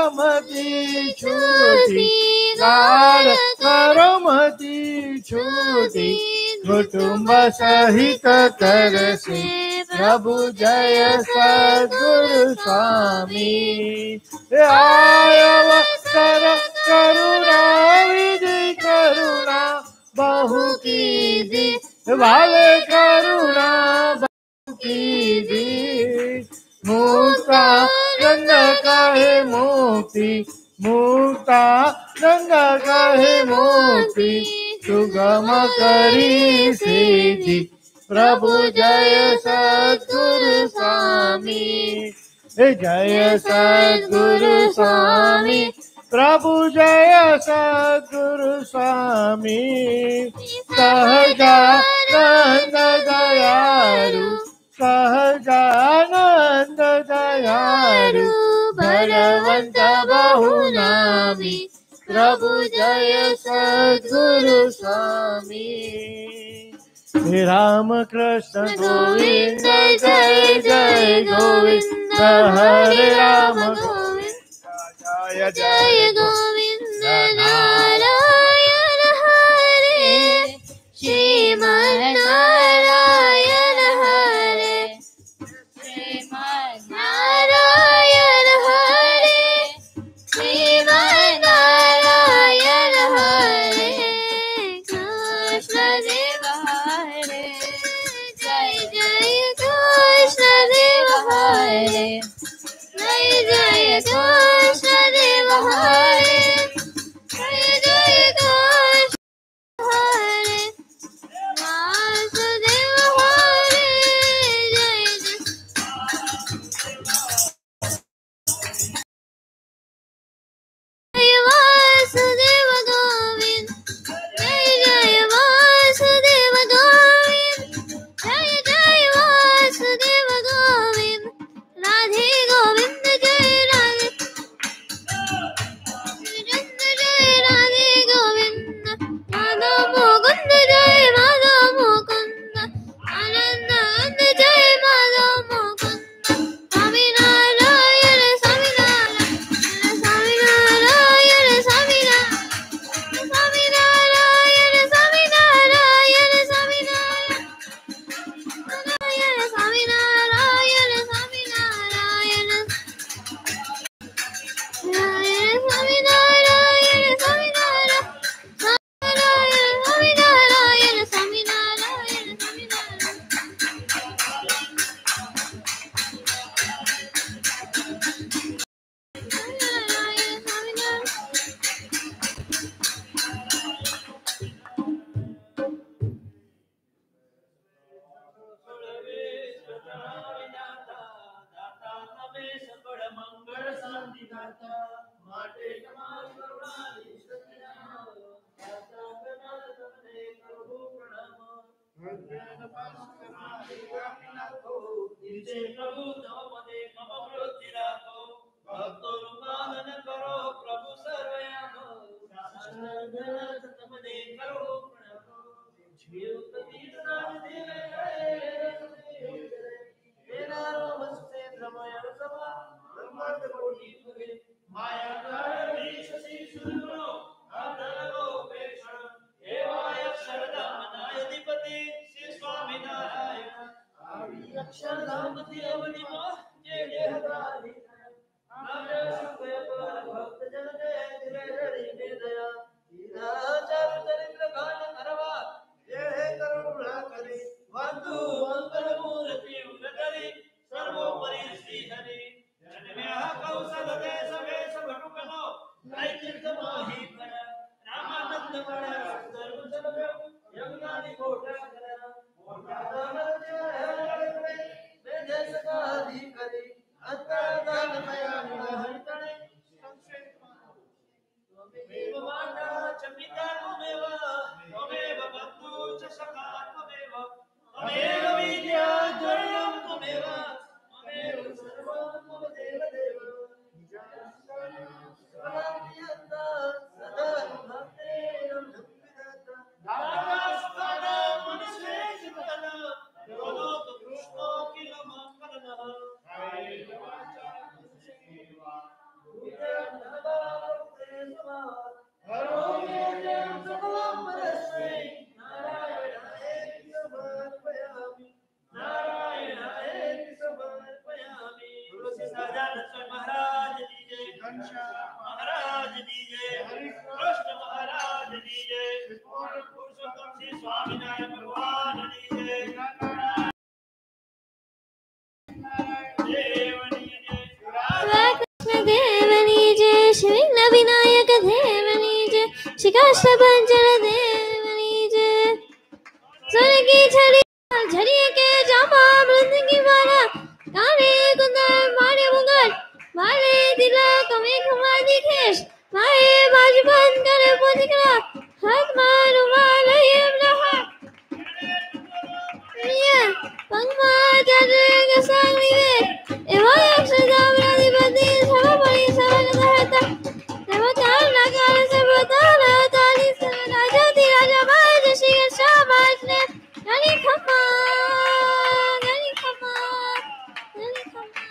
મતી છૂટી લાડ કરમતી છૂટી કુટુંબ સહિત કરશે પ્રભુ જય સદગુરુ સ્વામી અવસર કરુણા વિધિ કરુણા બહુ કીધી વાલે કરુણા બહુ કીધી મુક્તા નંદ કહે મુક્તિ મુક્તા નંદ કહે મુક્તિ સુગમ કરી સિદ્ધિ પ્રભુ જય સદગુરુ સ્વામી જય સદગુરુ સ્વામી પ્રભુ જય સદગુરુ સ્વામી સહજાનંદ દયાળુ સહજાનંદ દયાળુ બળવંત બહુ નામી પ્રભુ જય સદગુરુ સ્વામી રામ કૃષ્ણ ગોવિંદ જય જય ગોવિંદ હરે રામ ગોવિંદ જય જય ગોવિંદ નારાયણ હરે શ્રીમન નારાયણ હરે શ્રીમન નારાયણ હરે શ્રીમન નારાયણ હરે કૃષ્ણ દેવ હરે જય જય કૃષ્ણ દેવ હરે જય જય કૃષ્ણ દેવ હરે જય જય કૃષ્ણ હરે વાસુદેવ હરે જય જય વાસુદેવ ગોવિંદ જય જય વાસુદેવ ગોવિંદ જય જય વાસુદેવ ગોવિંદ રાધે ગોવિંદ જય રાધે જય રાધે ગોવિંદ માધવ મુકુંદ જય માધવ મુકુંદ આનંદ જય માધવ મુકુંદ સ્વામિનારાયણ સ્વામિનારાયણ સ્વામિનારાયણ સ્વામિનારાયણ સ્વામિનારાયણ સ્વામિનારાયણ સ્વામિનારાયણ સ્વામિનારાયણ સ્વામિનારાયણ સ્વામિનારાયણ સ્વામિનારાયણ સ્વામિનારાયણ त्वमेव विद्या महाराज की जय कृष्ण महाराज की जय पुरुषोत्तम श्री स्वामीनारायण भगवान की जय कृष्ण देवनी जय श्री विनायक देवनी जय शिकाष्टभंजन देवनी जय स्वर की छड़ी झड़िए के जामा मृद की माला काले कुंदन मारे मुगल मारे दिला कमे खमादी खेश माए बाजबन करे पोतिकरा हाथ मारू माले यमलहा पंगमा जाने के सांगली में एवं अक्षरधाम राधिपति सब बड़ी सब कहता देवतार नगार से बताना ताली से राजा दी राजा बाज श्री शाबाश ने गनी खम्मा गनी खम्मा गनी खम्मा